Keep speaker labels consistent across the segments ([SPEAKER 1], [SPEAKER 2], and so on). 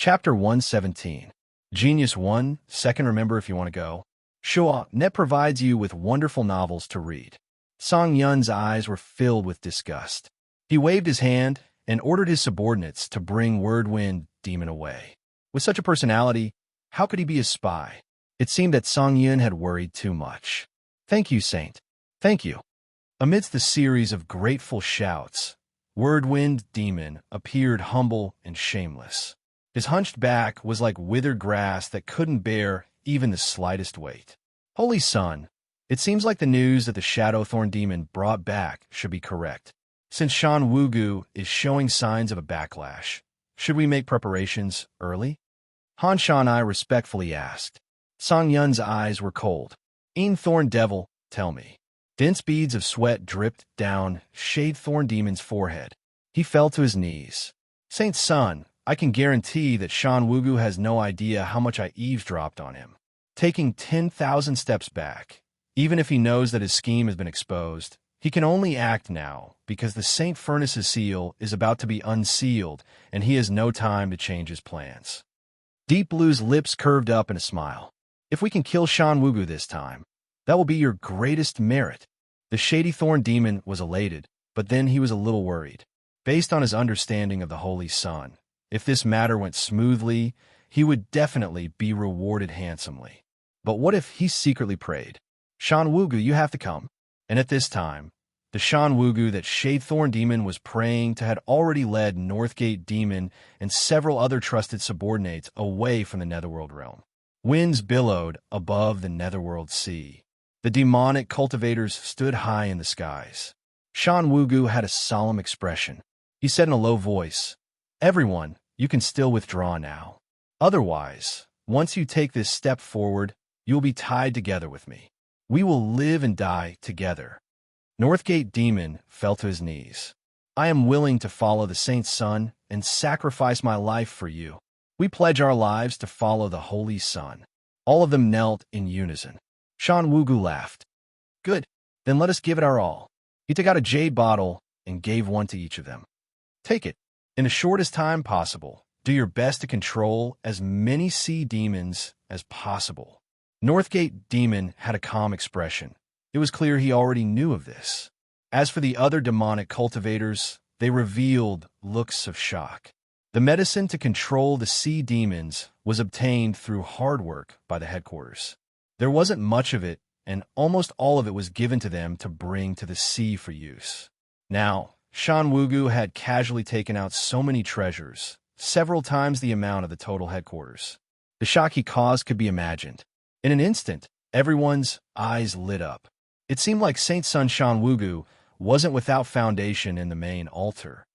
[SPEAKER 1] Chapter 117. Genius 1, second remember if you want to go. Shua Net provides you with wonderful novels to read. Song Yun's eyes were filled with disgust. He waved his hand and ordered his subordinates to bring Wind Demon away. With such a personality, how could he be a spy? It seemed that Song Yun had worried too much. Thank you, Saint. Thank you. Amidst the series of grateful shouts, Wind Demon appeared humble and shameless. His hunched back was like withered grass that couldn't bear even the slightest weight. Holy Sun, it seems like the news that the Shadow Thorn Demon brought back should be correct. Since Shan Wugu is showing signs of a backlash, should we make preparations early? Han Shanai respectfully asked. Song Yun's eyes were cold. Thorn Devil, tell me. Dense beads of sweat dripped down Shade Thorn Demon's forehead. He fell to his knees. Saint Sun, I can guarantee that Shan Wugu has no idea how much I eavesdropped on him. Taking 10,000 steps back, even if he knows that his scheme has been exposed, he can only act now because the Saint Furnace's seal is about to be unsealed and he has no time to change his plans. Deep Blue's lips curved up in a smile. If we can kill Shan Wugu this time, that will be your greatest merit. The Shady Thorn Demon was elated, but then he was a little worried. Based on his understanding of the Holy Sun, if this matter went smoothly, he would definitely be rewarded handsomely. But what if he secretly prayed, Shan Wugu, you have to come? And at this time, the Shan Wugu that Shade Thorn Demon was praying to had already led Northgate Demon and several other trusted subordinates away from the Netherworld realm. Winds billowed above the Netherworld sea. The demonic cultivators stood high in the skies. Shan Wugu had a solemn expression. He said in a low voice, Everyone, you can still withdraw now. Otherwise, once you take this step forward, you will be tied together with me. We will live and die together. Northgate Demon fell to his knees. I am willing to follow the Saint's Son and sacrifice my life for you. We pledge our lives to follow the Holy Sun. All of them knelt in unison. Shan Wugu laughed. Good, then let us give it our all. He took out a jade bottle and gave one to each of them. Take it. In the shortest time possible, do your best to control as many sea demons as possible. Northgate Demon had a calm expression. It was clear he already knew of this. As for the other demonic cultivators, they revealed looks of shock. The medicine to control the sea demons was obtained through hard work by the headquarters. There wasn't much of it, and almost all of it was given to them to bring to the sea for use. Now, Shan Wugu had casually taken out so many treasures, several times the amount of the total headquarters. The shock he caused could be imagined. In an instant, everyone's eyes lit up. It seemed like Saint Sun Shan Wugu wasn't without foundation in the main altar.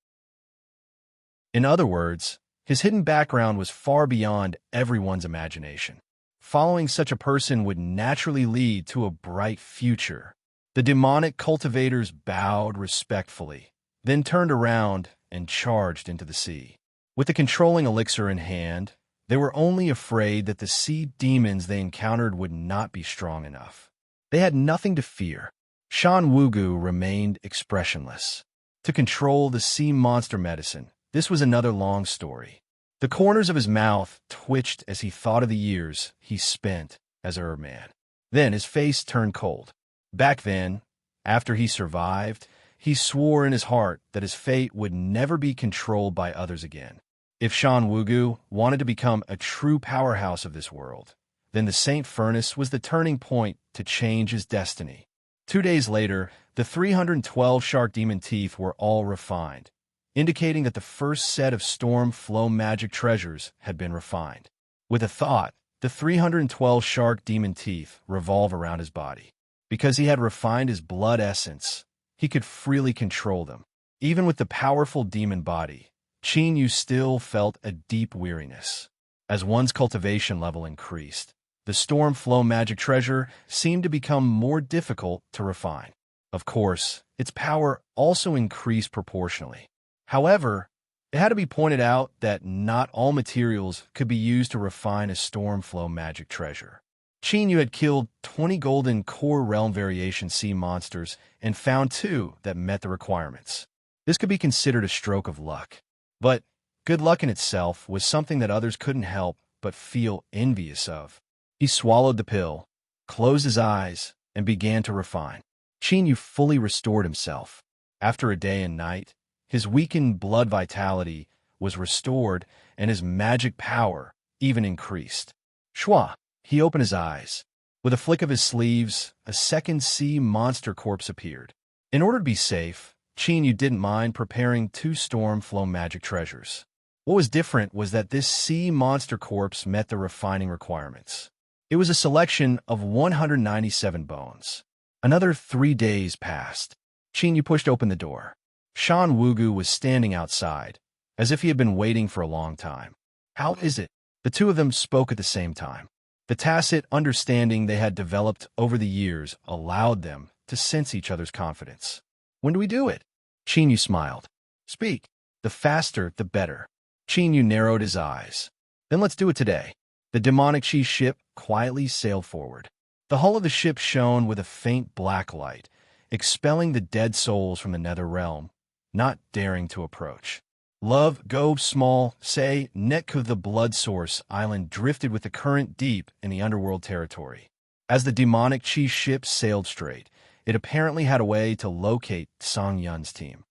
[SPEAKER 1] In other words, his hidden background was far beyond everyone's imagination. Following such a person would naturally lead to a bright future. The demonic cultivators bowed respectfully, then turned around and charged into the sea. With the controlling elixir in hand, they were only afraid that the sea demons they encountered would not be strong enough. They had nothing to fear. Shan Wugu remained expressionless. To control the sea monster medicine, this was another long story. The corners of his mouth twitched as he thought of the years he spent as a herb-man. Then his face turned cold. Back then, after he survived, he swore in his heart that his fate would never be controlled by others again. If Shan Wugu wanted to become a true powerhouse of this world, then the Saint Furnace was the turning point to change his destiny. 2 days later, the 312 shark demon teeth were all refined, indicating that the first set of storm flow magic treasures had been refined. With a thought, the 312 shark demon teeth revolve around his body. Because he had refined his blood essence, he could freely control them. Even with the powerful demon body, Qin Yu still felt a deep weariness. As one's cultivation level increased, the storm flow magic treasure seemed to become more difficult to refine. Of course, its power also increased proportionally. However, it had to be pointed out that not all materials could be used to refine a storm flow magic treasure. Qin Yu had killed 20 golden core realm variation sea monsters and found 2 that met the requirements. This could be considered a stroke of luck. But Good luck in itself was something that others couldn't help but feel envious of. He swallowed the pill, closed his eyes, and began to refine. Chinyu fully restored himself. After a day and night, his weakened blood vitality was restored and his magic power even increased. Shua, he opened his eyes. With a flick of his sleeves, a second sea monster corpse appeared. In order to be safe, Chinyu didn't mind preparing 2 storm flow magic treasures. What was different was that this sea monster corpse met the refining requirements. It was a selection of 197 bones. Another 3 days passed. Chinyu pushed open the door. Shan Wugu was standing outside, as if he had been waiting for a long time. How is it? The two of them spoke at the same time. The tacit understanding they had developed over the years allowed them to sense each other's confidence. When do we do it? Chinyu smiled. Speak. The faster, the better. Chinyu narrowed his eyes. Then let's do it today. The demonic Chi ship quietly sailed forward. The hull of the ship shone with a faint black light, expelling the dead souls from the nether realm, not daring to approach. Love, go, small, say, neck of the blood source island drifted with the current deep in the underworld territory. As the demonic Chi ship sailed straight, it apparently had a way to locate Song Yun's team.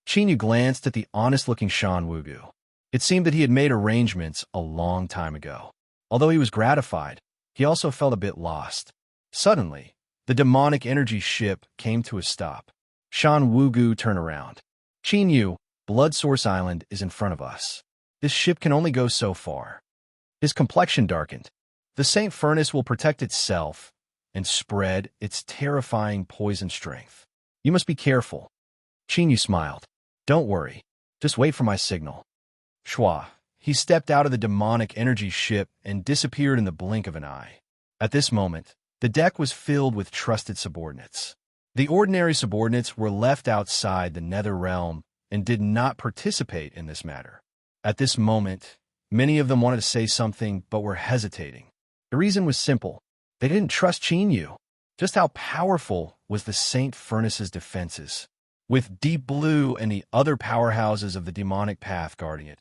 [SPEAKER 1] Chinyu glanced at the honest-looking Shan Wugu. It seemed that he had made arrangements a long time ago. Although he was gratified, he also felt a bit lost. Suddenly, the demonic energy ship came to a stop. Shan Wugu turned around. Chinyu, Blood Source Island is in front of us. This ship can only go so far. His complexion darkened. The Saint Furnace will protect itself and spread its terrifying poison strength. You must be careful. Chinyu smiled. Don't worry. Just wait for my signal. Shua. He stepped out of the demonic energy ship and disappeared in the blink of an eye. At this moment, the deck was filled with trusted subordinates. The ordinary subordinates were left outside the nether realm and did not participate in this matter. At this moment, many of them wanted to say something but were hesitating. The reason was simple. They didn't trust Chinyu. Just how powerful was the Saint Furnace's defenses? With Deep Blue and the other powerhouses of the demonic path guarding it,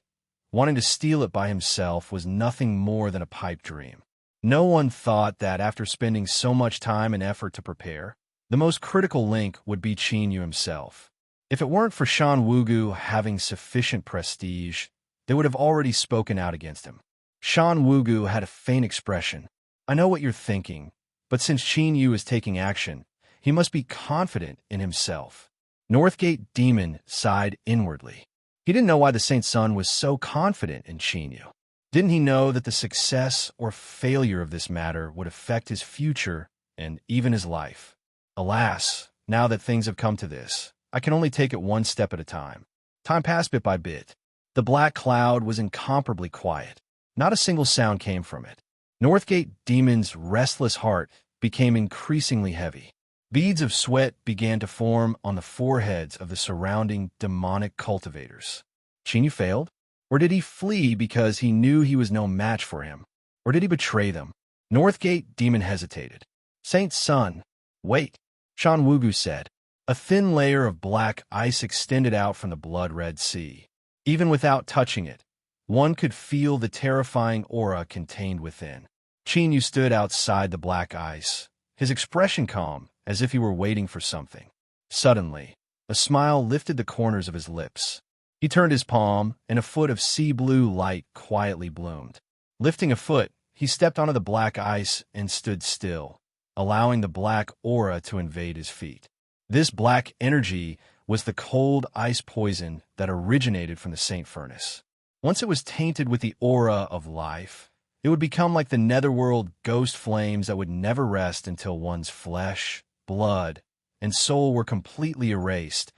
[SPEAKER 1] wanting to steal it by himself was nothing more than a pipe dream. No one thought that after spending so much time and effort to prepare, the most critical link would be Chinyu himself. If it weren't for Shan Wugu having sufficient prestige, they would have already spoken out against him. Shan Wugu had a faint expression. I know what you're thinking, but since Chinyu is taking action, he must be confident in himself. Northgate Demon sighed inwardly. He didn't know why the Saint Sun was so confident in Chinyu. Didn't he know that the success or failure of this matter would affect his future and even his life? Alas, now that things have come to this, I can only take it one step at a time. Time passed bit by bit. The black cloud was incomparably quiet. Not a single sound came from it. Northgate Demon's restless heart became increasingly heavy. Beads of sweat began to form on the foreheads of the surrounding demonic cultivators. Chinyu failed? Or did he flee because he knew he was no match for him? Or did he betray them? Northgate Demon hesitated. Saint Sun, wait, Shan Wugu said. A thin layer of black ice extended out from the blood-red sea. Even without touching it, one could feel the terrifying aura contained within. Chinyu stood outside the black ice, his expression calm, as if he were waiting for something. Suddenly, a smile lifted the corners of his lips. He turned his palm, and a foot of sea blue light quietly bloomed. Lifting a foot, he stepped onto the black ice and stood still, allowing the black aura to invade his feet. This black energy was the cold ice poison that originated from the Saint Furnace. Once it was tainted with the aura of life, it would become like the netherworld ghost flames that would never rest until one's flesh, blood, and soul were completely erased,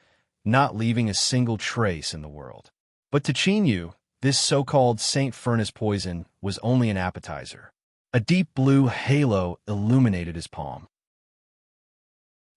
[SPEAKER 1] not leaving a single trace in the world. But to Chinyu, this so-called Saint Furnace poison was only an appetizer. A deep blue halo illuminated his palm.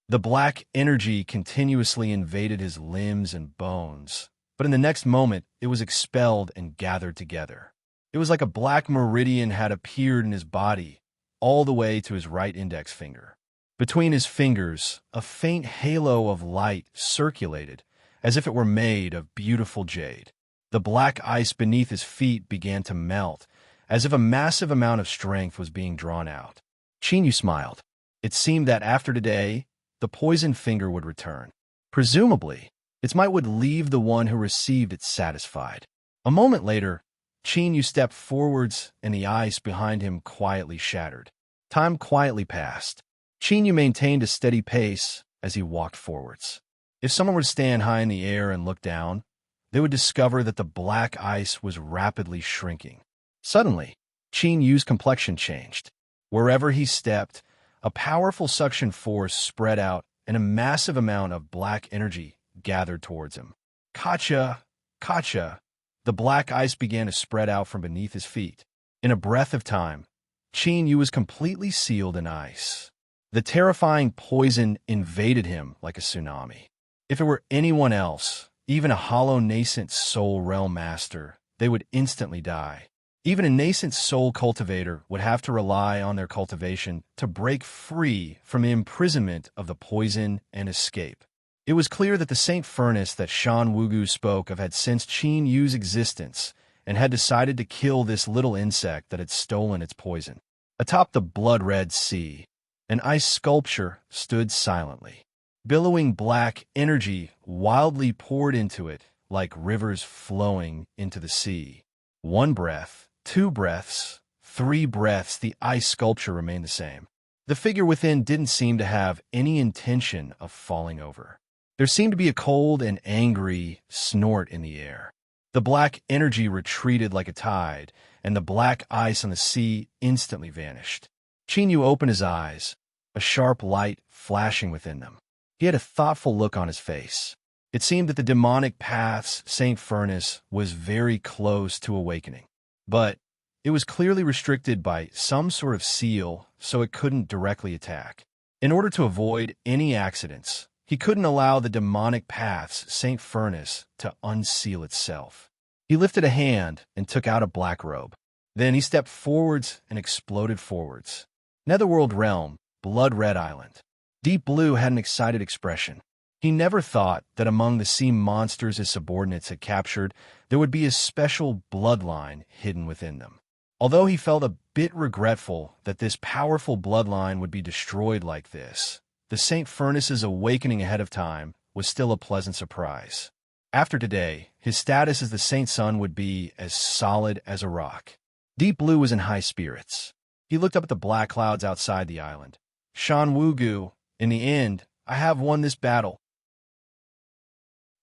[SPEAKER 1] The black energy continuously invaded his limbs and bones, but in the next moment, it was expelled and gathered together. It was like a black meridian had appeared in his body, all the way to his right index finger. Between his fingers, a faint halo of light circulated, as if it were made of beautiful jade. The black ice beneath his feet began to melt, as if a massive amount of strength was being drawn out. Chinyu smiled. It seemed that after today, the poisoned finger would return. Presumably, its might would leave the one who received it satisfied. A moment later, Chinyu stepped forwards and the ice behind him quietly shattered. Time quietly passed. Chinyu maintained a steady pace as he walked forwards. If someone were to stand high in the air and look down, they would discover that the black ice was rapidly shrinking. Suddenly, Chinyu's complexion changed. Wherever he stepped, a powerful suction force spread out and a massive amount of black energy gathered towards him. Kacha! Kacha! The black ice began to spread out from beneath his feet. In a breath of time, Chinyu was completely sealed in ice. The terrifying poison invaded him like a tsunami. If it were anyone else, even a hollow nascent soul realm master, they would instantly die. Even a nascent soul cultivator would have to rely on their cultivation to break free from the imprisonment of the poison and escape. It was clear that the Saint Furnace that Shan Wugu spoke of had sensed Qin Yu's existence and had decided to kill this little insect that had stolen its poison. Atop the blood-red sea, an ice sculpture stood silently. Billowing black energy wildly poured into it like rivers flowing into the sea. One breath, 2 breaths, 3 breaths, the ice sculpture remained the same. The figure within didn't seem to have any intention of falling over. There seemed to be a cold and angry snort in the air. The black energy retreated like a tide, and the black ice on the sea instantly vanished. Chinyu opened his eyes, a sharp light flashing within them. He had a thoughtful look on his face. It seemed that the demonic path's Saint Furnace was very close to awakening. But it was clearly restricted by some sort of seal, so it couldn't directly attack. In order to avoid any accidents, he couldn't allow the demonic path's Saint Furnace to unseal itself. He lifted a hand and took out a black robe. Then he stepped forwards and exploded forwards. Netherworld Realm, Blood Red Island. Deep Blue had an excited expression. He never thought that among the sea monsters his subordinates had captured, there would be a special bloodline hidden within them. Although he felt a bit regretful that this powerful bloodline would be destroyed like this, the Saint Furnace's awakening ahead of time was still a pleasant surprise. After today, his status as the Saint Sun would be as solid as a rock. Deep Blue was in high spirits. He looked up at the black clouds outside the island. Shan Wugu, in the end, I have won this battle.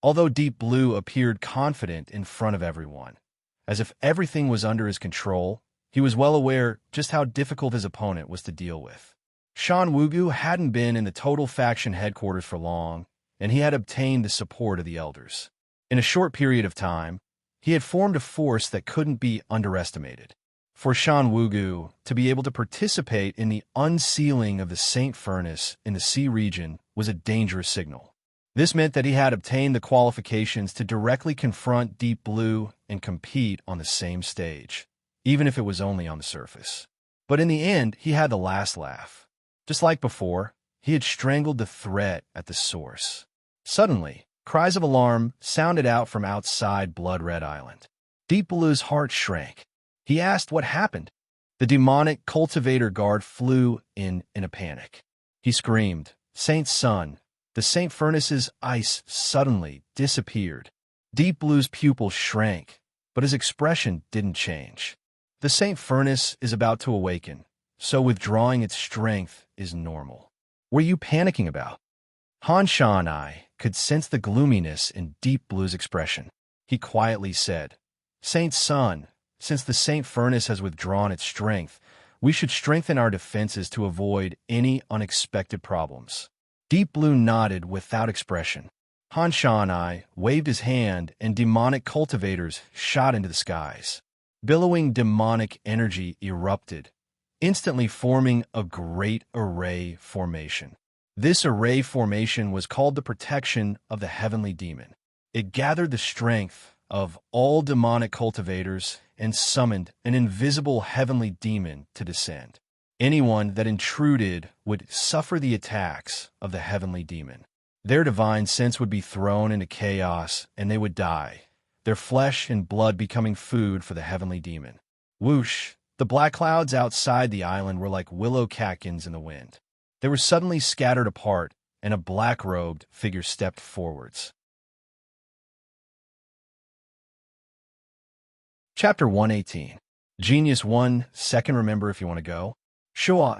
[SPEAKER 1] Although Deep Blue appeared confident in front of everyone, as if everything was under his control, he was well aware just how difficult his opponent was to deal with. Shan Wugu hadn't been in the Total Faction headquarters for long, and he had obtained the support of the elders. In a short period of time, he had formed a force that couldn't be underestimated. For Shan Wugu to be able to participate in the unsealing of the Saint Furnace in the sea region was a dangerous signal. This meant that he had obtained the qualifications to directly confront Deep Blue and compete on the same stage, even if it was only on the surface. But in the end, he had the last laugh. Just like before, he had strangled the threat at the source. Suddenly, cries of alarm sounded out from outside Blood Red Island. Deep Blue's heart shrank. He asked what happened. The demonic cultivator guard flew in a panic. He screamed, "Saint Sun!" The Saint Furnace's ice suddenly disappeared. Deep Blue's pupils shrank, but his expression didn't change. The Saint Furnace is about to awaken, so withdrawing its strength is normal. What are you panicking about? Han Sha and I could sense the gloominess in Deep Blue's expression. He quietly said, "Saint Sun, since the Saint Furnace has withdrawn its strength, we should strengthen our defenses to avoid any unexpected problems." Deep Blue nodded without expression. Han Sha and I waved his hand, and demonic cultivators shot into the skies. Billowing demonic energy erupted, instantly forming a great array formation. This array formation was called the Protection of the Heavenly Demon. It gathered the strength of all demonic cultivators and summoned an invisible heavenly demon to descend. Anyone that intruded would suffer the attacks of the heavenly demon. Their divine sense would be thrown into chaos, and they would die, their flesh and blood becoming food for the heavenly demon. Whoosh! The black clouds outside the island were like willow catkins in the wind. They were suddenly scattered apart, and a black-robed figure stepped forwards. Chapter 118. Genius 1, second remember if you want to go.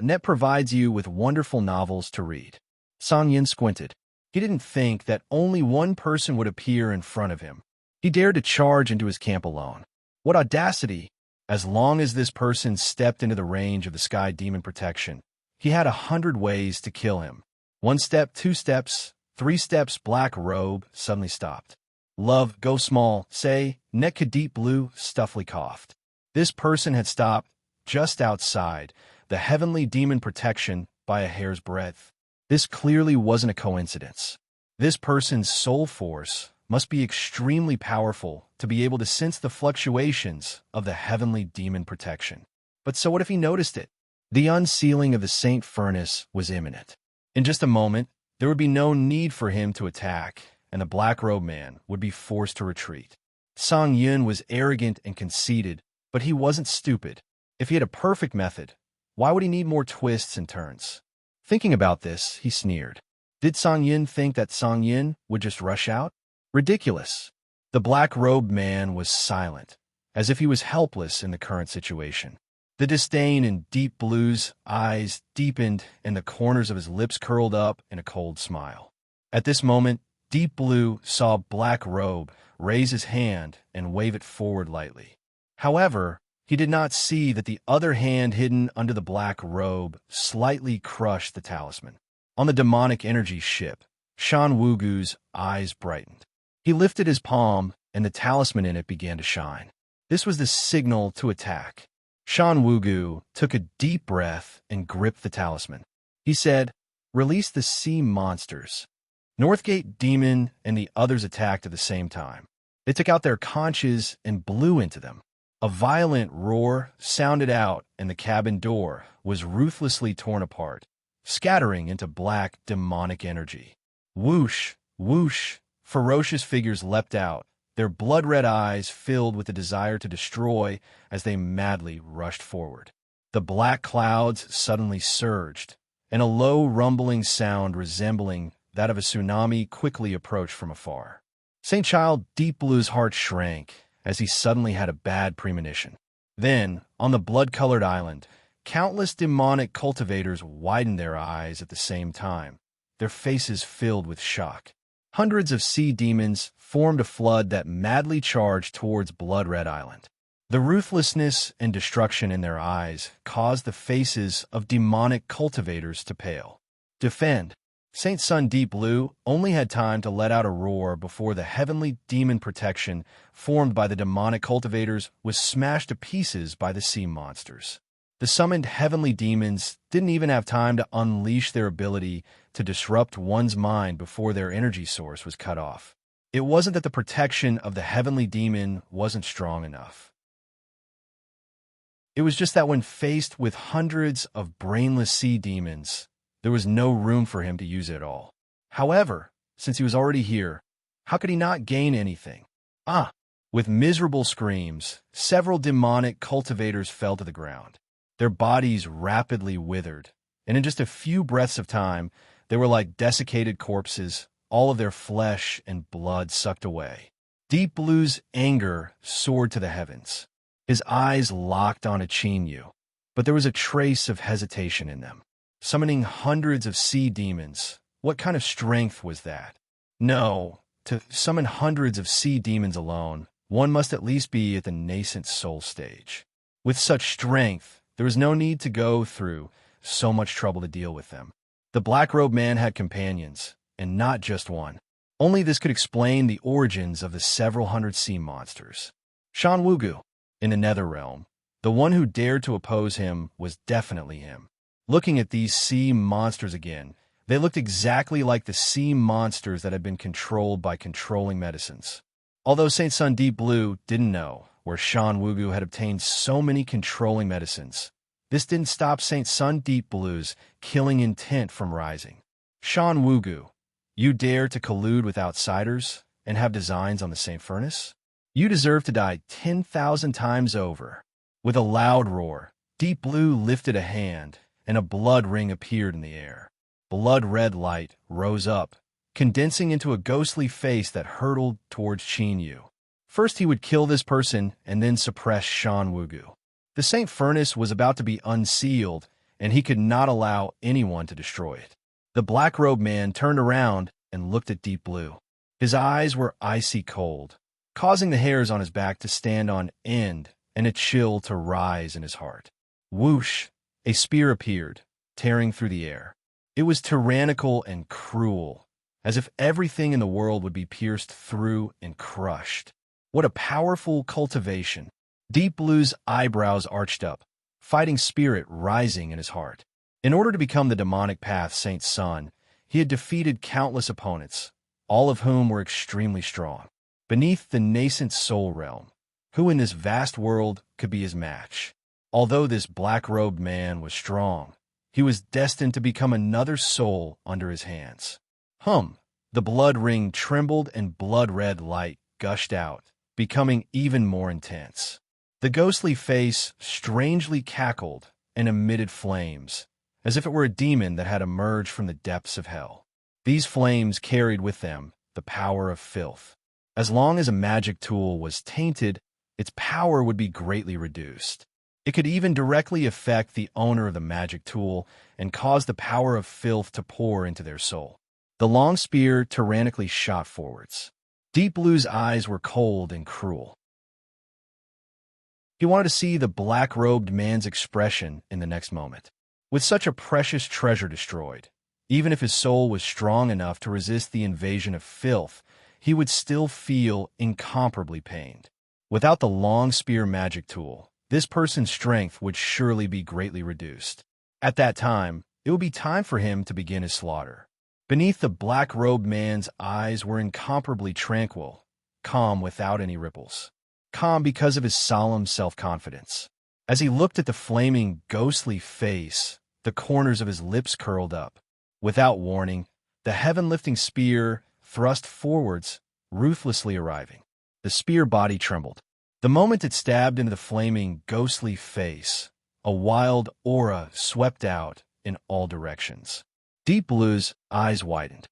[SPEAKER 1] Net provides you with wonderful novels to read. Song Yin squinted. He didn't think that only one person would appear in front of him. He dared to charge into his camp alone. What audacity! As long as this person stepped into the range of the sky demon protection, he had 100 ways to kill him. 1 step, 2 steps, 3 steps, black robe suddenly stopped. Love, go small, say, Netka deep blue, stuffily coughed. This person had stopped just outside the heavenly demon protection by a hair's breadth. This clearly wasn't a coincidence. This person's soul force must be extremely powerful to be able to sense the fluctuations of the heavenly demon protection. But so what if he noticed it? The unsealing of the Saint Furnace was imminent. In just a moment, there would be no need for him to attack, and the black-robed man would be forced to retreat. Song Yun was arrogant and conceited, but he wasn't stupid. If he had a perfect method, why would he need more twists and turns? Thinking about this, he sneered. Did Song Yin think that Song Yin would just rush out? Ridiculous. The black-robed man was silent, as if he was helpless in the current situation. The disdain in Deep Blue's eyes deepened, and the corners of his lips curled up in a cold smile. At this moment, Deep Blue saw Black Robe raise his hand and wave it forward lightly. However, he did not see that the other hand hidden under the black robe slightly crushed the talisman. On the demonic energy ship, Shan Wugu's eyes brightened. He lifted his palm, and the talisman in it began to shine. This was the signal to attack. Shan Wugu took a deep breath and gripped the talisman. He said, "Release the sea monsters." Northgate Demon and the others attacked at the same time. They took out their conches and blew into them. A violent roar sounded out, and the cabin door was ruthlessly torn apart, scattering into black demonic energy. Whoosh, whoosh, ferocious figures leapt out, their blood-red eyes filled with the desire to destroy as they madly rushed forward. The black clouds suddenly surged, and a low rumbling sound resembling that of a tsunami quickly approached from afar. St. Child Deep Blue's heart shrank as he suddenly had a bad premonition. Then, on the blood-colored island, countless demonic cultivators widened their eyes at the same time, their faces filled with shock. Hundreds of sea demons formed a flood that madly charged towards Blood-Red Island. The ruthlessness and destruction in their eyes caused the faces of demonic cultivators to pale. Defend! Saint Sun Deep Blue only had time to let out a roar before the heavenly demon protection formed by the demonic cultivators was smashed to pieces by the sea monsters. The summoned heavenly demons didn't even have time to unleash their ability to disrupt one's mind before their energy source was cut off. It wasn't that the protection of the heavenly demon wasn't strong enough. It was just that when faced with hundreds of brainless sea demons, there was no room for him to use it all. However, since he was already here, how could he not gain anything? With miserable screams, several demonic cultivators fell to the ground. Their bodies rapidly withered, and in just a few breaths of time, they were like desiccated corpses, all of their flesh and blood sucked away. Deep Blue's anger soared to the heavens. His eyes locked on Chinyu, but there was a trace of hesitation in them. Summoning hundreds of sea demons, what kind of strength was that? No, to summon hundreds of sea demons alone, one must at least be at the nascent soul stage. With such strength, there was no need to go through so much trouble to deal with them. The black-robed man had companions, and not just one. Only this could explain the origins of the several hundred sea monsters. Shan Wugu, in the Nether Realm, the one who dared to oppose him was definitely him. Looking at these sea monsters again, they looked exactly like the sea monsters that had been controlled by controlling medicines. Although Saint Sun Deep Blue didn't know where Shan Wugu had obtained so many controlling medicines, this didn't stop Saint Sun Deep Blue's killing intent from rising. Shan Wugu, You dare to collude with outsiders and have designs on the same furnace? You deserve to die 10,000 times over. With a loud roar, Deep Blue lifted a hand, and a blood ring appeared in the air. Blood-red light rose up, condensing into a ghostly face that hurtled towards Qin Yu. First he would kill this person and then suppress Shan Wugu. The Saint Furnace was about to be unsealed, and he could not allow anyone to destroy it. The black-robed man turned around and looked at Deep Blue. His eyes were icy cold, causing the hairs on his back to stand on end and a chill to rise in his heart. Whoosh! A spear appeared, tearing through the air. It was tyrannical and cruel, as if everything in the world would be pierced through and crushed. What a powerful cultivation! Deep Blue's eyebrows arched up, fighting spirit rising in his heart. In order to become the demonic path Saint's son, he had defeated countless opponents, all of whom were extremely strong. Beneath the nascent soul realm, who in this vast world could be his match? Although this black-robed man was strong, he was destined to become another soul under his hands. The blood ring trembled and blood-red light gushed out, becoming even more intense. The ghostly face strangely cackled and emitted flames, as if it were a demon that had emerged from the depths of hell. These flames carried with them the power of filth. As long as a magic tool was tainted, its power would be greatly reduced. It could even directly affect the owner of the magic tool and cause the power of filth to pour into their soul. The long spear tyrannically shot forwards. Deep Blue's eyes were cold and cruel. He wanted to see the black-robed man's expression in the next moment. With such a precious treasure destroyed, even if his soul was strong enough to resist the invasion of filth, he would still feel incomparably pained. Without the long spear magic tool, this person's strength would surely be greatly reduced. At that time, it would be time for him to begin his slaughter. Beneath the black-robed man's eyes were incomparably tranquil, calm without any ripples. Calm because of his solemn self-confidence. As he looked at the flaming, ghostly face, the corners of his lips curled up. Without warning, the heaven-lifting spear thrust forwards, ruthlessly arriving. The spear body trembled. The moment it stabbed into the flaming, ghostly face, a wild aura swept out in all directions. Deep Blue's eyes widened.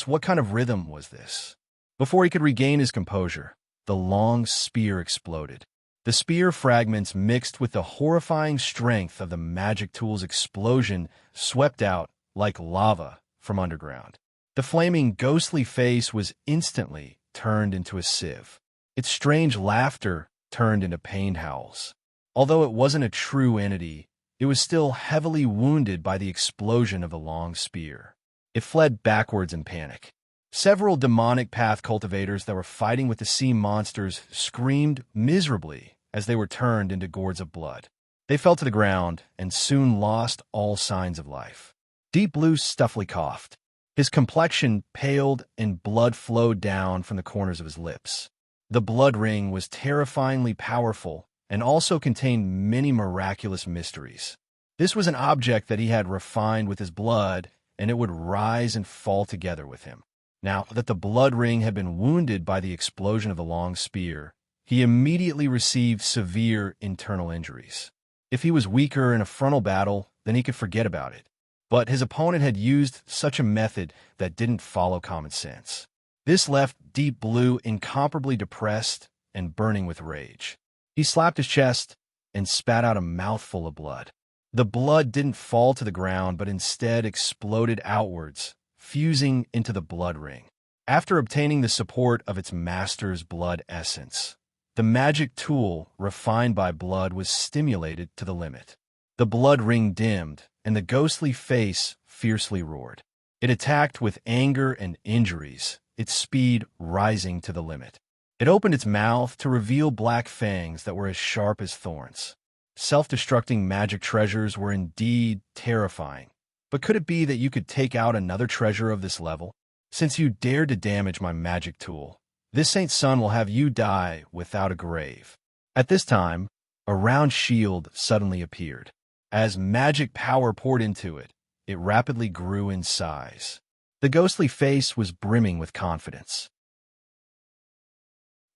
[SPEAKER 1] What kind of rhythm was this? Before he could regain his composure, the long spear exploded. The spear fragments mixed with the horrifying strength of the magic tool's explosion swept out like lava from underground. The flaming, ghostly face was instantly turned into a sieve. Its strange laughter turned into pained howls. Although it wasn't a true entity, it was still heavily wounded by the explosion of the long spear. It fled backwards in panic. Several demonic path cultivators that were fighting with the sea monsters screamed miserably as they were turned into gourds of blood. They fell to the ground and soon lost all signs of life. Deep Blue stuffily coughed. His complexion paled and blood flowed down from the corners of his lips. The blood ring was terrifyingly powerful and also contained many miraculous mysteries. This was an object that he had refined with his blood, and it would rise and fall together with him. Now that the blood ring had been wounded by the explosion of the long spear, he immediately received severe internal injuries. If he was weaker in a frontal battle, then he could forget about it. But his opponent had used such a method that didn't follow common sense. This left Deep Blue incomparably depressed and burning with rage. He slapped his chest and spat out a mouthful of blood. The blood didn't fall to the ground, but instead exploded outwards, fusing into the blood ring. After obtaining the support of its master's blood essence, the magic tool, refined by blood, was stimulated to the limit. The blood ring dimmed, and the ghostly face fiercely roared. It attacked with anger and injuries, its speed rising to the limit. It opened its mouth to reveal black fangs that were as sharp as thorns. Self-destructing magic treasures were indeed terrifying. But could it be that you could take out another treasure of this level? Since you dared to damage my magic tool, this Saint's son will have you die without a grave. At this time, a round shield suddenly appeared. As magic power poured into it, it rapidly grew in size. The ghostly face was brimming with confidence.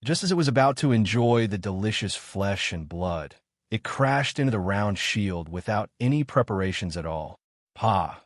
[SPEAKER 1] Just as it was about to enjoy the delicious flesh and blood, it crashed into the round shield without any preparations at all. Pa!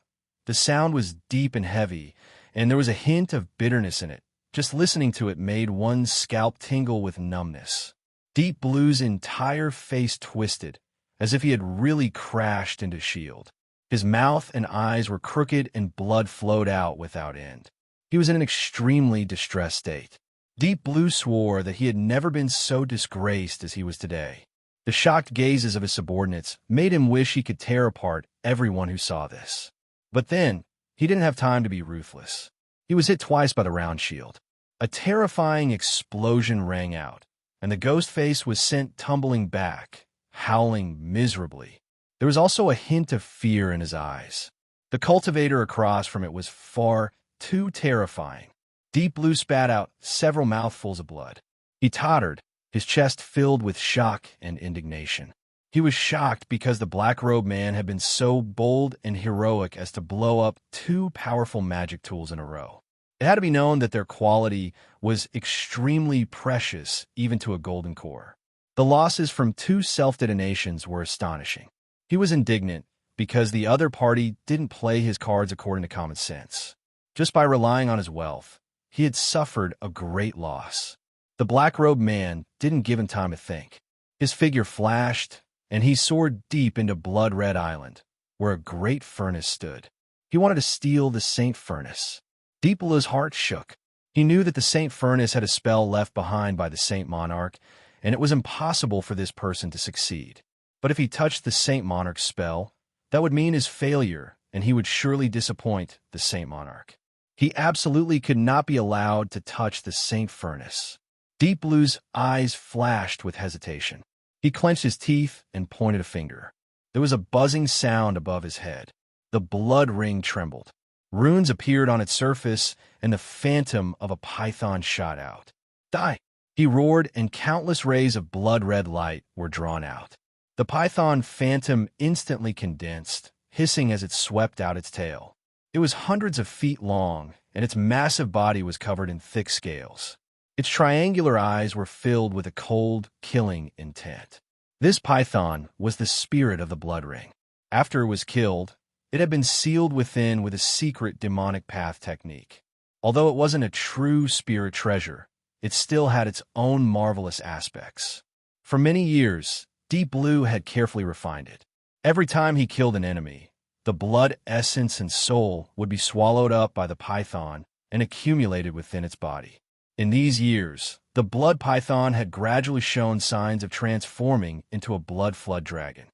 [SPEAKER 1] The sound was deep and heavy, and there was a hint of bitterness in it. Just listening to it made one's scalp tingle with numbness. Deep Blue's entire face twisted, as if he had really crashed into shield. His mouth and eyes were crooked and blood flowed out without end. He was in an extremely distressed state. Deep Blue swore that he had never been so disgraced as he was today. The shocked gazes of his subordinates made him wish he could tear apart everyone who saw this. But then, he didn't have time to be ruthless. He was hit twice by the round shield. A terrifying explosion rang out, and the ghost face was sent tumbling back, howling miserably. There was also a hint of fear in his eyes. The cultivator across from it was far too terrifying. Deep Blue spat out several mouthfuls of blood. He tottered, his chest filled with shock and indignation. He was shocked because the black-robed man had been so bold and heroic as to blow up 2 powerful magic tools in a row. It had to be known that their quality was extremely precious, even to a golden core. The losses from 2 self-detonations were astonishing. He was indignant because the other party didn't play his cards according to common sense. Just by relying on his wealth, he had suffered a great loss. The black-robed man didn't give him time to think. His figure flashed, and he soared deep into Blood Red Island, where a great furnace stood. He wanted to steal the Saint Furnace. Deep Blue's heart shook. He knew that the Saint Furnace had a spell left behind by the Saint Monarch, and it was impossible for this person to succeed. But if he touched the Saint Monarch's spell, that would mean his failure, and he would surely disappoint the Saint Monarch. He absolutely could not be allowed to touch the Saint Furnace. Deep Blue's eyes flashed with hesitation. He clenched his teeth and pointed a finger. There was a buzzing sound above his head. The blood ring trembled. Runes appeared on its surface, and the phantom of a python shot out. Die! He roared, and countless rays of blood-red light were drawn out. The python phantom instantly condensed, hissing as it swept out its tail. It was hundreds of feet long, and its massive body was covered in thick scales. Its triangular eyes were filled with a cold, killing intent. This python was the spirit of the blood ring. After it was killed, it had been sealed within with a secret demonic path technique. Although it wasn't a true spirit treasure, it still had its own marvelous aspects. For many years, Deep Blue had carefully refined it. Every time he killed an enemy, the blood essence and soul would be swallowed up by the python and accumulated within its body. In these years, the blood python had gradually shown signs of transforming into a blood flood dragon.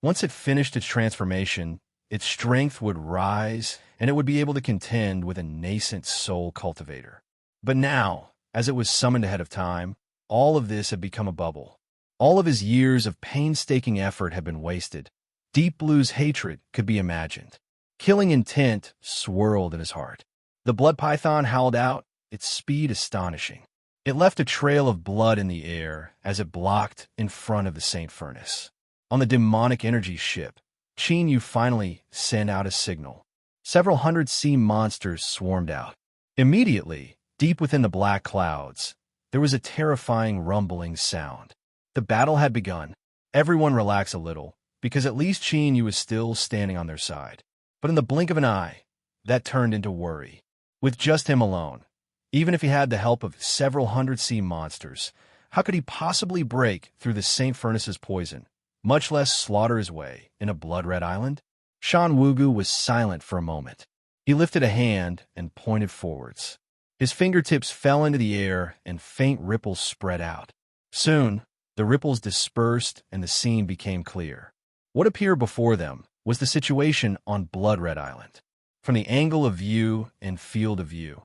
[SPEAKER 1] Once it finished its transformation, its strength would rise and it would be able to contend with a nascent soul cultivator. But now, as it was summoned ahead of time, all of this had become a bubble. All of his years of painstaking effort had been wasted. Deep Blue's hatred could be imagined. Killing intent swirled in his heart. The blood python howled out, its speed astonishing. It left a trail of blood in the air as it blocked in front of the Saint Furnace. On the demonic energy ship, Qin Yu finally sent out a signal. Several hundred sea monsters swarmed out. Immediately, deep within the black clouds, there was a terrifying rumbling sound. The battle had begun. Everyone relaxed a little, because at least Qin Yu was still standing on their side. But in the blink of an eye, that turned into worry. With just him alone, even if he had the help of several hundred sea monsters, how could he possibly break through the Saint Furnace's poison, much less slaughter his way in a blood-red island? Shan Wugu was silent for a moment. He lifted a hand and pointed forwards. His fingertips fell into the air and faint ripples spread out. Soon, the ripples dispersed and the scene became clear. What appeared before them was the situation on Blood Red Island. From the angle of view and field of view,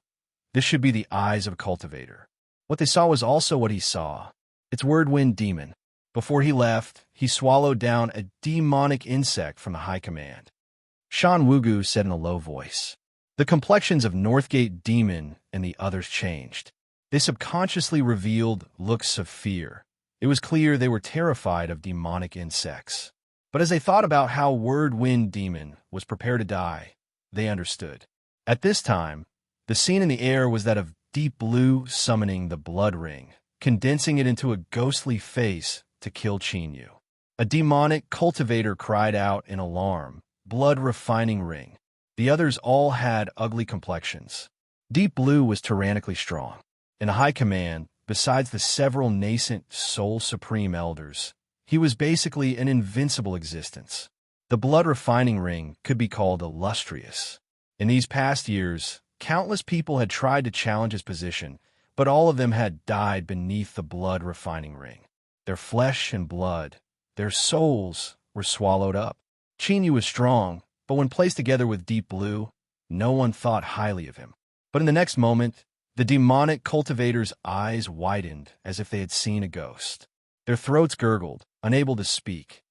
[SPEAKER 1] this should be the eyes of a cultivator. What they saw was also what he saw. Its Wordwind demon. Before he left, he swallowed down a demonic insect from the high command. Shan Wugu said in a low voice. The complexions of Northgate Demon and the others changed. They subconsciously revealed looks of fear. It was clear they were terrified of demonic insects. But as they thought about how Wordwind Demon was prepared to die, they understood. At this time, the scene in the air was that of Deep Blue summoning the blood ring, condensing it into a ghostly face to kill Chinyu. A demonic cultivator cried out in alarm, "Blood refining ring." The others all had ugly complexions. Deep Blue was tyrannically strong. In high command, besides the several nascent Soul Supreme elders, he was basically an invincible existence. The blood refining ring could be called illustrious. In these past years, countless people had tried to challenge his position, but all of them had died beneath the blood refining ring. Their flesh and blood, their souls, were swallowed up. Chinyu was strong, but when placed together with Deep Blue, no one thought highly of him. But in the next moment, the demonic cultivator's eyes widened as if they had seen a ghost. Their throats gurgled, unable to speak.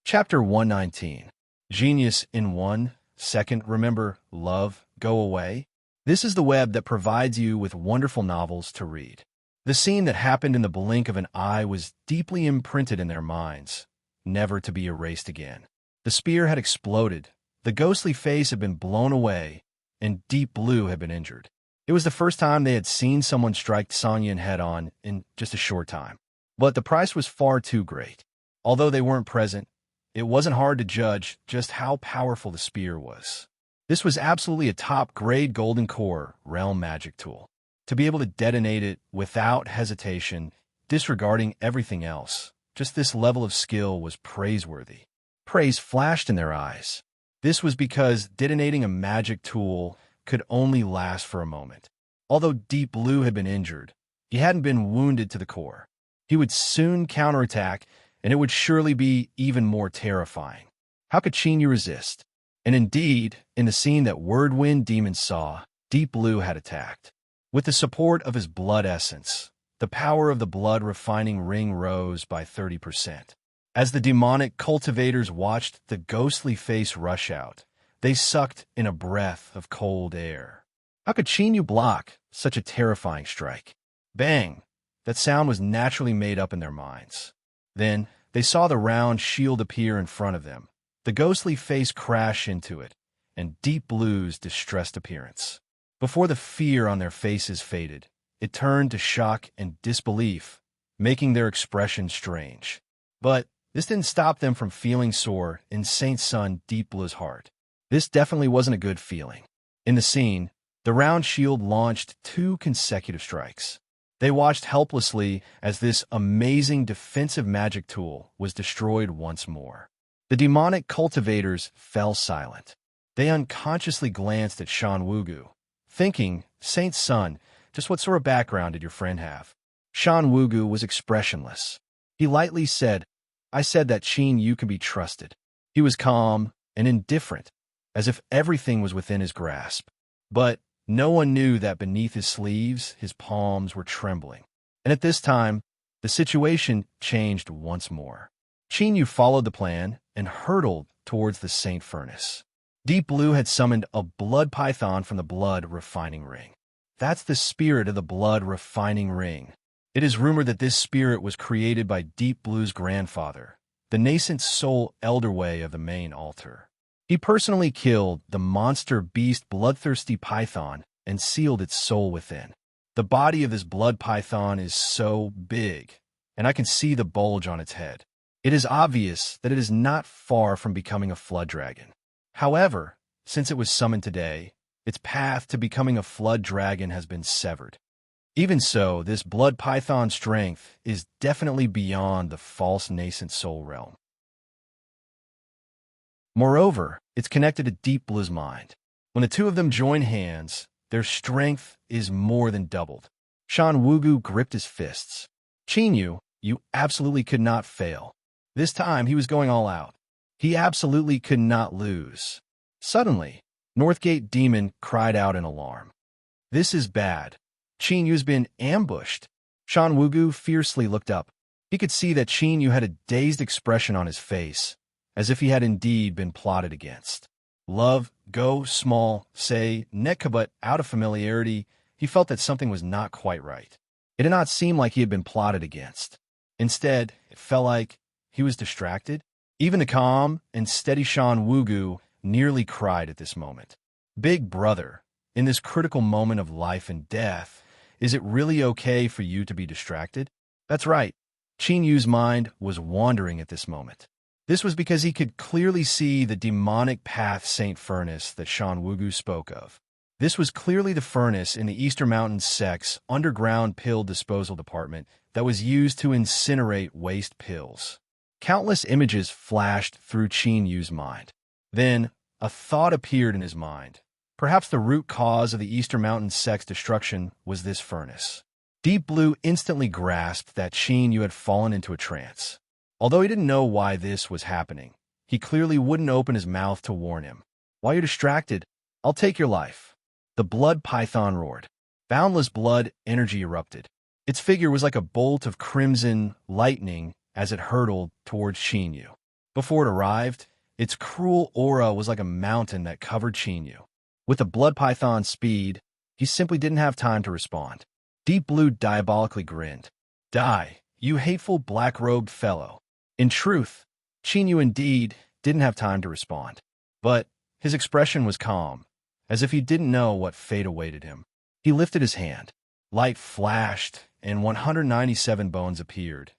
[SPEAKER 1] Chapter 119. Genius in 1 second. Remember, love, go away. This is the web that provides you with wonderful novels to read. The scene that happened in the blink of an eye was deeply imprinted in their minds, never to be erased again. The spear had exploded, the ghostly face had been blown away, and Deep Blue had been injured. It was the first time they had seen someone strike Song Yun head-on in just a short time. But the price was far too great. Although they weren't present, it wasn't hard to judge just how powerful the spear was. This was absolutely a top-grade Golden Core realm magic tool. To be able to detonate it without hesitation, disregarding everything else, just this level of skill was praiseworthy. Praise flashed in their eyes. This was because detonating a magic tool could only last for a moment. Although Deep Blue had been injured, he hadn't been wounded to the core. He would soon counterattack, and it would surely be even more terrifying. How could Chinyu resist? And indeed, in the scene that Wordwind Demon saw, Deep Blue had attacked. With the support of his blood essence, the power of the blood refining ring rose by 30%. As the demonic cultivators watched the ghostly face rush out, they sucked in a breath of cold air. How could Chinyu block such a terrifying strike? Bang! That sound was naturally made up in their minds. Then, they saw the round shield appear in front of them, the ghostly face crash into it, and Deep Blue's distressed appearance. Before the fear on their faces faded, it turned to shock and disbelief, making their expression strange. But this didn't stop them from feeling sore in Saint Sun Deep Blue's heart. This definitely wasn't a good feeling. In the scene, the round shield launched 2 consecutive strikes. They watched helplessly as this amazing defensive magic tool was destroyed once more. The demonic cultivators fell silent. They unconsciously glanced at Shan Wugu, thinking, Saint Sun, just what sort of background did your friend have? Shan Wugu was expressionless. He lightly said, I said that Chinyu can be trusted. He was calm and indifferent, as if everything was within his grasp. But no one knew that beneath his sleeves, his palms were trembling. And at this time, the situation changed once more. Chinyu followed the plan and hurtled towards the Saint Furnace. Deep Blue had summoned a blood python from the blood refining ring. That's the spirit of the blood refining ring. It is rumored that this spirit was created by Deep Blue's grandfather, the nascent soul elderway of the main altar. He personally killed the monster beast bloodthirsty python and sealed its soul within. The body of this blood python is so big, and I can see the bulge on its head. It is obvious that it is not far from becoming a flood dragon. However, since it was summoned today, its path to becoming a flood dragon has been severed. Even so, this blood python's strength is definitely beyond the false nascent soul realm. Moreover, it's connected to Deep Blue's mind. When the two of them join hands, their strength is more than doubled. Shan Wugu gripped his fists. Chinyu, you absolutely could not fail. This time, he was going all out. He absolutely could not lose. Suddenly, Northgate Demon cried out in alarm. This is bad. Chinyu's been ambushed. Shan Wugu fiercely looked up. He could see that Chinyu had a dazed expression on his face, as if he had indeed been plotted against. Love, go, small, say, Netka, but out of familiarity, he felt that something was not quite right. It did not seem like he had been plotted against. Instead, it felt like he was distracted. Even the calm and steady Shan Wugu nearly cried at this moment. Big brother, in this critical moment of life and death, is it really okay for you to be distracted? That's right. Qin Yu's mind was wandering at this moment. This was because he could clearly see the demonic path Saint Furnace that Shan Wugu spoke of. This was clearly the furnace in the Eastern Mountains sect's underground pill disposal department that was used to incinerate waste pills. Countless images flashed through Qin Yu's mind. Then, a thought appeared in his mind. Perhaps the root cause of the Eastern Mountains sect's destruction was this furnace. Deep Blue instantly grasped that Qin Yu had fallen into a trance. Although he didn't know why this was happening, he clearly wouldn't open his mouth to warn him. While you're distracted, I'll take your life. The blood python roared. Boundless blood energy erupted. Its figure was like a bolt of crimson lightning as it hurtled towards Qin Yu. Before it arrived, its cruel aura was like a mountain that covered Qin Yu. With the blood python's speed, he simply didn't have time to respond. Deep Blue diabolically grinned. Die, you hateful black-robed fellow. In truth, Qin Yu indeed didn't have time to respond. But his expression was calm, as if he didn't know what fate awaited him. He lifted his hand. Light flashed, and 197 bones appeared,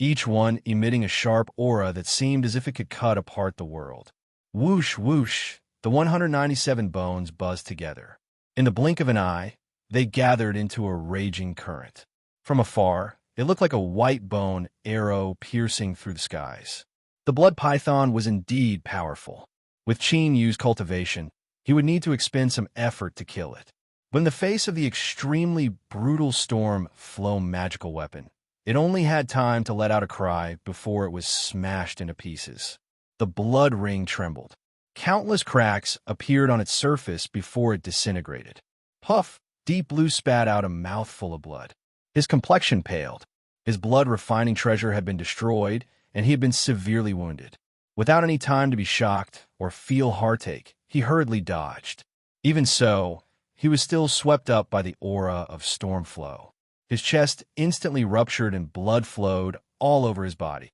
[SPEAKER 1] each one emitting a sharp aura that seemed as if it could cut apart the world. Whoosh, whoosh, the 197 bones buzzed together. In the blink of an eye, they gathered into a raging current. From afar, it looked like a white bone arrow piercing through the skies. The blood python was indeed powerful. With Qin Yu's cultivation, he would need to expend some effort to kill it. But in the face of the extremely brutal storm flow magical weapon, it only had time to let out a cry before it was smashed into pieces. The blood ring trembled. Countless cracks appeared on its surface before it disintegrated. Puff! Deep Blue spat out a mouthful of blood. His complexion paled. His blood-refining treasure had been destroyed, and he had been severely wounded. Without any time to be shocked or feel heartache, he hurriedly dodged. Even so, he was still swept up by the aura of storm flow. His chest instantly ruptured and blood flowed all over his body.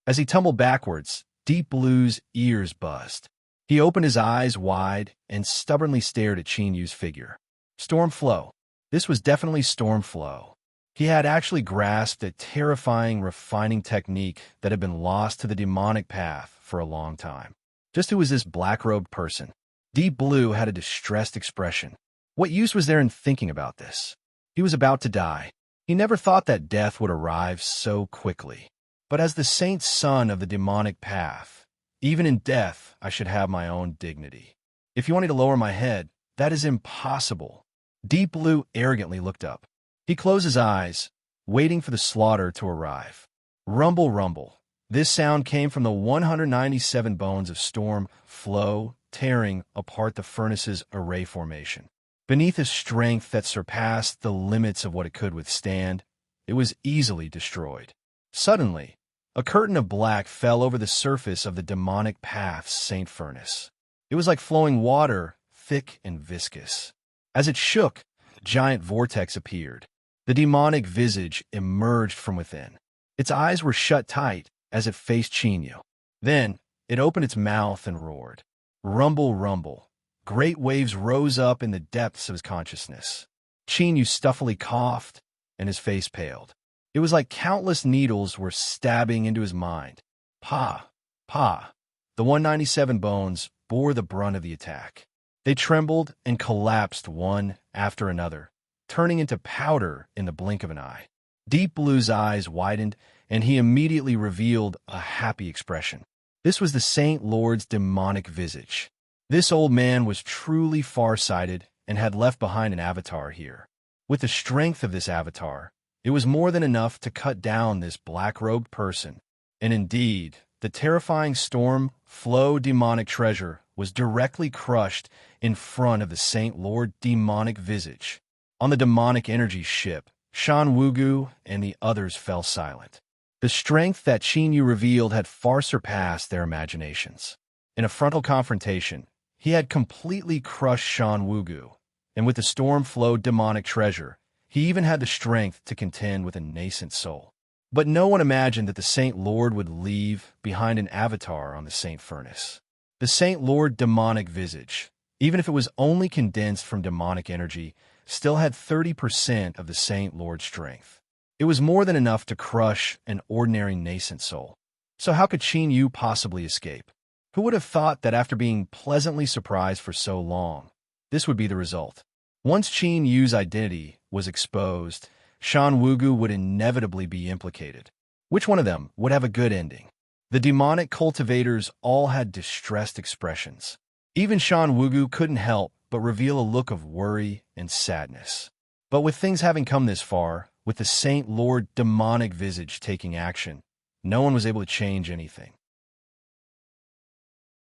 [SPEAKER 1] As he tumbled backwards, Deep Blue's ears buzzed. He opened his eyes wide and stubbornly stared at Qin Yu's figure. Storm flow. This was definitely storm flow. He had actually grasped a terrifying, refining technique that had been lost to the demonic path for a long time. Just who was this black-robed person? Deep Blue had a distressed expression. What use was there in thinking about this? He was about to die. He never thought that death would arrive so quickly. But as the saint son of the demonic path, even in death, I should have my own dignity. If you want me to lower my head, that is impossible. Deep Blue arrogantly looked up. He closed his eyes, waiting for the slaughter to arrive. Rumble, rumble. This sound came from the 197 bones of storm flow, tearing apart the furnace's array formation. Beneath a strength that surpassed the limits of what it could withstand, it was easily destroyed. Suddenly, a curtain of black fell over the surface of the demonic path's Saint Furnace. It was like flowing water, thick and viscous. As it shook, a giant vortex appeared. The demonic visage emerged from within. Its eyes were shut tight as it faced Qin Yu. Then, it opened its mouth and roared. Rumble, rumble. Great waves rose up in the depths of his consciousness. Qin Yu stuffily coughed, and his face paled. It was like countless needles were stabbing into his mind. Pa! Pa! The 197 bones bore the brunt of the attack. They trembled and collapsed one after another, turning into powder in the blink of an eye. Deep Blue's eyes widened, and he immediately revealed a happy expression. This was the Saint Lord's demonic visage. This old man was truly far-sighted and had left behind an avatar here. With the strength of this avatar, it was more than enough to cut down this black-robed person. And indeed, the terrifying storm flow demonic treasure was directly crushed in front of the Saint Lord demonic visage. On the demonic energy ship, Shan Wugu and the others fell silent. The strength that Qin Yu revealed had far surpassed their imaginations. In a frontal confrontation, he had completely crushed Shan Wugu, and with the storm flow demonic treasure, he even had the strength to contend with a nascent soul. But no one imagined that the Saint Lord would leave behind an avatar on the Saint Furnace. The Saint Lord demonic visage, even if it was only condensed from demonic energy, still had 30% of the Saint Lord's strength. It was more than enough to crush an ordinary nascent soul. So how could Qin Yu possibly escape? Who would have thought that after being pleasantly surprised for so long, this would be the result? Once Qin Yu's identity was exposed, Shan Wugu would inevitably be implicated. Which one of them would have a good ending? The demonic cultivators all had distressed expressions. Even Shan Wugu couldn't help but reveal a look of worry and sadness. But with things having come this far, with the Saint Lord demonic visage taking action, no one was able to change anything.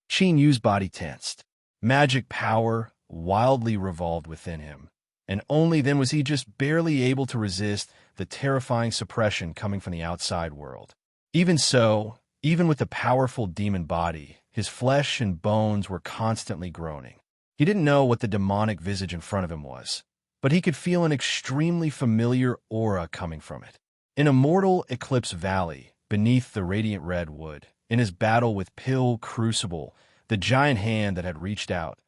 [SPEAKER 1] Qin Yu's body tensed. Magic power wildly revolved within him, and only then was he just barely able to resist the terrifying suppression coming from the outside world. Even so, even with the powerful demon body, his flesh and bones were constantly groaning. He didn't know what the demonic visage in front of him was, but he could feel an extremely familiar aura coming from it. In Immortal Eclipse Valley, beneath the radiant red wood, in his battle with Pill Crucible, the giant hand that had reached out,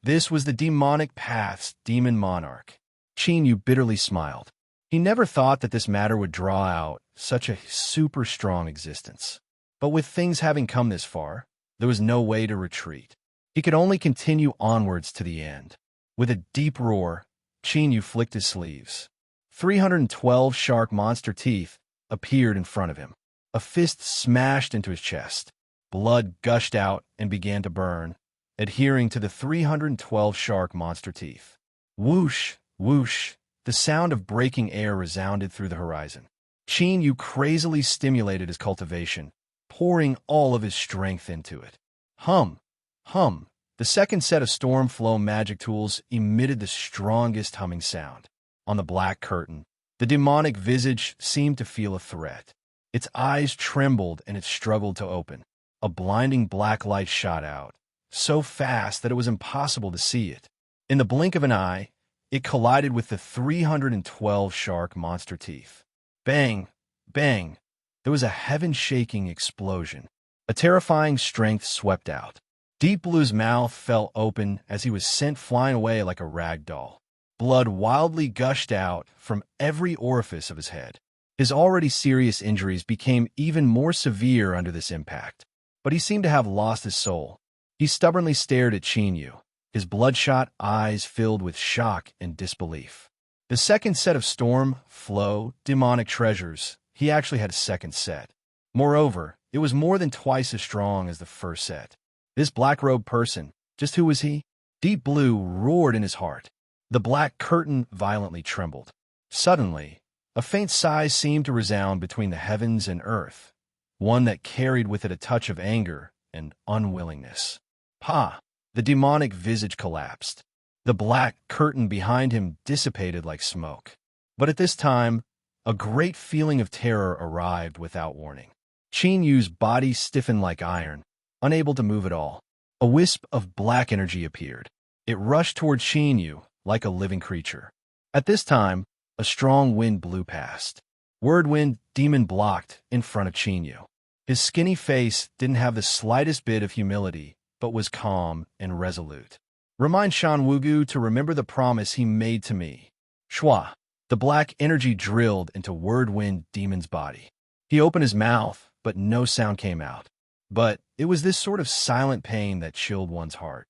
[SPEAKER 1] this was the demonic path's demon monarch. Qin Yu bitterly smiled. He never thought that this matter would draw out such a super strong existence. But with things having come this far, there was no way to retreat. He could only continue onwards to the end. With a deep roar, Qin Yu flicked his sleeves. 312 shark monster teeth appeared in front of him. A fist smashed into his chest. Blood gushed out and began to burn, adhering to the 312 shark monster teeth. Whoosh, whoosh, the sound of breaking air resounded through the horizon. Qin Yu crazily stimulated his cultivation, pouring all of his strength into it. Hum, hum. The second set of storm flow magic tools emitted the strongest humming sound. On the black curtain, the demonic visage seemed to feel a threat. Its eyes trembled and it struggled to open. A blinding black light shot out, so fast that it was impossible to see it. In the blink of an eye, it collided with the 312 shark monster teeth. Bang, bang. There was a heaven-shaking explosion. A terrifying strength swept out. Deep Blue's mouth fell open as he was sent flying away like a rag doll. Blood wildly gushed out from every orifice of his head. His already serious injuries became even more severe under this impact, but he seemed to have lost his soul. He stubbornly stared at Qin Yu, his bloodshot eyes filled with shock and disbelief. The second set of storm, flow, demonic treasures, he actually had a second set. Moreover, it was more than twice as strong as the first set. This black-robed person, just who was he? Deep Blue roared in his heart. The black curtain violently trembled. Suddenly, a faint sigh seemed to resound between the heavens and earth, one that carried with it a touch of anger and unwillingness. Pa! The demonic visage collapsed. The black curtain behind him dissipated like smoke. But at this time, a great feeling of terror arrived without warning. Qin Yu's body stiffened like iron, unable to move at all. A wisp of black energy appeared. It rushed toward Qin Yu like a living creature. At this time, a strong wind blew past. Whirlwind demon blocked in front of Qin Yu. His skinny face didn't have the slightest bit of humility, but was calm and resolute. Remind Shan Wugu to remember the promise he made to me. Shua. The black energy drilled into Whirlwind Demon's body. He opened his mouth, but no sound came out. But it was this sort of silent pain that chilled one's heart.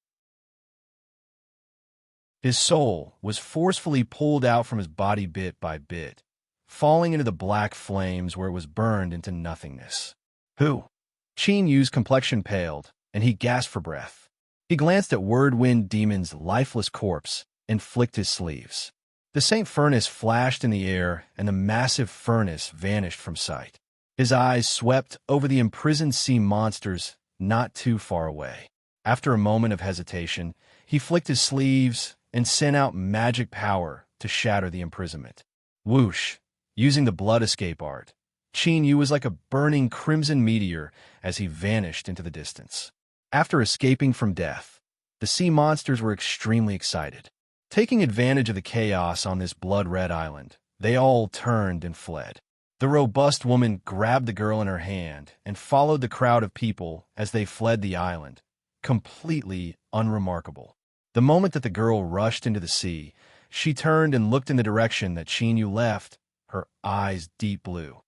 [SPEAKER 1] His soul was forcefully pulled out from his body bit by bit, falling into the black flames where it was burned into nothingness. Who? Qin Yu's complexion paled, and he gasped for breath. He glanced at Whirlwind Demon's lifeless corpse and flicked his sleeves. The Saint Furnace flashed in the air, and the massive furnace vanished from sight. His eyes swept over the imprisoned sea monsters not too far away. After a moment of hesitation, he flicked his sleeves and sent out magic power to shatter the imprisonment. Whoosh! Using the blood escape art, Qin Yu was like a burning crimson meteor as he vanished into the distance. After escaping from death, the sea monsters were extremely excited. Taking advantage of the chaos on this blood-red island, they all turned and fled. The robust woman grabbed the girl in her hand and followed the crowd of people as they fled the island, completely unremarkable. The moment that the girl rushed into the sea, she turned and looked in the direction that Chinyu left, her eyes deep blue.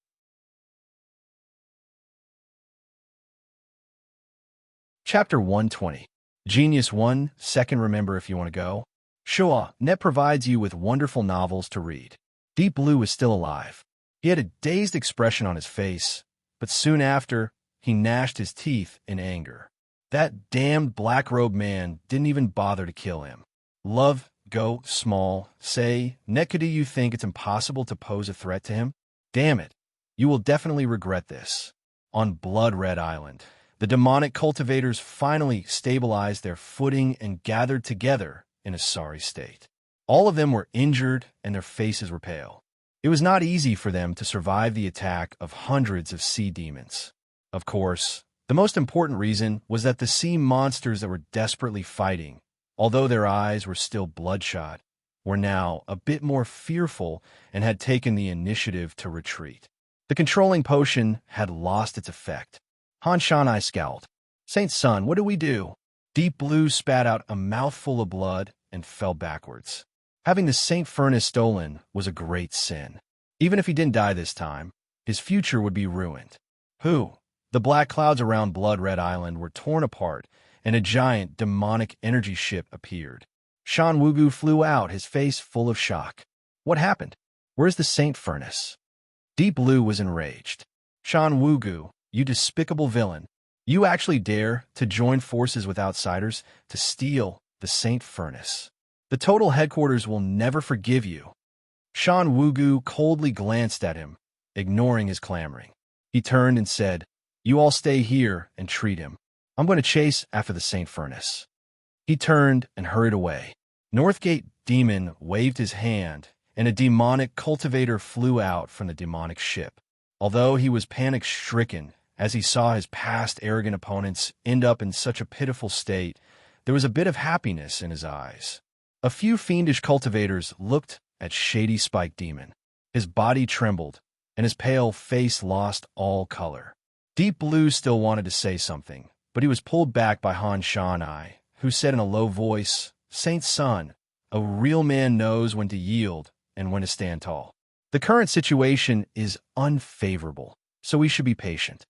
[SPEAKER 1] Chapter 120. Genius 1, second remember if you want to go. Showa, Net provides you with wonderful novels to read. Deep Blue was still alive. He had a dazed expression on his face, but soon after, he gnashed his teeth in anger. That damned black-robed man didn't even bother to kill him. Love, go, small, say, Net, do you think it's impossible to pose a threat to him? Damn it, you will definitely regret this. On Blood Red Island, the demonic cultivators finally stabilized their footing and gathered together in a sorry state. All of them were injured and their faces were pale. It was not easy for them to survive the attack of hundreds of sea demons. Of course, the most important reason was that the sea monsters that were desperately fighting, although their eyes were still bloodshot, were now a bit more fearful and had taken the initiative to retreat. The controlling potion had lost its effect. Han Shanai scowled. Saint Sun, what do we do? Deep Blue spat out a mouthful of blood and fell backwards. Having the Saint Furnace stolen was a great sin. Even if he didn't die this time, his future would be ruined. Who? The black clouds around Blood Red Island were torn apart, and a giant demonic energy ship appeared. Shan Wugu flew out, his face full of shock. What happened? Where's the Saint Furnace? Deep Blue was enraged. Shan Wugu, you despicable villain. You actually dare to join forces with outsiders to steal the Saint Furnace. The Total Headquarters will never forgive you. Shan Wugu coldly glanced at him, ignoring his clamoring. He turned and said, You all stay here and treat him. I'm going to chase after the Saint Furnace. He turned and hurried away. Northgate Demon waved his hand, and a demonic cultivator flew out from the demonic ship. Although he was panic-stricken as he saw his past arrogant opponents end up in such a pitiful state, there was a bit of happiness in his eyes. A few fiendish cultivators looked at Shady Spike Demon. His body trembled, and his pale face lost all color. Deep Blue still wanted to say something, but he was pulled back by Han Shanai, who said in a low voice, Saint Sun, a real man knows when to yield and when to stand tall. The current situation is unfavorable, so we should be patient.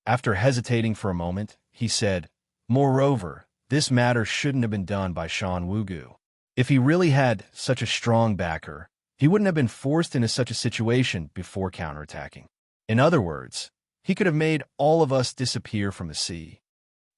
[SPEAKER 1] After hesitating for a moment, he said, Moreover, this matter shouldn't have been done by Shan Wugu. If he really had such a strong backer, he wouldn't have been forced into such a situation before counterattacking. In other words, he could have made all of us disappear from the sea.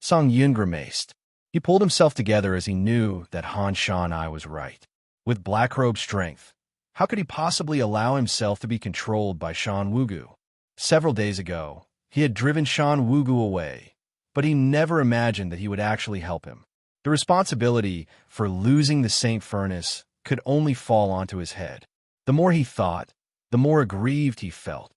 [SPEAKER 1] Song Yun grimaced. He pulled himself together as he knew that Han Shanai was right. With black-robe strength, how could he possibly allow himself to be controlled by Shan Wugu? Several days ago, he had driven Shan Wugu away, but he never imagined that he would actually help him. The responsibility for losing the Saint Furnace could only fall onto his head. The more he thought, the more aggrieved he felt.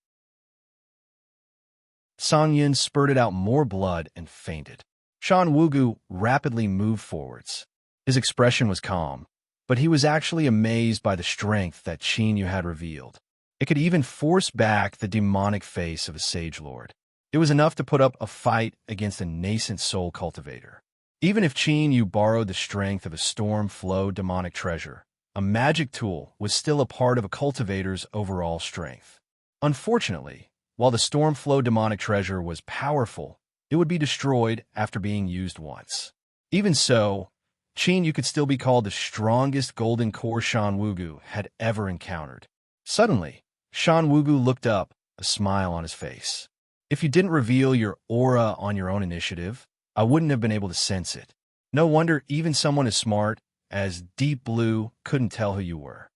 [SPEAKER 1] Song Yun spurted out more blood and fainted. Shan Wugu rapidly moved forwards. His expression was calm, but he was actually amazed by the strength that Chinyu had revealed. It could even force back the demonic face of a sage lord. It was enough to put up a fight against a nascent soul cultivator. Even if Chinyu borrowed the strength of a storm flow demonic treasure, a magic tool was still a part of a cultivator's overall strength. Unfortunately, while the storm flow demonic treasure was powerful, it would be destroyed after being used once. Even so, Chinyu could still be called the strongest golden core Shan Wugu had ever encountered. Suddenly, Shan Wugu looked up, a smile on his face. If you didn't reveal your aura on your own initiative, I wouldn't have been able to sense it. No wonder even someone as smart as Deep Blue couldn't tell who you were.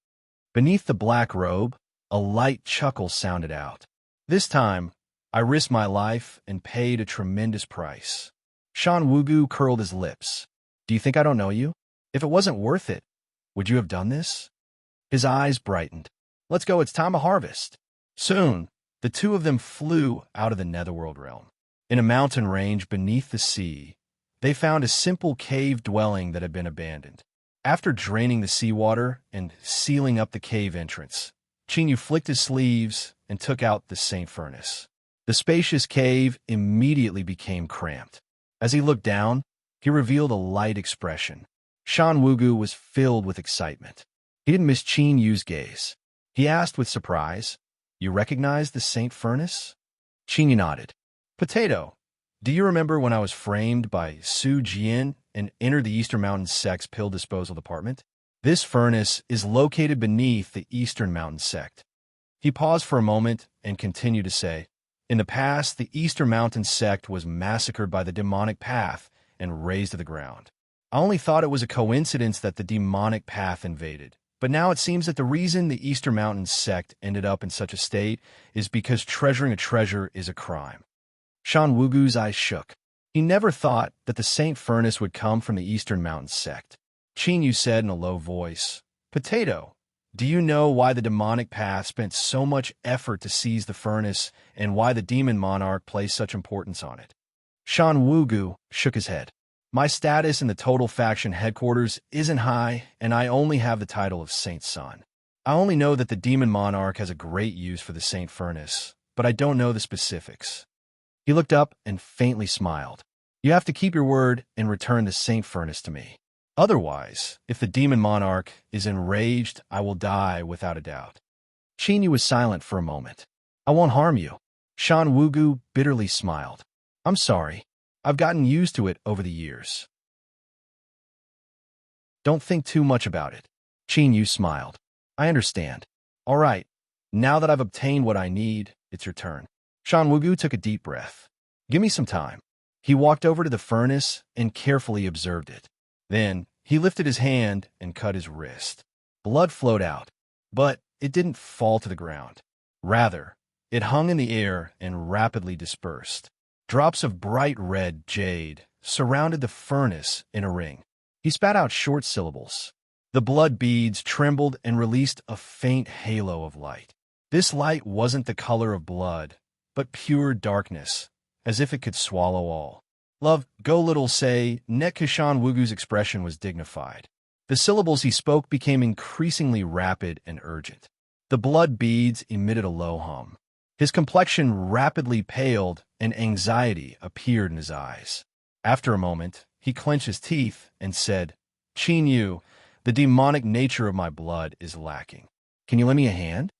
[SPEAKER 1] Beneath the black robe, a light chuckle sounded out. This time, I risked my life and paid a tremendous price. Shan Wugu curled his lips. Do you think I don't know you? If it wasn't worth it, would you have done this? His eyes brightened. Let's go, it's time to harvest. Soon, the two of them flew out of the netherworld realm. In a mountain range beneath the sea, they found a simple cave dwelling that had been abandoned. After draining the seawater and sealing up the cave entrance, Chinyu flicked his sleeves and took out the Saint Furnace. The spacious cave immediately became cramped. As he looked down, he revealed a light expression. Shan Wugu was filled with excitement. He didn't miss Qin Yu's gaze. He asked with surprise, "You recognize the Saint Furnace?" Qin Yu nodded. "Potato, do you remember when I was framed by Su Jian and entered the Eastern Mountain Sect's pill disposal department? This furnace is located beneath the Eastern Mountain Sect." He paused for a moment and continued to say, "In the past, the Eastern Mountain Sect was massacred by the demonic path and razed to the ground. I only thought it was a coincidence that the demonic path invaded. But now it seems that the reason the Eastern Mountain Sect ended up in such a state is because treasuring a treasure is a crime." Shan Wugu's eyes shook. He never thought that the Saint Furnace would come from the Eastern Mountain Sect. Qin Yu said in a low voice, "Potato, do you know why the demonic path spent so much effort to seize the furnace and why the demon monarch placed such importance on it?" Shan Wugu shook his head. "My status in the Total Faction headquarters isn't high, and I only have the title of Saint's Son. I only know that the demon monarch has a great use for the Saint Furnace, but I don't know the specifics." He looked up and faintly smiled. "You have to keep your word and return the Saint Furnace to me. Otherwise, if the demon monarch is enraged, I will die without a doubt." Qin Yu was silent for a moment. "I won't harm you." Shan Wugu bitterly smiled. "I'm sorry. I've gotten used to it over the years." "Don't think too much about it." Qin Yu smiled. "I understand. All right. Now that I've obtained what I need, it's your turn." Shan Wugu took a deep breath. "Give me some time." He walked over to the furnace and carefully observed it. Then he lifted his hand and cut his wrist. Blood flowed out, but it didn't fall to the ground. Rather, it hung in the air and rapidly dispersed. Drops of bright red jade surrounded the furnace in a ring. He spat out short syllables. The blood beads trembled and released a faint halo of light. This light wasn't the color of blood, but pure darkness, as if it could swallow all. "Love, go little say," Nekushan Wugu's expression was dignified. The syllables he spoke became increasingly rapid and urgent. The blood beads emitted a low hum. His complexion rapidly paled and anxiety appeared in his eyes. After a moment, he clenched his teeth and said, "Qin Yu, the demonic nature of my blood is lacking. Can you lend me a hand?"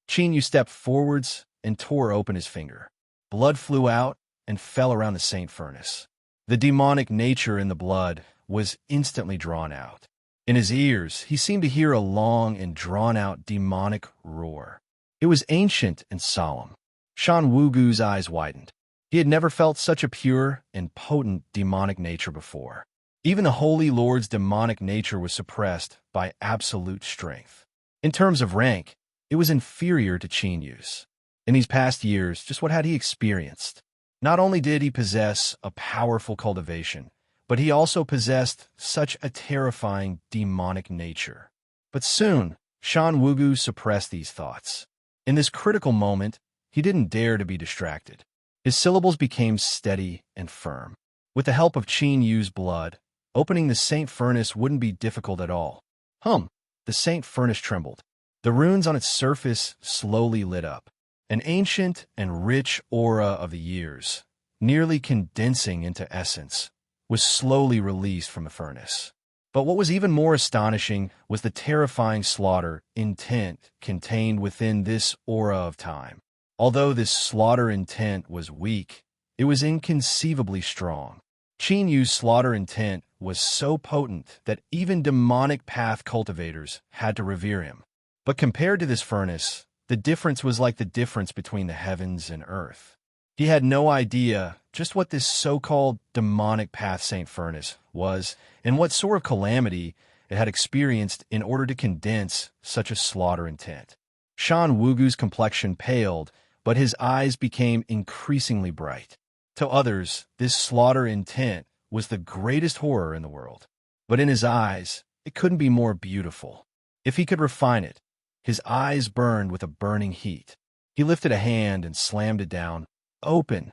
[SPEAKER 1] Qin Yu stepped forwards and tore open his finger. Blood flew out and fell around the Saint Furnace. The demonic nature in the blood was instantly drawn out. In his ears, he seemed to hear a long and drawn-out demonic roar. It was ancient and solemn. Shan Wugu's eyes widened. He had never felt such a pure and potent demonic nature before. Even the Holy Lord's demonic nature was suppressed by absolute strength. In terms of rank, it was inferior to Qin Yu's. In these past years, just what had he experienced? Not only did he possess a powerful cultivation, but he also possessed such a terrifying demonic nature. But soon, Shan Wugu suppressed these thoughts. In this critical moment, he didn't dare to be distracted. His syllables became steady and firm. With the help of Qin Yu's blood, opening the Saint Furnace wouldn't be difficult at all. The Saint Furnace trembled. The runes on its surface slowly lit up. An ancient and rich aura of the years, nearly condensing into essence, was slowly released from the furnace. But what was even more astonishing was the terrifying slaughter intent contained within this aura of time. Although this slaughter intent was weak, it was inconceivably strong. Qin Yu's slaughter intent was so potent that even demonic path cultivators had to revere him. But compared to this furnace, the difference was like the difference between the heavens and earth. He had no idea just what this so-called demonic path Saint Furnace was and what sort of calamity it had experienced in order to condense such a slaughter intent. Shan Wugu's complexion paled, but his eyes became increasingly bright. To others, this slaughter intent was the greatest horror in the world. But in his eyes, it couldn't be more beautiful. If he could refine it, his eyes burned with a burning heat. He lifted a hand and slammed it down. Open.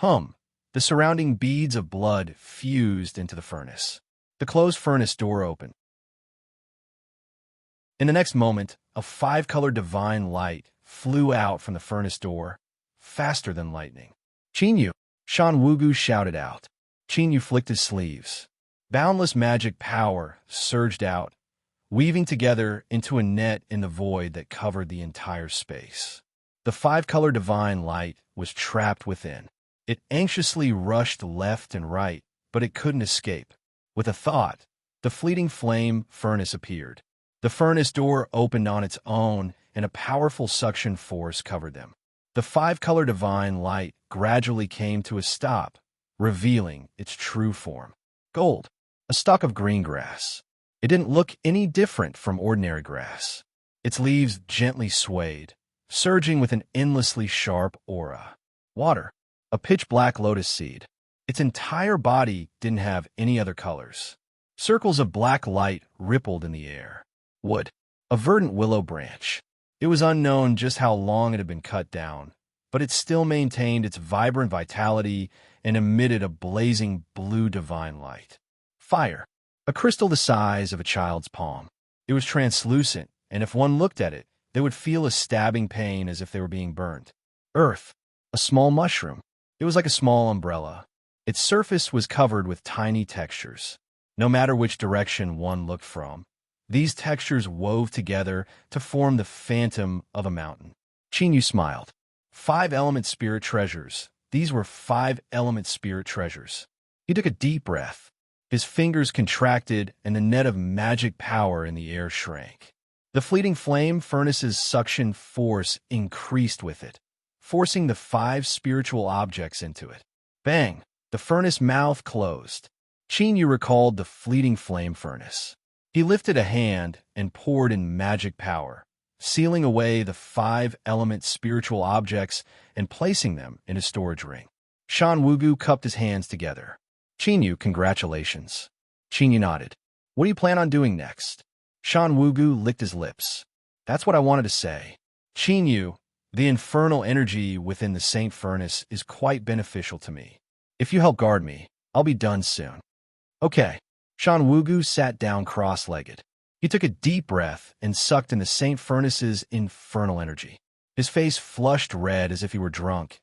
[SPEAKER 1] The surrounding beads of blood fused into the furnace. The closed furnace door opened. In the next moment, a five-color divine light flew out from the furnace door, faster than lightning. Chinyu! Shan Wugu shouted out. Chinyu flicked his sleeves. Boundless magic power surged out, weaving together into a net in the void that covered the entire space. The five-color divine light was trapped within. It anxiously rushed left and right, but it couldn't escape. With a thought, the fleeting flame furnace appeared. The furnace door opened on its own, and a powerful suction force covered them. The five-color divine light gradually came to a stop, revealing its true form. Gold, a stalk of green grass. It didn't look any different from ordinary grass. Its leaves gently swayed, surging with an endlessly sharp aura. Water, a pitch-black lotus seed. Its entire body didn't have any other colors. Circles of black light rippled in the air. Wood, a verdant willow branch. It was unknown just how long it had been cut down, but it still maintained its vibrant vitality and emitted a blazing blue divine light. Fire, a crystal the size of a child's palm. It was translucent, and if one looked at it, they would feel a stabbing pain as if they were being burnt. Earth, a small mushroom. It was like a small umbrella. Its surface was covered with tiny textures. No matter which direction one looked from, these textures wove together to form the phantom of a mountain. Chinyu smiled. 5-element spirit treasures. These were 5-element spirit treasures. He took a deep breath. His fingers contracted, and the net of magic power in the air shrank. The fleeting flame furnace's suction force increased with it, forcing the 5 spiritual objects into it. Bang! The furnace mouth closed. Chinyu recalled the fleeting flame furnace. He lifted a hand and poured in magic power, sealing away the 5-element spiritual objects and placing them in a storage ring. Shan Wugu cupped his hands together. Chinyu, congratulations. Chinyu nodded. What do you plan on doing next? Shan Wugu licked his lips. That's what I wanted to say. Chinyu, the infernal energy within the Saint Furnace is quite beneficial to me. If you help guard me, I'll be done soon. Okay. Shan Wugu sat down cross-legged. He took a deep breath and sucked in the Saint Furnace's infernal energy. His face flushed red as if he were drunk,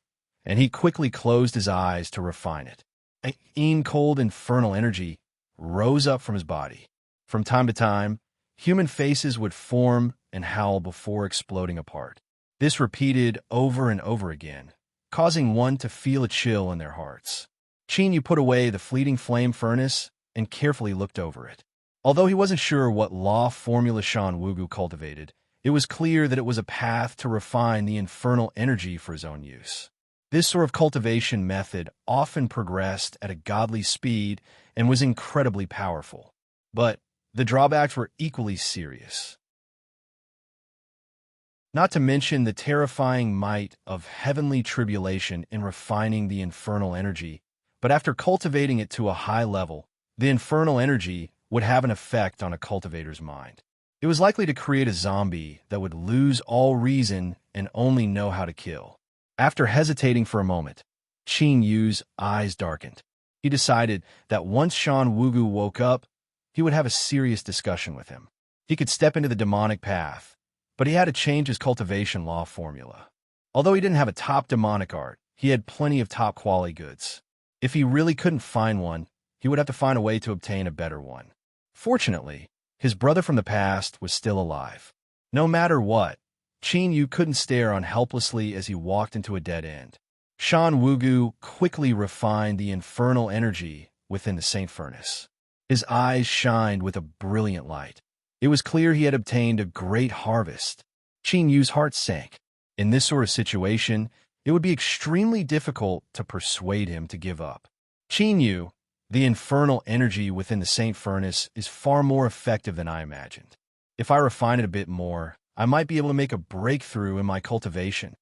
[SPEAKER 1] and he quickly closed his eyes to refine it. A cold infernal energy rose up from his body. From time to time, human faces would form and howl before exploding apart. This repeated over and over again, causing one to feel a chill in their hearts. Chinyu put away the fleeting flame furnace and carefully looked over it. Although he wasn't sure what law formula Shan Wugu cultivated, it was clear that it was a path to refine the infernal energy for his own use. This sort of cultivation method often progressed at a godly speed and was incredibly powerful. But the drawbacks were equally serious. Not to mention the terrifying might of heavenly tribulation in refining the infernal energy, but after cultivating it to a high level, the infernal energy would have an effect on a cultivator's mind. It was likely to create a zombie that would lose all reason and only know how to kill. After hesitating for a moment, Chinyu's eyes darkened. He decided that once Shan Wugu woke up, he would have a serious discussion with him. He could step into the demonic path, but he had to change his cultivation law formula. Although he didn't have a top demonic art, he had plenty of top quality goods. If he really couldn't find one, he would have to find a way to obtain a better one. Fortunately, his brother from the past was still alive. No matter what, Chinyu couldn't stare on helplessly as he walked into a dead end. Shan Wugu quickly refined the infernal energy within the Saint Furnace. His eyes shined with a brilliant light. It was clear he had obtained a great harvest. Chinyu's heart sank. In this sort of situation, it would be extremely difficult to persuade him to give up. Chinyu, the infernal energy within the Saint Furnace, is far more effective than I imagined. If I refine it a bit more, I might be able to make a breakthrough in my cultivation.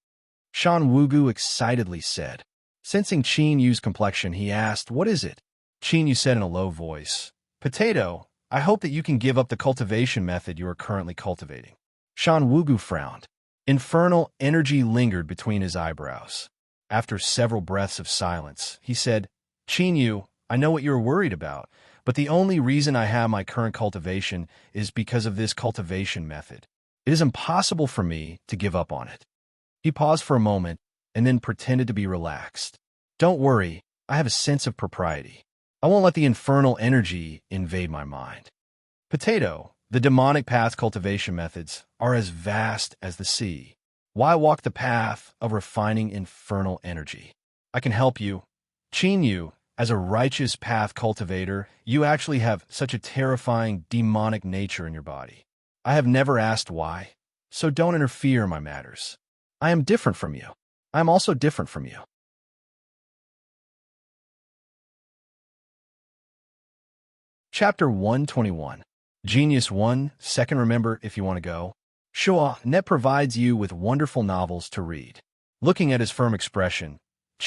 [SPEAKER 1] Shan Wugu excitedly said. Sensing Chinyu's complexion, he asked, "What is it?" Chinyu said in a low voice, "Potato, I hope that you can give up the cultivation method you are currently cultivating." Shan Wugu frowned. Infernal energy lingered between his eyebrows. After several breaths of silence, he said, "Chinyu, I know what you're worried about, but the only reason I have my current cultivation is because of this cultivation method. It is impossible for me to give up on it. He paused for a moment and then pretended to be relaxed. Don't worry, I have a sense of propriety. I won't let the infernal energy invade my mind. Potato, the demonic path cultivation methods are as vast as the sea. Why walk the path of refining infernal energy? I can help you. You, as a righteous path cultivator, you actually have such a terrifying demonic nature in your body. I have never asked why, so don't interfere in my matters. I am different from you. I am also different from you. Chapter 121. Genius 1, second remember if you want to go. Net provides you with wonderful novels to read. Looking at his firm expression,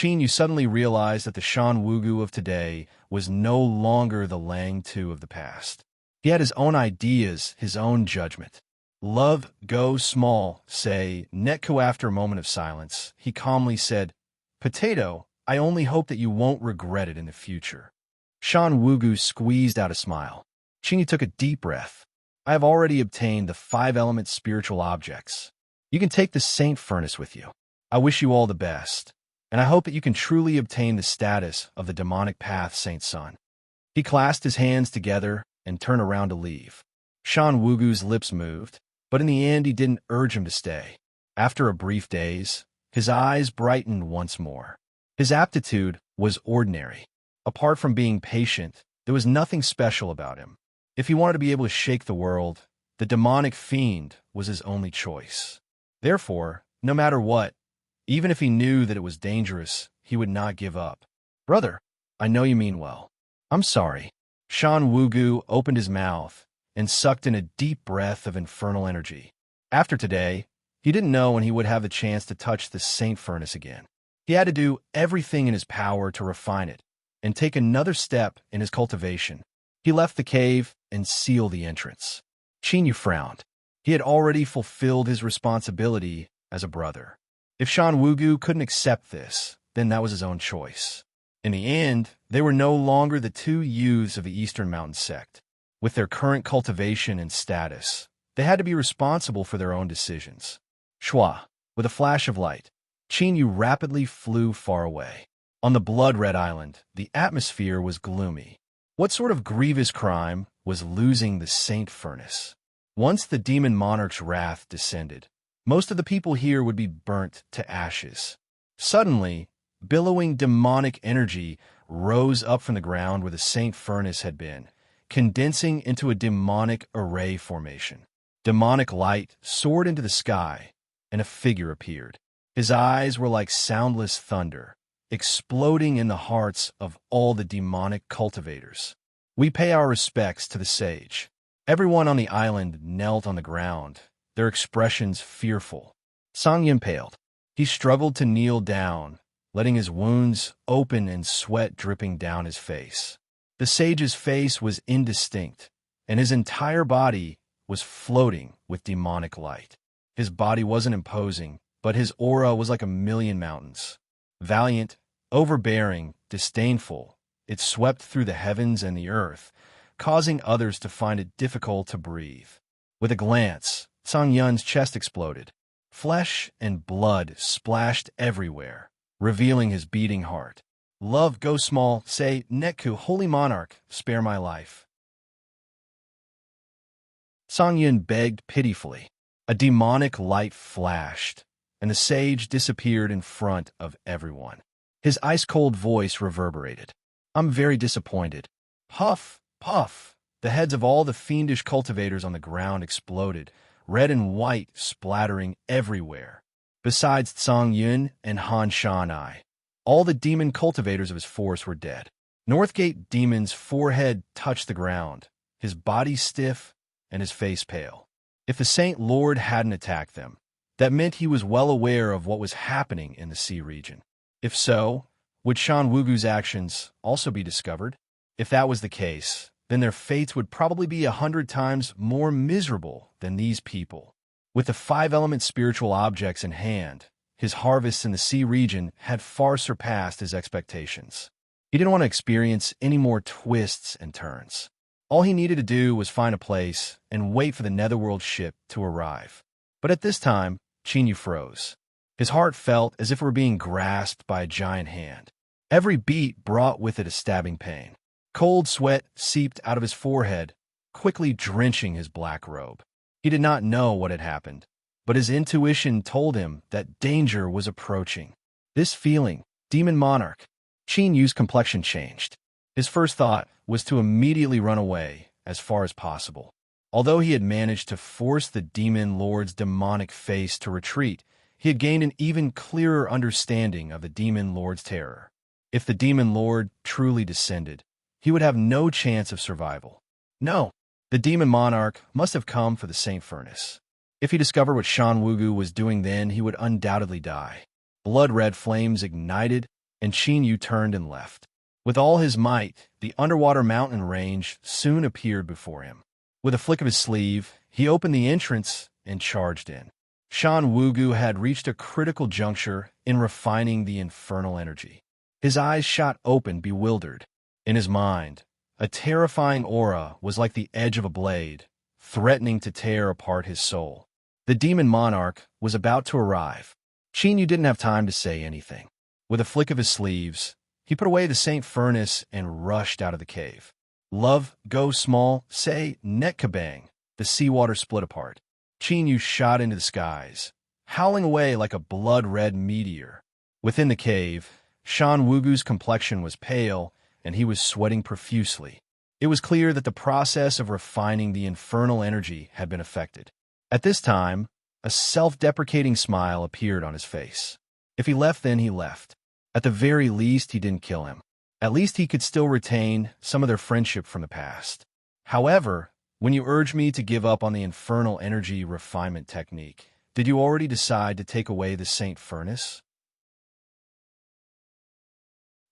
[SPEAKER 1] you suddenly realized that the Shan Wugu of today was no longer the Lang Tu of the past. He had his own ideas, his own judgment. Love, go small, say, Netku. After a moment of silence, he calmly said, Potato, I only hope that you won't regret it in the future. Shan Wugu squeezed out a smile. Chinyu took a deep breath. I have already obtained the 5-element spiritual objects. You can take the Saint Furnace with you. I wish you all the best, and I hope that you can truly obtain the status of the demonic path Saint Sun. He clasped his hands together and turned around to leave. Shan Wugu's lips moved, but in the end he didn't urge him to stay. After a brief daze, his eyes brightened once more. His aptitude was ordinary. Apart from being patient, there was nothing special about him. If he wanted to be able to shake the world, the demonic fiend was his only choice. Therefore, no matter what, even if he knew that it was dangerous, he would not give up. Brother, I know you mean well. I'm sorry. Shan Wugu opened his mouth and sucked in a deep breath of infernal energy. After today, he didn't know when he would have the chance to touch the Saint Furnace again. He had to do everything in his power to refine it and take another step in his cultivation. He left the cave and sealed the entrance. Chinyu frowned. He had already fulfilled his responsibility as a brother. If Shan Wugu couldn't accept this, then that was his own choice. In the end, they were no longer the two youths of the Eastern Mountain sect. With their current cultivation and status, they had to be responsible for their own decisions. Shua, with a flash of light, Chinyu rapidly flew far away. On the blood-red island, the atmosphere was gloomy. What sort of grievous crime was losing the Saint Furnace? Once the demon monarch's wrath descended, most of the people here would be burnt to ashes. Suddenly, billowing demonic energy rose up from the ground where the Saint Furnace had been, condensing into a demonic array formation. Demonic light soared into the sky, and a figure appeared. His eyes were like soundless thunder, exploding in the hearts of all the demonic cultivators. We pay our respects to the sage. Everyone on the island knelt on the ground, their expressions fearful. Sang Yin paled. He struggled to kneel down, letting his wounds open and sweat dripping down his face. The sage's face was indistinct, and his entire body was floating with demonic light. His body wasn't imposing, but his aura was like a million mountains. Valiant, overbearing, disdainful, it swept through the heavens and the earth, causing others to find it difficult to breathe. With a glance, Sang Yun's chest exploded. Flesh and blood splashed everywhere, revealing his beating heart. Love, go small, say, Netku, holy monarch, spare my life. Sang Yun begged pitifully. A demonic light flashed, and the sage disappeared in front of everyone. His ice-cold voice reverberated. I'm very disappointed. Puff, puff. The heads of all the fiendish cultivators on the ground exploded, red and white splattering everywhere. Besides Tsang Yun and Han Shanai, all the demon cultivators of his force were dead. Northgate Demon's forehead touched the ground, his body stiff and his face pale. If the Saint Lord hadn't attacked them, that meant he was well aware of what was happening in the sea region. If so, would Shan Wugu's actions also be discovered? If that was the case, then their fates would probably be 100 times more miserable than these people. With the 5-element spiritual objects in hand, his harvests in the sea region had far surpassed his expectations. He didn't want to experience any more twists and turns. All he needed to do was find a place and wait for the Netherworld ship to arrive. But at this time, Chinyu froze. His heart felt as if it were being grasped by a giant hand. Every beat brought with it a stabbing pain. Cold sweat seeped out of his forehead, quickly drenching his black robe. He did not know what had happened, but his intuition told him that danger was approaching. This feeling, demon monarch, Qin Yu's complexion changed. His first thought was to immediately run away as far as possible. Although he had managed to force the demon lord's demonic face to retreat, he had gained an even clearer understanding of the demon lord's terror. If the demon lord truly descended, he would have no chance of survival. No, the demon monarch must have come for the Saint Furnace. If he discovered what Shan Wugu was doing then, he would undoubtedly die. Blood-red flames ignited, and Qin Yu turned and left. With all his might, the underwater mountain range soon appeared before him. With a flick of his sleeve, he opened the entrance and charged in. Shan Wugu had reached a critical juncture in refining the infernal energy. His eyes shot open, bewildered. In his mind, a terrifying aura was like the edge of a blade, threatening to tear apart his soul. The demon monarch was about to arrive. Qin Yu didn't have time to say anything. With a flick of his sleeves, he put away the Saint Furnace and rushed out of the cave. Love, go small, say, net kabang. The seawater split apart. Qin Yu shot into the skies, howling away like a blood-red meteor. Within the cave, Shan Wugu's complexion was pale, and he was sweating profusely. It was clear that the process of refining the infernal energy had been affected. At this time, a self-deprecating smile appeared on his face. If he left then, he left. At the very least, he didn't kill him. At least he could still retain some of their friendship from the past. However, when you urged me to give up on the infernal energy refinement technique, did you already decide to take away the Saint Furnace?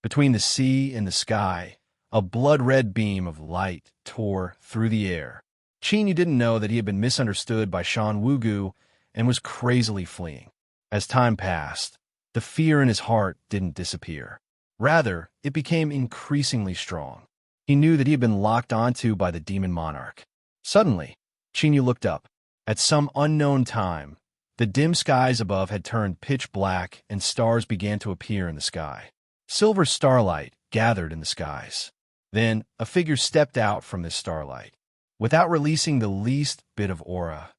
[SPEAKER 1] Between the sea and the sky, a blood-red beam of light tore through the air. Qin Yu didn't know that he had been misunderstood by Shan Wugu and was crazily fleeing. As time passed, the fear in his heart didn't disappear. Rather, it became increasingly strong. He knew that he had been locked onto by the demon monarch. Suddenly, Qin Yu looked up. At some unknown time, the dim skies above had turned pitch black and stars began to appear in the sky. Silver starlight gathered in the skies. Then, a figure stepped out from this starlight. Without releasing the least bit of aura,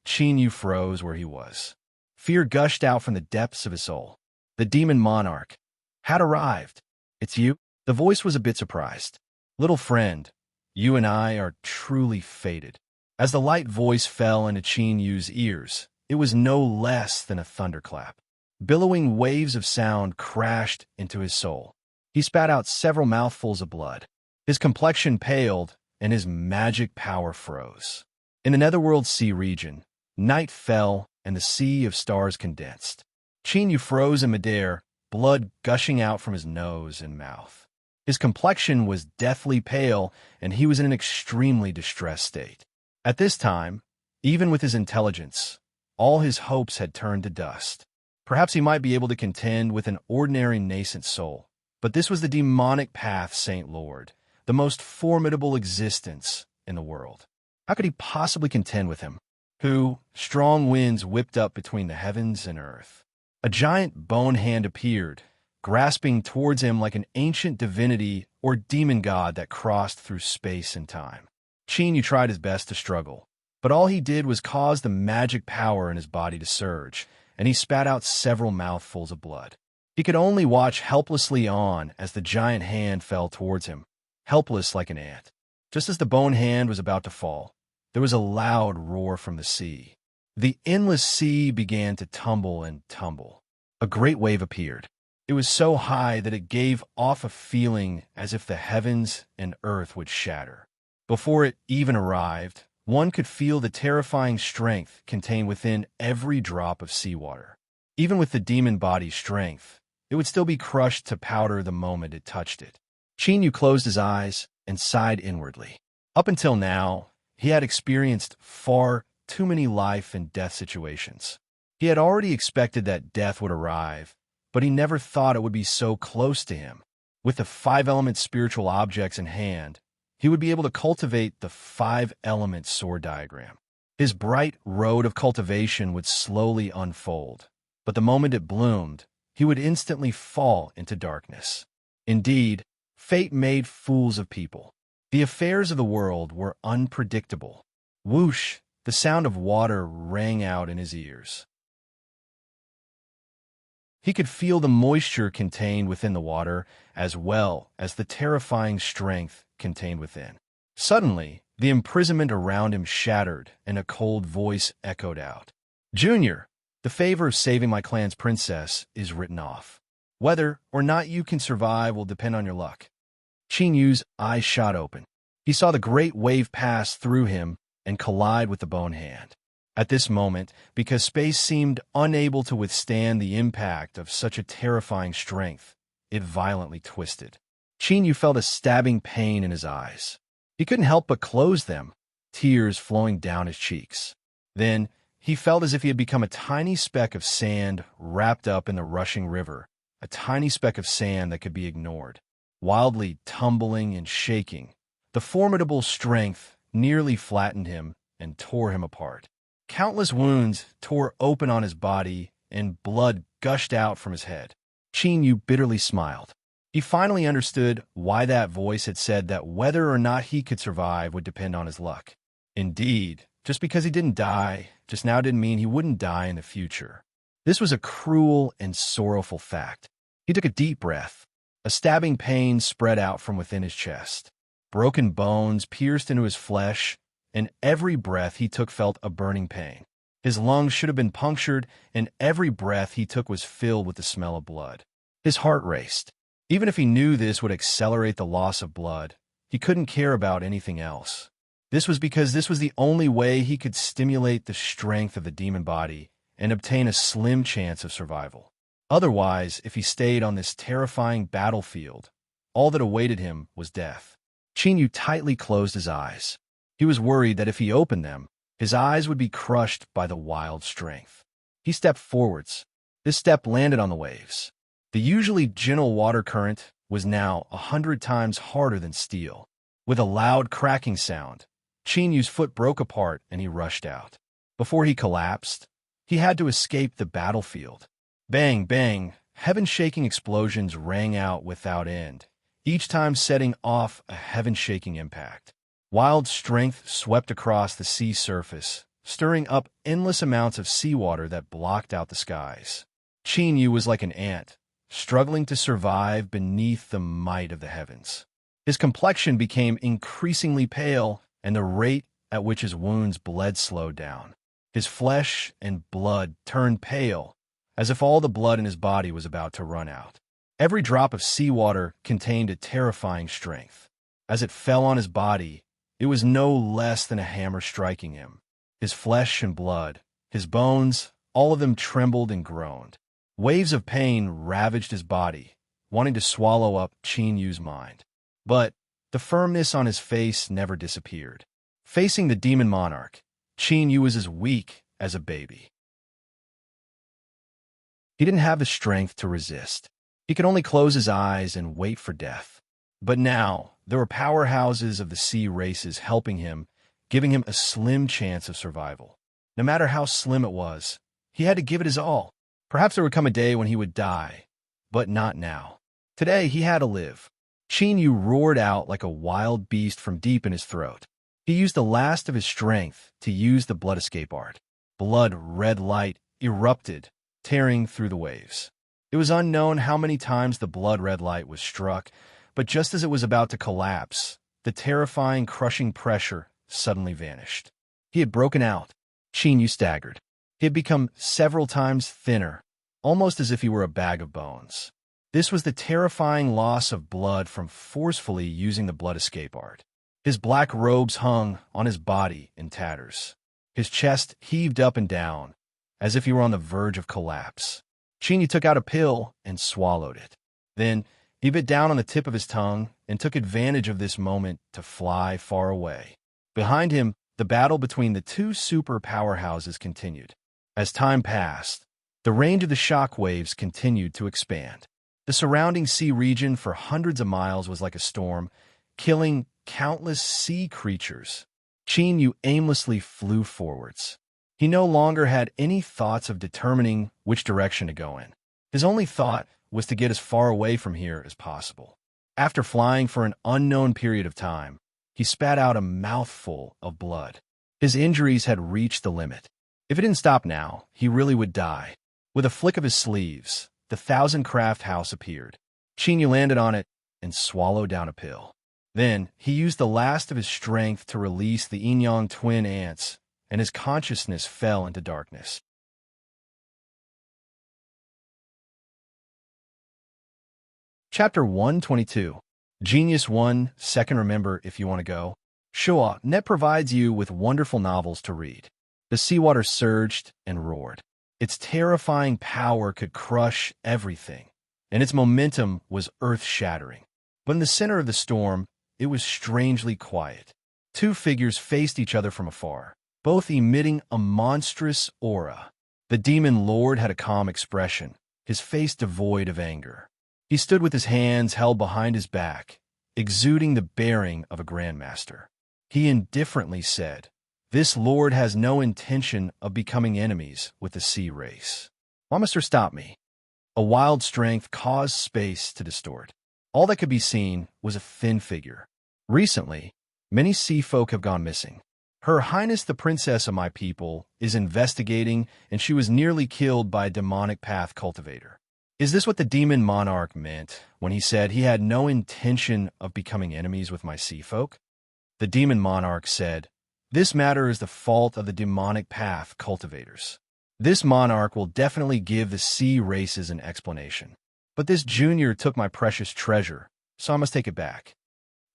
[SPEAKER 1] Qin Yu froze where he was. Fear gushed out from the depths of his soul. The demon monarch had arrived. It's you? The voice was a bit surprised. Little friend, you and I are truly fated. As the light voice fell into Qin Yu's ears, it was no less than a thunderclap. Billowing waves of sound crashed into his soul. He spat out several mouthfuls of blood. His complexion paled, and his magic power froze. In the Netherworld Sea region, night fell, and the sea of stars condensed. Qin Yu froze in midair, blood gushing out from his nose and mouth. His complexion was deathly pale, and he was in an extremely distressed state. At this time, even with his intelligence, all his hopes had turned to dust. Perhaps he might be able to contend with an ordinary nascent soul, but this was the demonic path Saint Lord, the most formidable existence in the world. How could he possibly contend with him, who, strong winds whipped up between the heavens and earth? A giant bone hand appeared, grasping towards him like an ancient divinity or demon god that crossed through space and time. Qin Yu tried his best to struggle, but all he did was cause the magic power in his body to surge, and he spat out several mouthfuls of blood. He could only watch helplessly on as the giant hand fell towards him, helpless like an ant. Just as the bone hand was about to fall, there was a loud roar from the sea. The endless sea began to tumble and tumble. A great wave appeared. It was so high that it gave off a feeling as if the heavens and earth would shatter. Before it even arrived, one could feel the terrifying strength contained within every drop of seawater. Even with the demon body's strength, it would still be crushed to powder the moment it touched it. Qin Yu closed his eyes and sighed inwardly. Up until now, he had experienced far too many life and death situations. He had already expected that death would arrive, but he never thought it would be so close to him. With the 5-element spiritual objects in hand, he would be able to cultivate the 5-element sword diagram. His bright road of cultivation would slowly unfold, but the moment it bloomed, he would instantly fall into darkness. Indeed, fate made fools of people. The affairs of the world were unpredictable. Whoosh! The sound of water rang out in his ears. He could feel the moisture contained within the water as well as the terrifying strength contained within. Suddenly, the imprisonment around him shattered and a cold voice echoed out. "Junior, the favor of saving my clan's princess is written off. Whether or not you can survive will depend on your luck." Qin Yu's eyes shot open. He saw the great wave pass through him and collide with the bone hand. At this moment, because space seemed unable to withstand the impact of such a terrifying strength, it violently twisted. Qin Yu felt a stabbing pain in his eyes. He couldn't help but close them, tears flowing down his cheeks. Then, he felt as if he had become a tiny speck of sand wrapped up in the rushing river, a tiny speck of sand that could be ignored. Wildly tumbling and shaking, the formidable strength nearly flattened him and tore him apart. Countless wounds tore open on his body, and blood gushed out from his head. Qin Yu bitterly smiled. He finally understood why that voice had said that whether or not he could survive would depend on his luck. Indeed, just because he didn't die just now didn't mean he wouldn't die in the future. This was a cruel and sorrowful fact. He took a deep breath. A stabbing pain spread out from within his chest. Broken bones pierced into his flesh, and every breath he took felt a burning pain. His lungs should have been punctured, and every breath he took was filled with the smell of blood. His heart raced. Even if he knew this would accelerate the loss of blood, he couldn't care about anything else. This was because this was the only way he could stimulate the strength of the demon body and obtain a slim chance of survival. Otherwise, if he stayed on this terrifying battlefield, all that awaited him was death. Qin Yu tightly closed his eyes. He was worried that if he opened them, his eyes would be crushed by the wild strength. He stepped forwards. This step landed on the waves. The usually gentle water current was now 100 times harder than steel. With a loud cracking sound, Qin Yu's foot broke apart and he rushed out. Before he collapsed, he had to escape the battlefield. Bang, bang, heaven-shaking explosions rang out without end, each time setting off a heaven-shaking impact. Wild strength swept across the sea surface, stirring up endless amounts of seawater that blocked out the skies. Qin Yu was like an ant, struggling to survive beneath the might of the heavens. His complexion became increasingly pale, and the rate at which his wounds bled slowed down. His flesh and blood turned pale, as if all the blood in his body was about to run out. Every drop of seawater contained a terrifying strength. As it fell on his body, it was no less than a hammer striking him. His flesh and blood, his bones, all of them trembled and groaned. Waves of pain ravaged his body, wanting to swallow up Qin Yu's mind. But the firmness on his face never disappeared. Facing the demon monarch, Qin Yu was as weak as a baby. He didn't have the strength to resist. He could only close his eyes and wait for death. But now, there were powerhouses of the sea races helping him, giving him a slim chance of survival. No matter how slim it was, he had to give it his all. Perhaps there would come a day when he would die, but not now. Today, he had to live. Qin Yu roared out like a wild beast from deep in his throat. He used the last of his strength to use the blood escape art. Blood-red light erupted, tearing through the waves. It was unknown how many times the blood-red light was struck, but just as it was about to collapse, the terrifying, crushing pressure suddenly vanished. He had broken out. Qin Yu staggered. He had become several times thinner, almost as if he were a bag of bones. This was the terrifying loss of blood from forcefully using the blood escape art. His black robes hung on his body in tatters. His chest heaved up and down, as if he were on the verge of collapse. Qin Yu took out a pill and swallowed it. Then he bit down on the tip of his tongue and took advantage of this moment to fly far away. Behind him, the battle between the two super powerhouses continued. As time passed, the range of the shock waves continued to expand. The surrounding sea region for hundreds of miles was like a storm, killing countless sea creatures. Qin Yu aimlessly flew forwards. He no longer had any thoughts of determining which direction to go in. His only thought was to get as far away from here as possible. After flying for an unknown period of time, he spat out a mouthful of blood. His injuries had reached the limit. If it didn't stop now, he really would die. With a flick of his sleeves, the thousand-craft house appeared. Chinyu landed on it and swallowed down a pill. Then, he used the last of his strength to release the yin-yang twin ants, and his consciousness fell into darkness. Chapter 122. Genius 1, Second Remember If You Want to Go. Showa Net provides you with wonderful novels to read. The seawater surged and roared. Its terrifying power could crush everything, and its momentum was earth-shattering. But in the center of the storm, it was strangely quiet. Two figures faced each other from afar, both emitting a monstrous aura. The demon lord had a calm expression, his face devoid of anger. He stood with his hands held behind his back, exuding the bearing of a grandmaster. He indifferently said, "This lord has no intention of becoming enemies with the sea race. Why must her stop me?" A wild strength caused space to distort. All that could be seen was a thin figure. Recently, many sea folk have gone missing. Her Highness the Princess of my people is investigating, and she was nearly killed by a demonic path cultivator. Is this what the demon monarch meant when he said he had no intention of becoming enemies with my sea folk? The demon monarch said, "This matter is the fault of the demonic path cultivators. This monarch will definitely give the sea races an explanation. But this junior took my precious treasure, so I must take it back."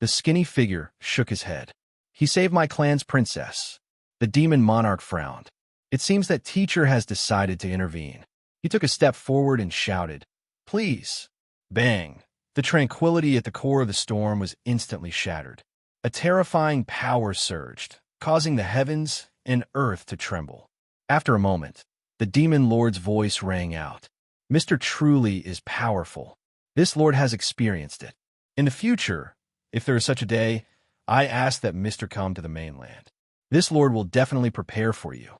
[SPEAKER 1] The skinny figure shook his head. "He saved my clan's princess." The demon monarch frowned. "It seems that teacher has decided to intervene." He took a step forward and shouted, "Please!" Bang! The tranquility at the core of the storm was instantly shattered. A terrifying power surged, causing the heavens and earth to tremble. After a moment, the demon lord's voice rang out. "Mr. Truly is powerful. This lord has experienced it. In the future, if there is such a day, I ask that Mr. come to the mainland. This lord will definitely prepare for you."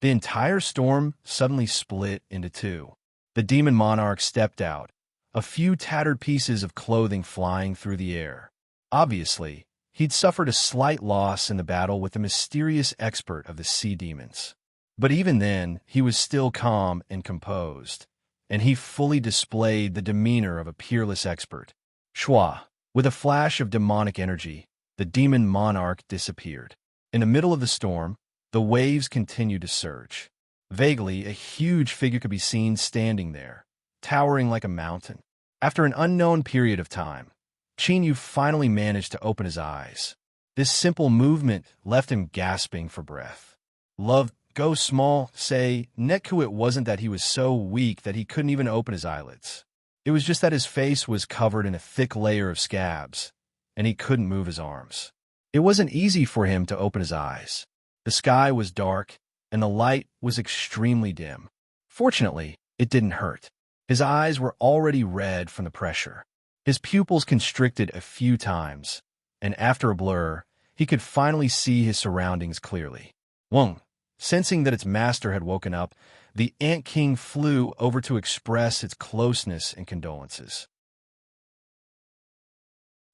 [SPEAKER 1] The entire storm suddenly split into two. The demon monarch stepped out, a few tattered pieces of clothing flying through the air. Obviously, he'd suffered a slight loss in the battle with the mysterious expert of the sea demons. But even then, he was still calm and composed, and he fully displayed the demeanor of a peerless expert. Shwa, with a flash of demonic energy, the demon monarch disappeared. In the middle of the storm, the waves continued to surge. Vaguely, a huge figure could be seen standing there, towering like a mountain. After an unknown period of time, Chinyu finally managed to open his eyes. This simple movement left him gasping for breath. "Love, go small, say, Netku." It wasn't that he was so weak that he couldn't even open his eyelids. It was just that his face was covered in a thick layer of scabs, and he couldn't move his arms. It wasn't easy for him to open his eyes. The sky was dark, and the light was extremely dim. Fortunately, it didn't hurt. His eyes were already red from the pressure. His pupils constricted a few times, and after a blur, he could finally see his surroundings clearly. Wong, sensing that its master had woken up, the Ant King flew over to express its closeness and condolences.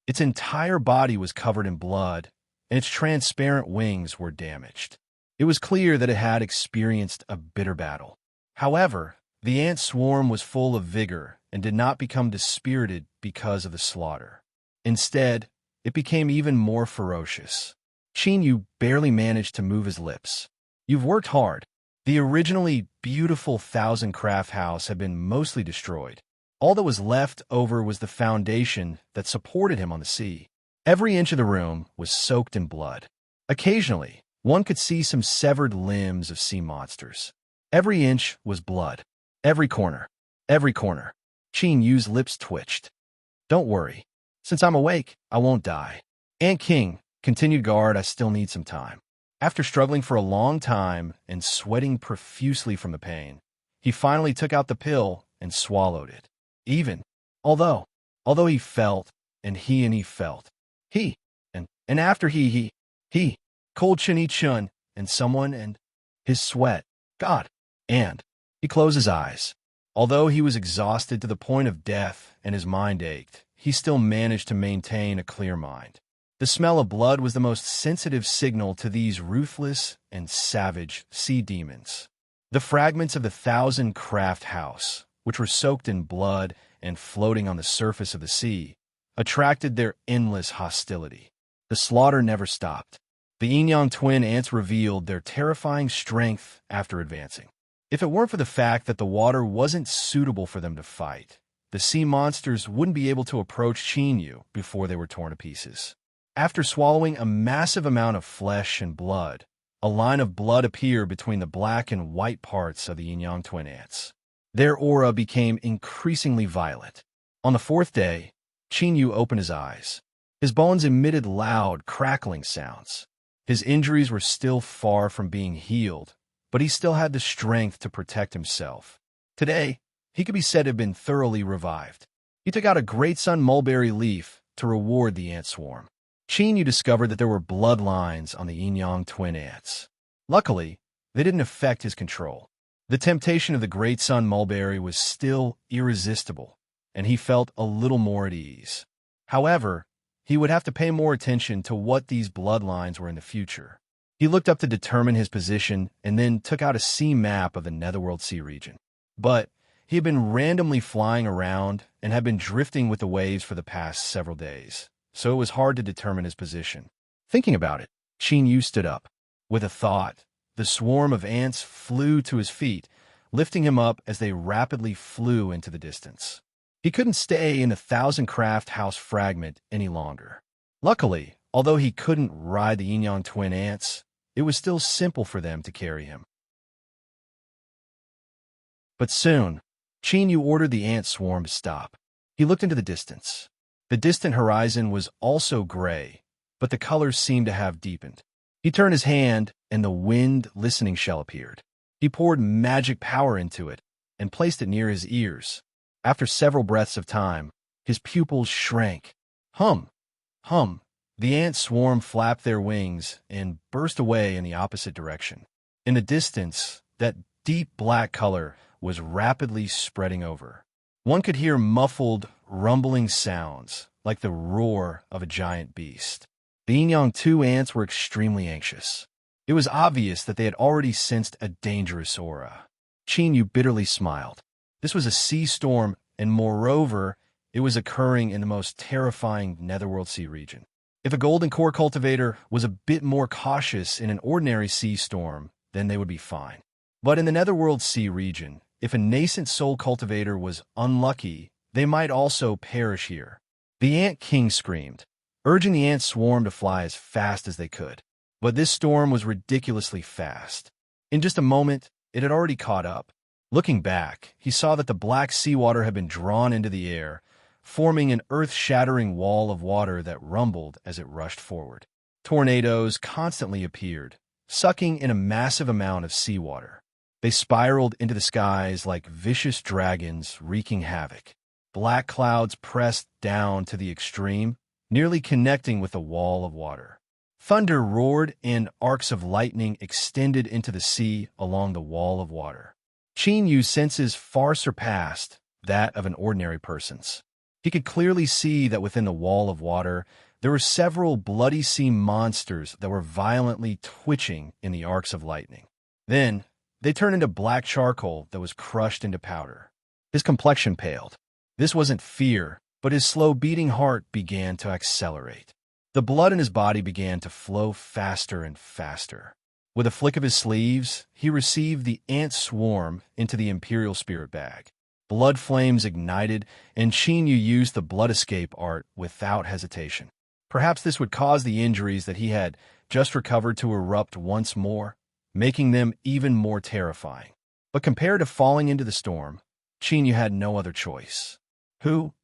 [SPEAKER 1] Its entire body was covered in blood, and its transparent wings were damaged. It was clear that it had experienced a bitter battle. However, the ant swarm was full of vigor and did not become dispirited because of the slaughter. Instead, it became even more ferocious. Chinyu barely managed to move his lips. "You've worked hard." The originally beautiful thousand-craft house had been mostly destroyed. All that was left over was the foundation that supported him on the sea. Every inch of the room was soaked in blood. Occasionally, one could see some severed limbs of sea monsters. Every inch was blood. Every corner. Every corner. Chinyu's lips twitched. "Don't worry. Since I'm awake, I won't die. Ant King, continued guard, I still need some time." After struggling for a long time and sweating profusely from the pain, he finally took out the pill and swallowed it. Although he felt, and he felt. And after he, Cold Chun, and someone, and his sweat. God. And he closed his eyes. Although he was exhausted to the point of death and his mind ached, he still managed to maintain a clear mind. The smell of blood was the most sensitive signal to these ruthless and savage sea demons. The fragments of the 1,000-craft house, which were soaked in blood and floating on the surface of the sea, attracted their endless hostility. The slaughter never stopped. The yin-yang twin ants revealed their terrifying strength after advancing. If it weren't for the fact that the water wasn't suitable for them to fight, the sea monsters wouldn't be able to approach Chinyu before they were torn to pieces. After swallowing a massive amount of flesh and blood, a line of blood appeared between the black and white parts of the yin-yang twin ants. Their aura became increasingly violent. On the fourth day, Chinyu opened his eyes. His bones emitted loud, crackling sounds. His injuries were still far from being healed, but he still had the strength to protect himself. Today, he could be said to have been thoroughly revived. He took out a great sun mulberry leaf to reward the ant swarm. Chinyu discovered that there were bloodlines on the yin-yang twin ants. Luckily, they didn't affect his control. The temptation of the great sun mulberry was still irresistible, and he felt a little more at ease. However, he would have to pay more attention to what these bloodlines were in the future. He looked up to determine his position and then took out a sea map of the Netherworld Sea region. But he had been randomly flying around and had been drifting with the waves for the past several days, so it was hard to determine his position. Thinking about it, Chinyu stood up. With a thought, the swarm of ants flew to his feet, lifting him up as they rapidly flew into the distance. He couldn't stay in the 1,000-craft house fragment any longer. Luckily, although he couldn't ride the yin-yang twin ants, it was still simple for them to carry him. But soon, Chinyu ordered the ant swarm to stop. He looked into the distance. The distant horizon was also gray, but the colors seemed to have deepened. He turned his hand, and the wind listening shell appeared. He poured magic power into it and placed it near his ears. After several breaths of time, his pupils shrank. Hum! Hum! The ant swarm flapped their wings and burst away in the opposite direction. In the distance, that deep black color was rapidly spreading over. One could hear muffled, rumbling sounds, like the roar of a giant beast. The yin-yang two ants were extremely anxious. It was obvious that they had already sensed a dangerous aura. Chinyu bitterly smiled. This was a sea storm, and moreover, it was occurring in the most terrifying Netherworld Sea region. If a golden core cultivator was a bit more cautious in an ordinary sea storm, then they would be fine. But in the Netherworld Sea region, if a nascent soul cultivator was unlucky, they might also perish here. The Ant King screamed, urging the ant swarm to fly as fast as they could. But this storm was ridiculously fast. In just a moment, it had already caught up. Looking back, he saw that the black seawater had been drawn into the air, forming an earth-shattering wall of water that rumbled as it rushed forward. Tornadoes constantly appeared, sucking in a massive amount of seawater. They spiraled into the skies like vicious dragons wreaking havoc. Black clouds pressed down to the extreme, nearly connecting with the wall of water. Thunder roared and arcs of lightning extended into the sea along the wall of water. Chinyu's senses far surpassed that of an ordinary person's. He could clearly see that within the wall of water, there were several bloody sea monsters that were violently twitching in the arcs of lightning. Then, they turned into black charcoal that was crushed into powder. His complexion paled. This wasn't fear, but his slow beating heart began to accelerate. The blood in his body began to flow faster and faster. With a flick of his sleeves, he received the ant swarm into the Imperial Spirit Bag. Blood flames ignited, and Chinyu used the blood escape art without hesitation. Perhaps this would cause the injuries that he had just recovered to erupt once more, making them even more terrifying. But compared to falling into the storm, Chinyu had no other choice.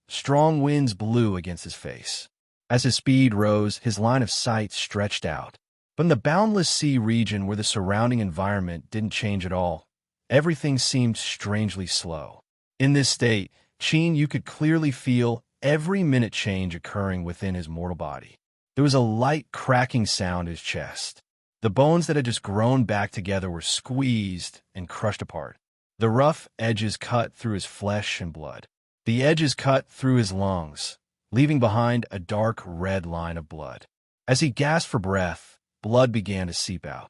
[SPEAKER 1] Strong winds blew against his face. As his speed rose, his line of sight stretched out. But in the boundless sea region where the surrounding environment didn't change at all, everything seemed strangely slow. In this state, Chinyu could clearly feel every minute change occurring within his mortal body. There was a light cracking sound in his chest. The bones that had just grown back together were squeezed and crushed apart. The rough edges cut through his flesh and blood. The edges cut through his lungs, leaving behind a dark red line of blood. As he gasped for breath, blood began to seep out.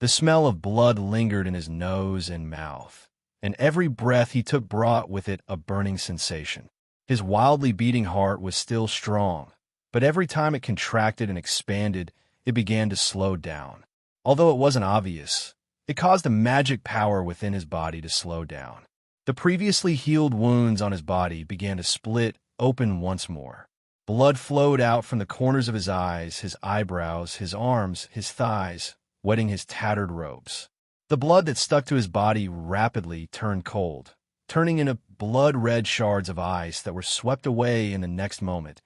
[SPEAKER 1] The smell of blood lingered in his nose and mouth, and every breath he took brought with it a burning sensation. His wildly beating heart was still strong, but every time it contracted and expanded, it began to slow down. Although it wasn't obvious, it caused a magic power within his body to slow down. The previously healed wounds on his body began to split open once more. Blood flowed out from the corners of his eyes, his eyebrows, his arms, his thighs, wetting his tattered robes. The blood that stuck to his body rapidly turned cold, turning into blood-red shards of ice that were swept away in the next moment.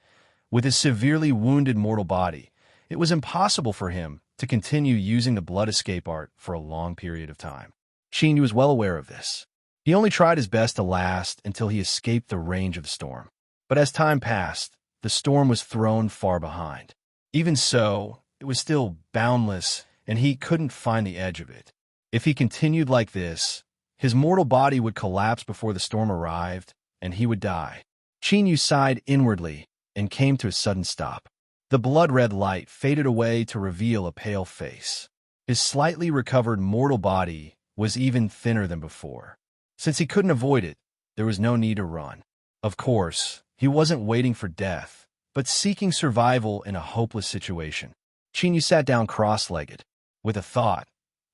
[SPEAKER 1] With his severely wounded mortal body, it was impossible for him to continue using the blood escape art for a long period of time. Qin was well aware of this. He only tried his best to last until he escaped the range of the storm. But as time passed, the storm was thrown far behind. Even so, it was still boundless, and he couldn't find the edge of it. If he continued like this, his mortal body would collapse before the storm arrived, and he would die. Qin sighed inwardly and came to a sudden stop. The blood-red light faded away to reveal a pale face. His slightly recovered mortal body was even thinner than before. Since he couldn't avoid it, there was no need to run. Of course, he wasn't waiting for death, but seeking survival in a hopeless situation. Qin sat down cross-legged. With a thought,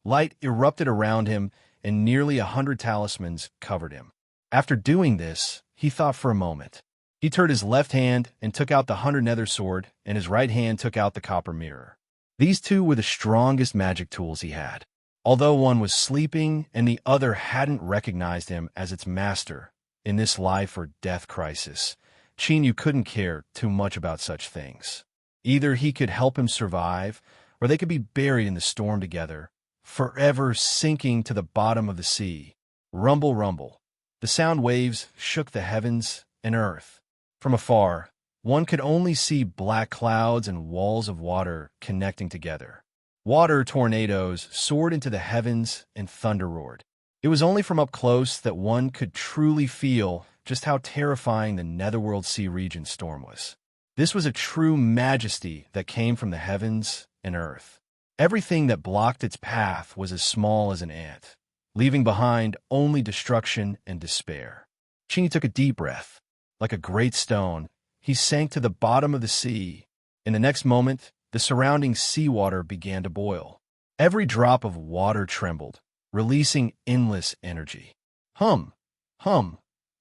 [SPEAKER 1] light erupted around him, and nearly 100 talismans covered him. After doing this, he thought for a moment. He turned his left hand and took out the 100 nether sword, and his right hand took out the copper mirror. These two were the strongest magic tools he had. Although one was sleeping and the other hadn't recognized him as its master in this life or death crisis, Qin couldn't care too much about such things. Either he could help him survive, or they could be buried in the storm together, forever sinking to the bottom of the sea. Rumble, rumble. The sound waves shook the heavens and earth. From afar, one could only see black clouds and walls of water connecting together. Water tornadoes soared into the heavens and thunder roared. It was only from up close that one could truly feel just how terrifying the Netherworld Sea region storm was. This was a true majesty that came from the heavens and earth. Everything that blocked its path was as small as an ant, leaving behind only destruction and despair. Qin took a deep breath. Like a great stone, he sank to the bottom of the sea. In the next moment, the surrounding seawater began to boil. Every drop of water trembled, releasing endless energy. Hum, hum.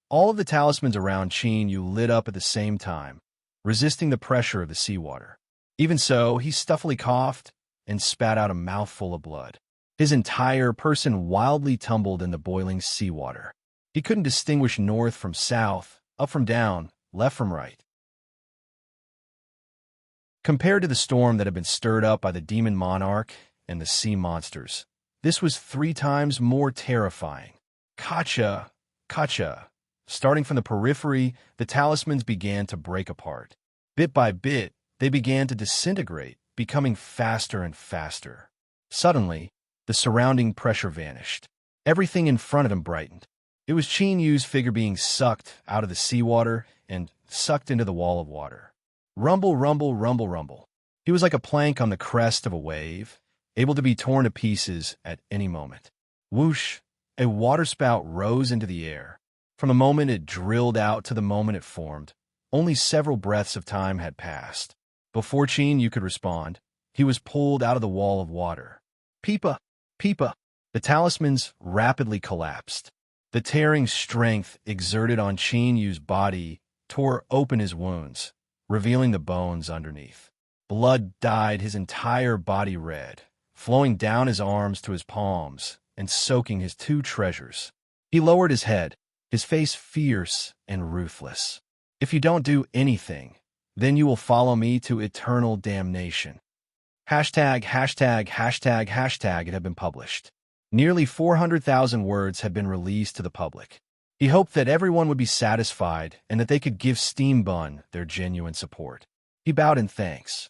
[SPEAKER 1] All of the talismans around Qin lit up at the same time, resisting the pressure of the seawater. Even so, he stuffily coughed and spat out a mouthful of blood. His entire person wildly tumbled in the boiling seawater. He couldn't distinguish north from south, up from down, left from right. Compared to the storm that had been stirred up by the demon monarch and the sea monsters, this was 3 times more terrifying. Kacha, kacha. Starting from the periphery, the talismans began to break apart. Bit by bit, they began to disintegrate, becoming faster and faster. Suddenly, the surrounding pressure vanished. Everything in front of him brightened. It was Qin Yu's figure being sucked out of the seawater and sucked into the wall of water. Rumble, rumble, rumble, rumble. He was like a plank on the crest of a wave, able to be torn to pieces at any moment. Whoosh! A waterspout rose into the air. From the moment it drilled out to the moment it formed, only several breaths of time had passed. Before Qin could respond, he was pulled out of the wall of water. Peepa! Peepa! The talismans rapidly collapsed. The tearing strength exerted on Qin Yu's body tore open his wounds, revealing the bones underneath. Blood dyed his entire body red, flowing down his arms to his palms and soaking his 2 treasures. He lowered his head, his face fierce and ruthless. If you don't do anything, then you will follow me to eternal damnation. Hashtag, hashtag, hashtag, hashtag it had been published. Nearly 400,000 words had been released to the public. He hoped that everyone would be satisfied and that they could give Steam Bun their genuine support. He bowed in thanks.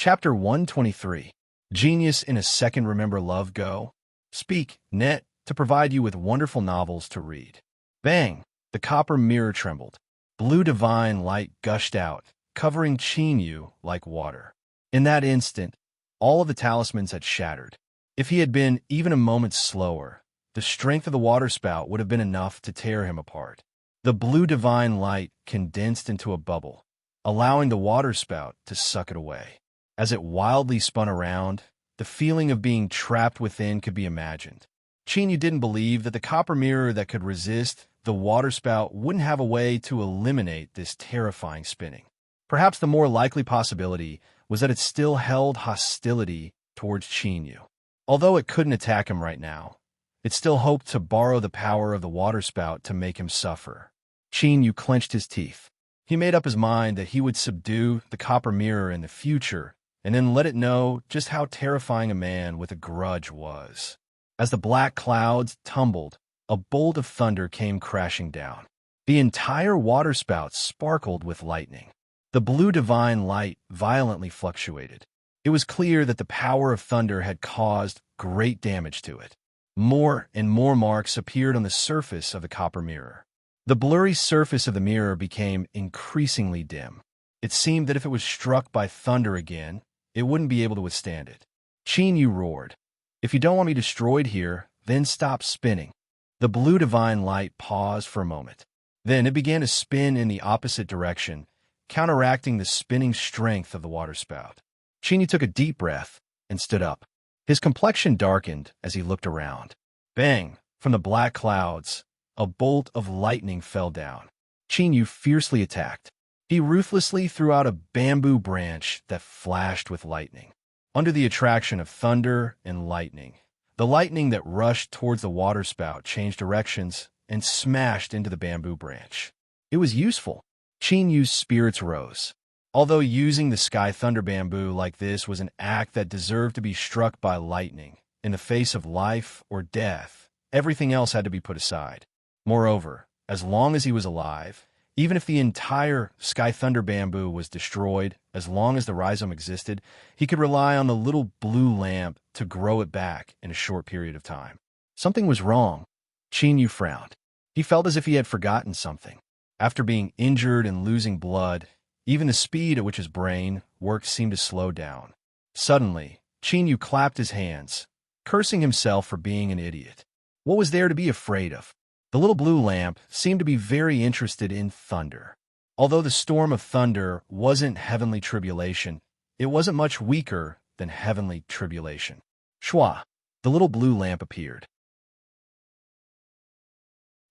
[SPEAKER 1] Chapter 123. Genius in a Second. Remember Love Go? Speak, net, to provide you with wonderful novels to read. Bang! The copper mirror trembled. Blue divine light gushed out, covering Chinyu like water. In that instant, all of the talismans had shattered. If he had been even a moment slower, the strength of the waterspout would have been enough to tear him apart. The blue divine light condensed into a bubble, allowing the waterspout to suck it away. As it wildly spun around, the feeling of being trapped within could be imagined. Chinyu didn't believe that the copper mirror that could resist the waterspout wouldn't have a way to eliminate this terrifying spinning. Perhaps the more likely possibility was that it still held hostility towards Chinyu. Although it couldn't attack him right now, it still hoped to borrow the power of the waterspout to make him suffer. Chinyu clenched his teeth. He made up his mind that he would subdue the copper mirror in the future and then let it know just how terrifying a man with a grudge was. As the black clouds tumbled, a bolt of thunder came crashing down. The entire waterspout sparkled with lightning. The blue divine light violently fluctuated. It was clear that the power of thunder had caused great damage to it. More and more marks appeared on the surface of the copper mirror. The blurry surface of the mirror became increasingly dim. It seemed that if it was struck by thunder again, it wouldn't be able to withstand it. Chinyu roared, "If you don't want me destroyed here, then stop spinning." The blue divine light paused for a moment. Then it began to spin in the opposite direction, counteracting the spinning strength of the waterspout. Chinyu took a deep breath and stood up. His complexion darkened as he looked around. Bang! From the black clouds, a bolt of lightning fell down. Chinyu fiercely attacked. He ruthlessly threw out a bamboo branch that flashed with lightning. Under the attraction of thunder and lightning, the lightning that rushed towards the waterspout changed directions and smashed into the bamboo branch. It was useful. Chinyu's spirits rose. Although using the sky thunder bamboo like this was an act that deserved to be struck by lightning, in the face of life or death, everything else had to be put aside. Moreover, as long as he was alive, even if the entire sky thunder bamboo was destroyed, as long as the rhizome existed, he could rely on the little blue lamp to grow it back in a short period of time. Something was wrong. Chinyu frowned. He felt as if he had forgotten something. After being injured and losing blood, even the speed at which his brain worked seemed to slow down. Suddenly, Chinyu clapped his hands, cursing himself for being an idiot. What was there to be afraid of? The little blue lamp seemed to be very interested in thunder. Although the storm of thunder wasn't heavenly tribulation, it wasn't much weaker than heavenly tribulation. Shwa! The little blue lamp appeared.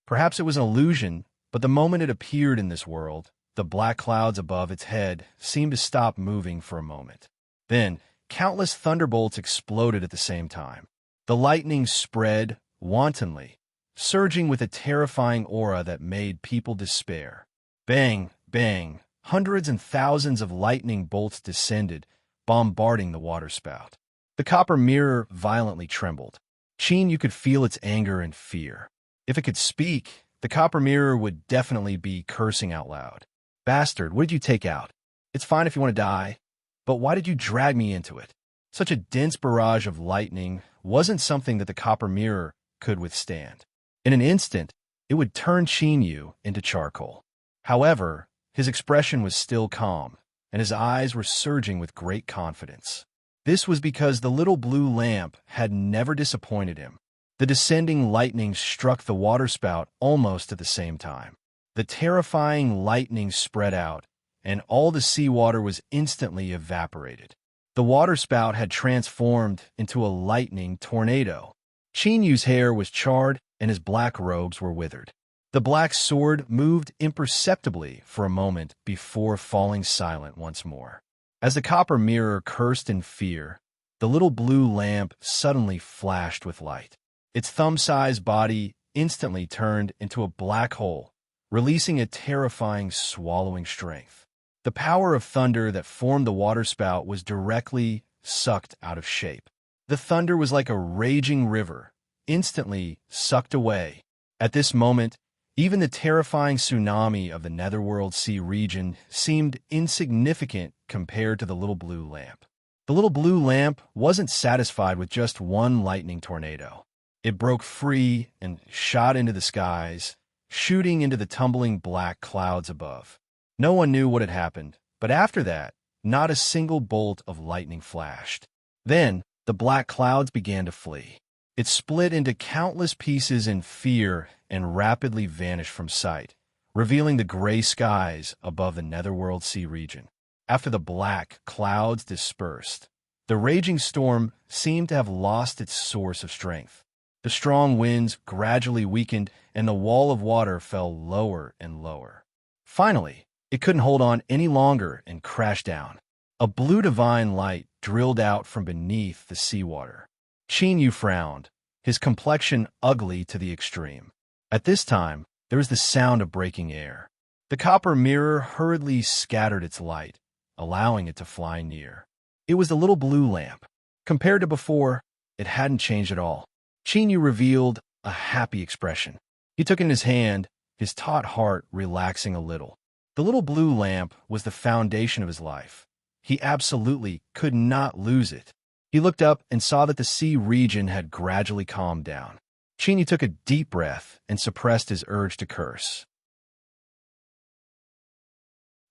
[SPEAKER 1] Perhaps it was an illusion, but the moment it appeared in this world, the black clouds above its head seemed to stop moving for a moment. Then, countless thunderbolts exploded at the same time. The lightning spread wantonly, surging with a terrifying aura that made people despair. Bang, bang, hundreds and thousands of lightning bolts descended, bombarding the waterspout. The copper mirror violently trembled. Chinyu could feel its anger and fear. If it could speak, the copper mirror would definitely be cursing out loud. "Bastard, what did you take out? It's fine if you want to die, but why did you drag me into it?" Such a dense barrage of lightning wasn't something that the copper mirror could withstand. In an instant, it would turn Chinyu into charcoal. However, his expression was still calm, and his eyes were surging with great confidence. This was because the little blue lamp had never disappointed him. The descending lightning struck the waterspout almost at the same time. The terrifying lightning spread out, and all the seawater was instantly evaporated. The waterspout had transformed into a lightning tornado. Chinyu's hair was charred, and his black robes were withered. The black sword moved imperceptibly for a moment before falling silent once more. As the copper mirror cursed in fear, the little blue lamp suddenly flashed with light. Its thumb-sized body instantly turned into a black hole, releasing a terrifying swallowing strength. The power of thunder that formed the waterspout was directly sucked out of shape. The thunder was like a raging river, instantly sucked away. At this moment, even the terrifying tsunami of the Netherworld Sea region seemed insignificant compared to the little blue lamp. The little blue lamp wasn't satisfied with just one lightning tornado. It broke free and shot into the skies, shooting into the tumbling black clouds above. No one knew what had happened, but after that, not a single bolt of lightning flashed. Then, the black clouds began to flee. It split into countless pieces in fear and rapidly vanished from sight, revealing the gray skies above the netherworld sea region. After the black clouds dispersed, the raging storm seemed to have lost its source of strength. The strong winds gradually weakened, and the wall of water fell lower and lower. Finally, it couldn't hold on any longer and crashed down. A blue divine light drilled out from beneath the seawater. Yu frowned, his complexion ugly to the extreme. At this time, there was the sound of breaking air. The copper mirror hurriedly scattered its light, allowing it to fly near. It was the little blue lamp. Compared to before, it hadn't changed at all. Yu revealed a happy expression. He took it in his hand, his taut heart relaxing a little. The little blue lamp was the foundation of his life. He absolutely could not lose it. He looked up and saw that the sea region had gradually calmed down. Yu took a deep breath and suppressed his urge to curse.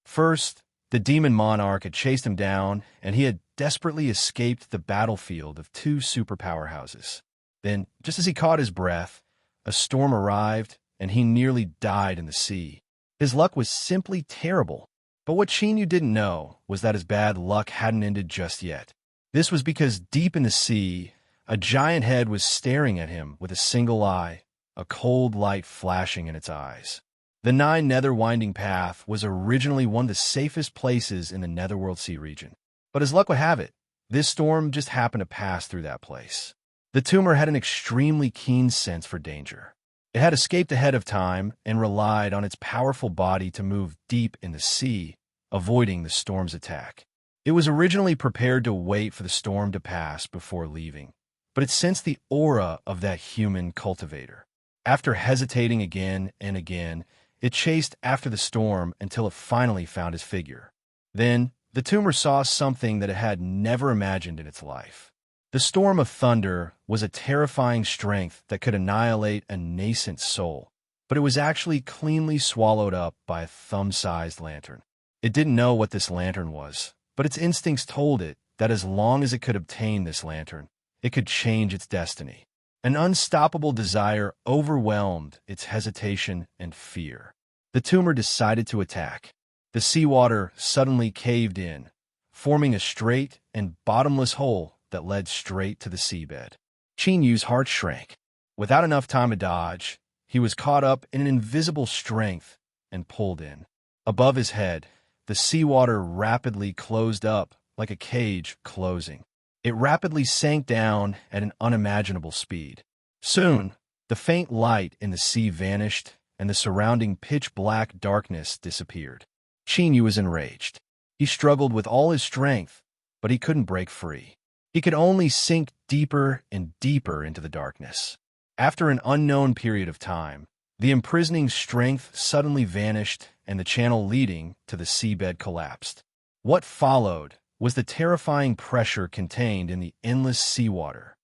[SPEAKER 1] First, the demon monarch had chased him down, and he had desperately escaped the battlefield of two superpowerhouses. Then, just as he caught his breath, a storm arrived, and he nearly died in the sea. His luck was simply terrible. But what Yu didn't know was that his bad luck hadn't ended just yet. This was because deep in the sea, a giant head was staring at him with a single eye, a cold light flashing in its eyes. The Nine Nether Winding Path was originally one of the safest places in the Netherworld Sea region. But as luck would have it, this storm just happened to pass through that place. The tumor had an extremely keen sense for danger. It had escaped ahead of time and relied on its powerful body to move deep in the sea, avoiding the storm's attack. It was originally prepared to wait for the storm to pass before leaving, but it sensed the aura of that human cultivator. After hesitating again and again, it chased after the storm until it finally found his figure. Then, the tumor saw something that it had never imagined in its life. The storm of thunder was a terrifying strength that could annihilate a nascent soul, but it was actually cleanly swallowed up by a thumb-sized lantern. It didn't know what this lantern was, but its instincts told it that as long as it could obtain this lantern, it could change its destiny. An unstoppable desire overwhelmed its hesitation and fear. The tumor decided to attack. The seawater suddenly caved in, forming a straight and bottomless hole that led straight to the seabed. Yu's heart shrank. Without enough time to dodge, he was caught up in an invisible strength and pulled in. Above his head, the seawater rapidly closed up like a cage closing. It rapidly sank down at an unimaginable speed. Soon, the faint light in the sea vanished, and the surrounding pitch-black darkness disappeared. Yu was enraged. He struggled with all his strength, but he couldn't break free. He could only sink deeper and deeper into the darkness. After an unknown period of time, the imprisoning strength suddenly vanished and the channel leading to the seabed collapsed. What followed was the terrifying pressure contained in the endless seawater.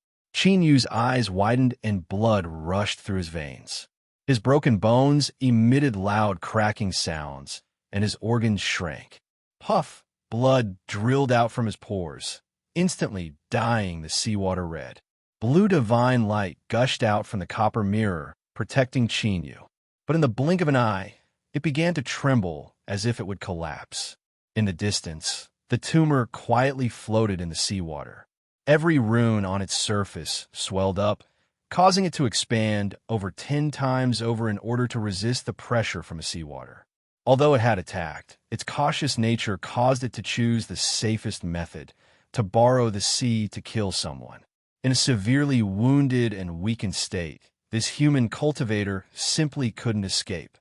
[SPEAKER 1] Yu's eyes widened and blood rushed through his veins. His broken bones emitted loud cracking sounds, and his organs shrank. Puff, blood drilled out from his pores, instantly dyeing the seawater red. Blue divine light gushed out from the copper mirror, protecting Yu. But in the blink of an eye, it began to tremble as if it would collapse. In the distance, the tumor quietly floated in the seawater. Every rune on its surface swelled up, causing it to expand over 10 times over in order to resist the pressure from the seawater. Although it had attacked, its cautious nature caused it to choose the safest method, to borrow the sea to kill someone. In a severely wounded and weakened state, this human cultivator simply couldn't escape.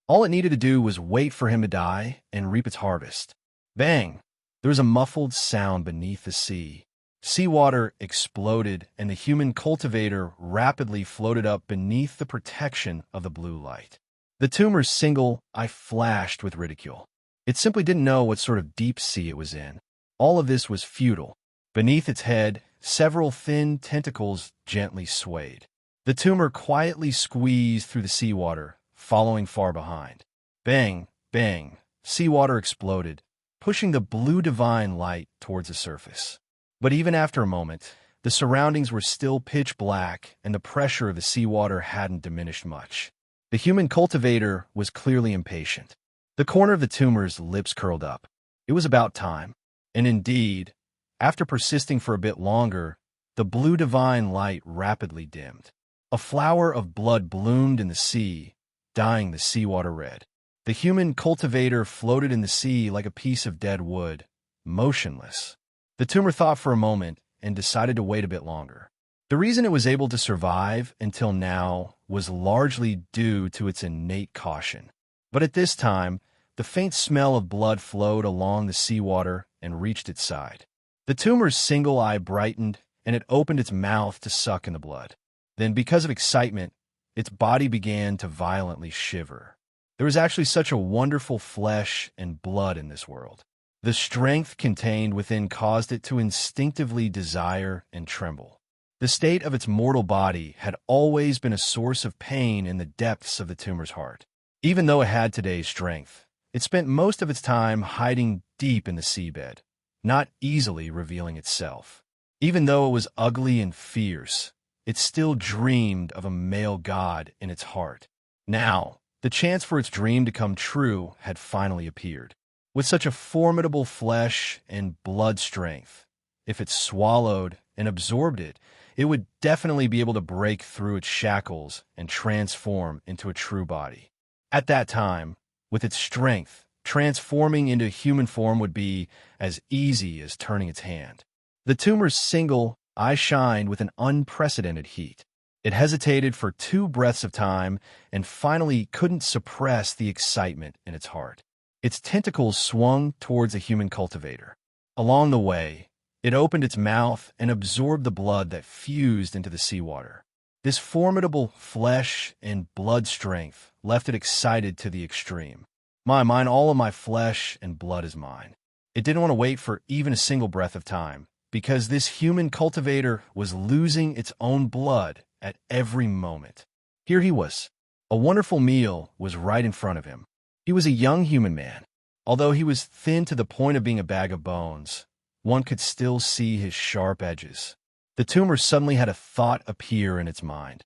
[SPEAKER 1] All it needed to do was wait for him to die and reap its harvest. Bang! There was a muffled sound beneath the sea. Seawater exploded, and the human cultivator rapidly floated up beneath the protection of the blue light. The tumor's single eye flashed with ridicule. It simply didn't know what sort of deep sea it was in. All of this was futile. Beneath its head, several thin tentacles gently swayed. The tumor quietly squeezed through the seawater, following far behind. Bang, bang, seawater exploded, pushing the blue divine light towards the surface. But even after a moment, the surroundings were still pitch black, and the pressure of the seawater hadn't diminished much. The human cultivator was clearly impatient. The corner of the tumor's lips curled up. It was about time. And indeed, after persisting for a bit longer, the blue divine light rapidly dimmed. A flower of blood bloomed in the sea, dyeing the seawater red. The human cultivator floated in the sea like a piece of dead wood, motionless. The tumor thought for a moment and decided to wait a bit longer. The reason it was able to survive until now was largely due to its innate caution. But at this time, the faint smell of blood flowed along the seawater and reached its side. The tumor's single eye brightened, and it opened its mouth to suck in the blood. Then, because of excitement, its body began to violently shiver. There was actually such a wonderful flesh and blood in this world. The strength contained within caused it to instinctively desire and tremble. The state of its mortal body had always been a source of pain in the depths of the tumor's heart. Even though it had today's strength, it spent most of its time hiding deep in the seabed, not easily revealing itself. Even though it was ugly and fierce, it still dreamed of a male god in its heart. Now, the chance for its dream to come true had finally appeared. With such a formidable flesh and blood strength, if it swallowed and absorbed it, it would definitely be able to break through its shackles and transform into a true body. At that time, with its strength, transforming into human form would be as easy as turning its hand. The tumor's single eye shined with an unprecedented heat. It hesitated for 2 breaths of time and finally couldn't suppress the excitement in its heart. Its tentacles swung towards the human cultivator. Along the way, it opened its mouth and absorbed the blood that fused into the seawater. This formidable flesh and blood strength left it excited to the extreme. Mine, all of my flesh and blood is mine. It didn't want to wait for even a single breath of time, because this human cultivator was losing its own blood at every moment. Here he was. A wonderful meal was right in front of him. He was a young human man. Although he was thin to the point of being a bag of bones, one could still see his sharp edges. The tumor suddenly had a thought appear in its mind.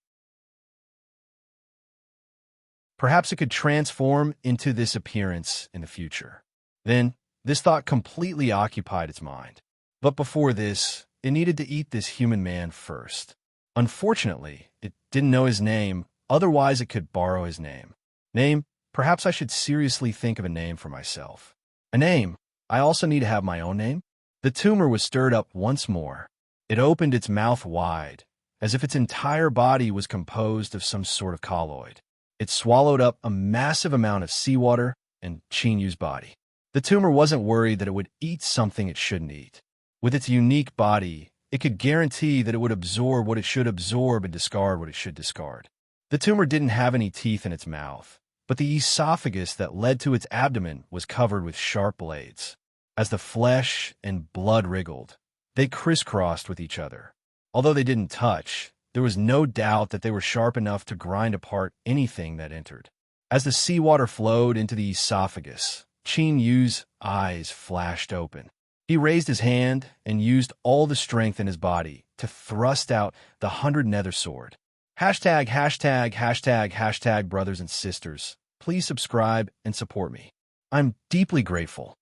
[SPEAKER 1] Perhaps it could transform into this appearance in the future. Then, this thought completely occupied its mind. But before this, it needed to eat this human man first. Unfortunately, it didn't know his name, otherwise it could borrow his name. Name? Perhaps I should seriously think of a name for myself. A name? I also need to have my own name? The tumor was stirred up once more. It opened its mouth wide, as if its entire body was composed of some sort of colloid. It swallowed up a massive amount of seawater and Chinyu's body. The tumor wasn't worried that it would eat something it shouldn't eat. With its unique body, it could guarantee that it would absorb what it should absorb and discard what it should discard. The tumor didn't have any teeth in its mouth, but the esophagus that led to its abdomen was covered with sharp blades. As the flesh and blood wriggled, they crisscrossed with each other. Although they didn't touch, there was no doubt that they were sharp enough to grind apart anything that entered. As the seawater flowed into the esophagus, Chinyu's eyes flashed open. He raised his hand and used all the strength in his body to thrust out the 100 nether sword. Hashtag, hashtag, hashtag, hashtag, brothers and sisters. Please subscribe and support me. I'm deeply grateful.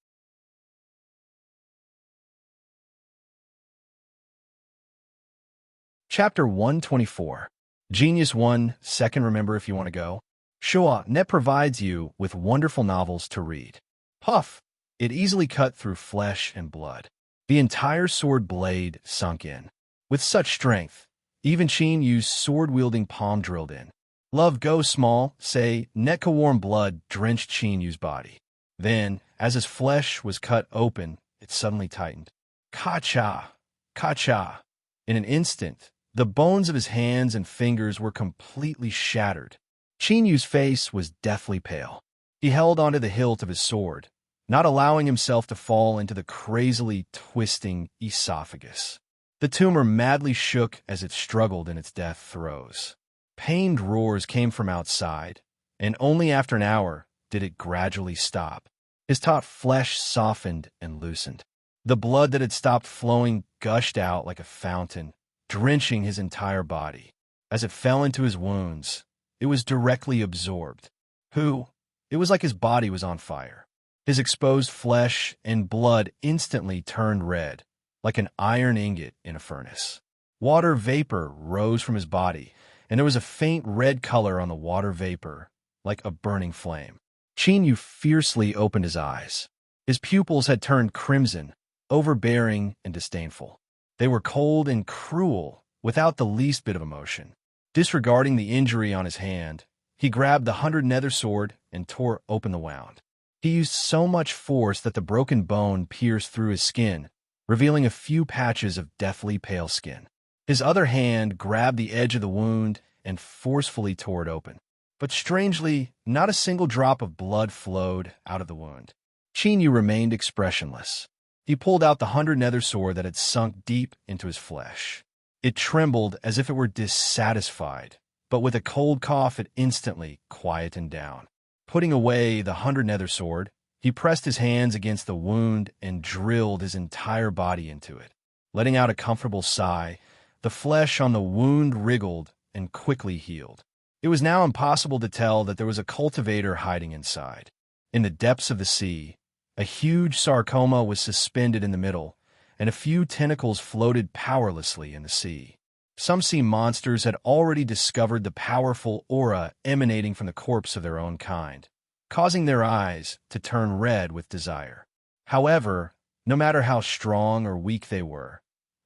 [SPEAKER 1] Chapter 124. Genius 1 Second Remember If You Want to Go. Showa.net provides you with wonderful novels to read. Puff! It easily cut through flesh and blood. The entire sword blade sunk in. With such strength, even Chin used sword-wielding palm drilled in. Love Go Small, say, Netka warm blood drenched Chin Yu's body. Then, as his flesh was cut open, it suddenly tightened. Ka-cha! Ka-cha! In an instant, the bones of his hands and fingers were completely shattered. Chin Yu's face was deathly pale. He held onto the hilt of his sword, not allowing himself to fall into the crazily twisting esophagus. The tumor madly shook as it struggled in its death throes. Pained roars came from outside, and only after an hour did it gradually stop. His taut flesh softened and loosened. The blood that had stopped flowing gushed out like a fountain, drenching his entire body. As it fell into his wounds, it was directly absorbed. It was like his body was on fire. His exposed flesh and blood instantly turned red, like an iron ingot in a furnace. Water vapor rose from his body, and there was a faint red color on the water vapor, like a burning flame. Chinyu fiercely opened his eyes. His pupils had turned crimson, overbearing and disdainful. They were cold and cruel, without the least bit of emotion. Disregarding the injury on his hand, he grabbed the 100 nether sword and tore open the wound. He used so much force that the broken bone pierced through his skin, revealing a few patches of deathly pale skin. His other hand grabbed the edge of the wound and forcefully tore it open. But strangely, not a single drop of blood flowed out of the wound. Chinyu remained expressionless. He pulled out the 100 nether sword that had sunk deep into his flesh. It trembled as if it were dissatisfied, but with a cold cough it instantly quietened down. Putting away the 100 nether sword, he pressed his hands against the wound and drilled his entire body into it. Letting out a comfortable sigh, the flesh on the wound wriggled and quickly healed. It was now impossible to tell that there was a cultivator hiding inside. In the depths of the sea, a huge sarcoma was suspended in the middle, and a few tentacles floated powerlessly in the sea. Some sea monsters had already discovered the powerful aura emanating from the corpse of their own kind, causing their eyes to turn red with desire. However, no matter how strong or weak they were,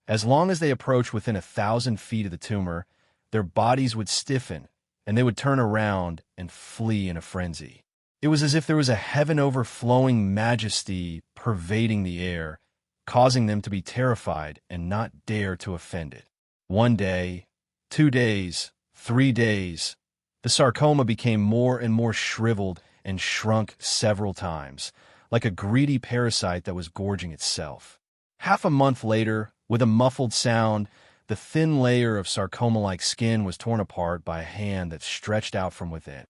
[SPEAKER 1] as long as they approached within 1,000 feet of the tumor, their bodies would stiffen, and they would turn around and flee in a frenzy. It was as if there was a heaven-overflowing majesty pervading the air, causing them to be terrified and not dare to offend it. 1 day, 2 days, 3 days, the sarcoma became more and more shriveled and shrunk several times, like a greedy parasite that was gorging itself. Half a month later, with a muffled sound, the thin layer of sarcoma-like skin was torn apart by a hand that stretched out from within.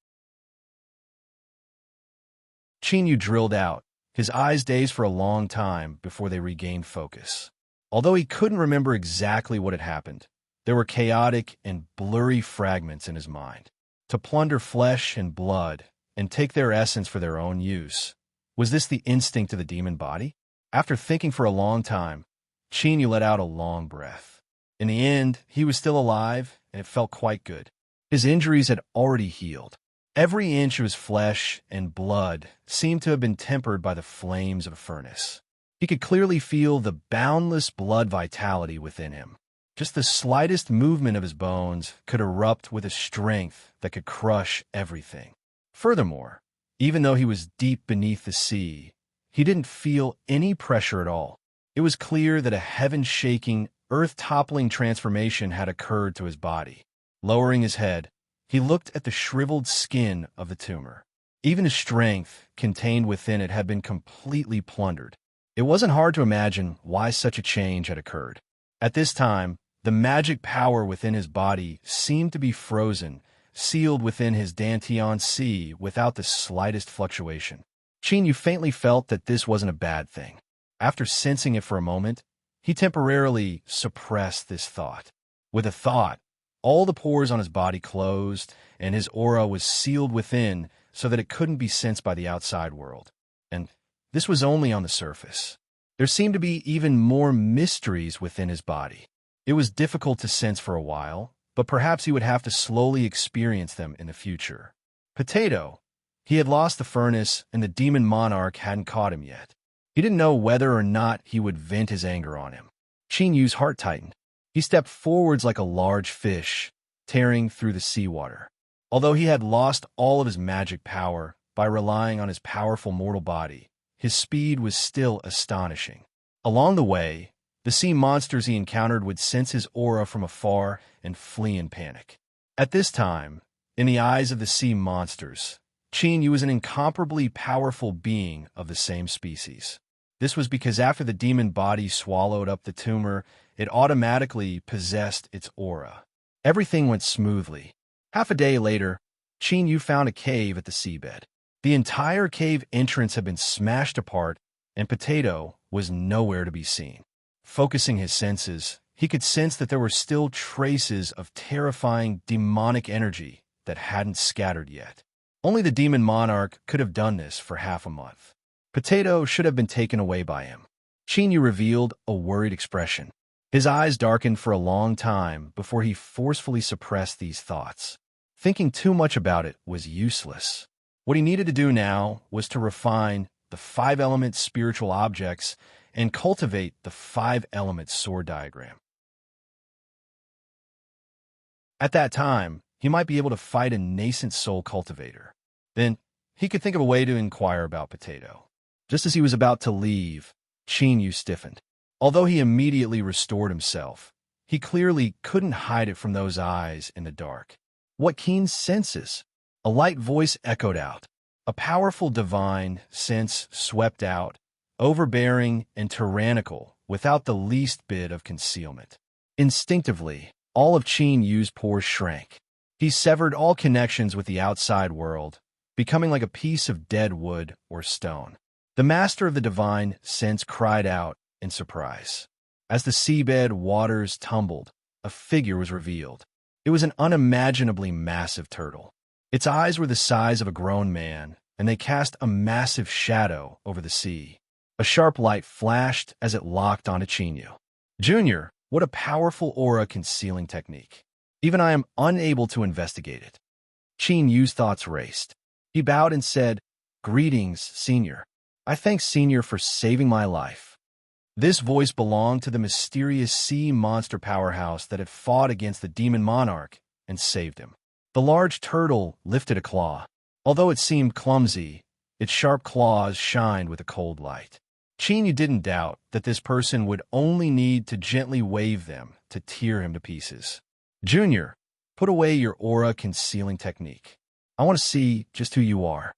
[SPEAKER 1] Chinyu drilled out, his eyes dazed for a long time before they regained focus. Although he couldn't remember exactly what had happened, there were chaotic and blurry fragments in his mind. To plunder flesh and blood and take their essence for their own use. Was this the instinct of the demon body? After thinking for a long time, Chinyu let out a long breath. In the end, he was still alive, and it felt quite good. His injuries had already healed. Every inch of his flesh and blood seemed to have been tempered by the flames of a furnace. He could clearly feel the boundless blood vitality within him. Just the slightest movement of his bones could erupt with a strength that could crush everything. Furthermore, even though he was deep beneath the sea, he didn't feel any pressure at all. It was clear that a heaven-shaking, earth-toppling transformation had occurred to his body. Lowering his head, he looked at the shriveled skin of the tumor. Even his strength contained within it had been completely plundered. It wasn't hard to imagine why such a change had occurred. At this time, the magic power within his body seemed to be frozen, sealed within his Dantian sea without the slightest fluctuation. Chinyu faintly felt that this wasn't a bad thing. After sensing it for a moment, he temporarily suppressed this thought. With a thought, all the pores on his body closed, and his aura was sealed within so that it couldn't be sensed by the outside world. And this was only on the surface. There seemed to be even more mysteries within his body. It was difficult to sense for a while, but perhaps he would have to slowly experience them in the future. Potato. He had lost the furnace, and the demon monarch hadn't caught him yet. He didn't know whether or not he would vent his anger on him. Chinyu's heart tightened. He stepped forwards like a large fish, tearing through the seawater. Although he had lost all of his magic power by relying on his powerful mortal body, his speed was still astonishing. Along the way, the sea monsters he encountered would sense his aura from afar and flee in panic. At this time, in the eyes of the sea monsters, Qin Yu was an incomparably powerful being of the same species. This was because after the demon body swallowed up the tumor, it automatically possessed its aura. Everything went smoothly. Half a day later, Qin Yu found a cave at the seabed. The entire cave entrance had been smashed apart, and Potato was nowhere to be seen. Focusing his senses, he could sense that there were still traces of terrifying demonic energy that hadn't scattered yet. Only the demon monarch could have done this for half a month. Potato should have been taken away by him. Qin Yu revealed a worried expression. His eyes darkened for a long time before he forcefully suppressed these thoughts. Thinking too much about it was useless. What he needed to do now was to refine the 5-element spiritual objects and cultivate the 5-element sword diagram. At that time, he might be able to fight a nascent soul cultivator. Then, he could think of a way to inquire about Potato. Just as he was about to leave, Qin Yu stiffened. Although he immediately restored himself, he clearly couldn't hide it from those eyes in the dark. What keen senses! A light voice echoed out. A powerful divine sense swept out, overbearing and tyrannical, without the least bit of concealment. Instinctively, all of Qin Yu's pores shrank. He severed all connections with the outside world, becoming like a piece of dead wood or stone. The master of the divine sense cried out in surprise. As the seabed waters tumbled, a figure was revealed. It was an unimaginably massive turtle. Its eyes were the size of a grown man, and they cast a massive shadow over the sea. A sharp light flashed as it locked onto Qin Yu. Junior, what a powerful aura concealing technique. Even I am unable to investigate it. Qin Yu's thoughts raced. He bowed and said, "Greetings, Senior. I thank Senior for saving my life." This voice belonged to the mysterious sea monster powerhouse that had fought against the demon monarch and saved him. The large turtle lifted a claw. Although it seemed clumsy, its sharp claws shined with a cold light. Qin Yu didn't doubt that this person would only need to gently wave them to tear him to pieces. "Junior, put away your aura-concealing technique. I want to see just who you are."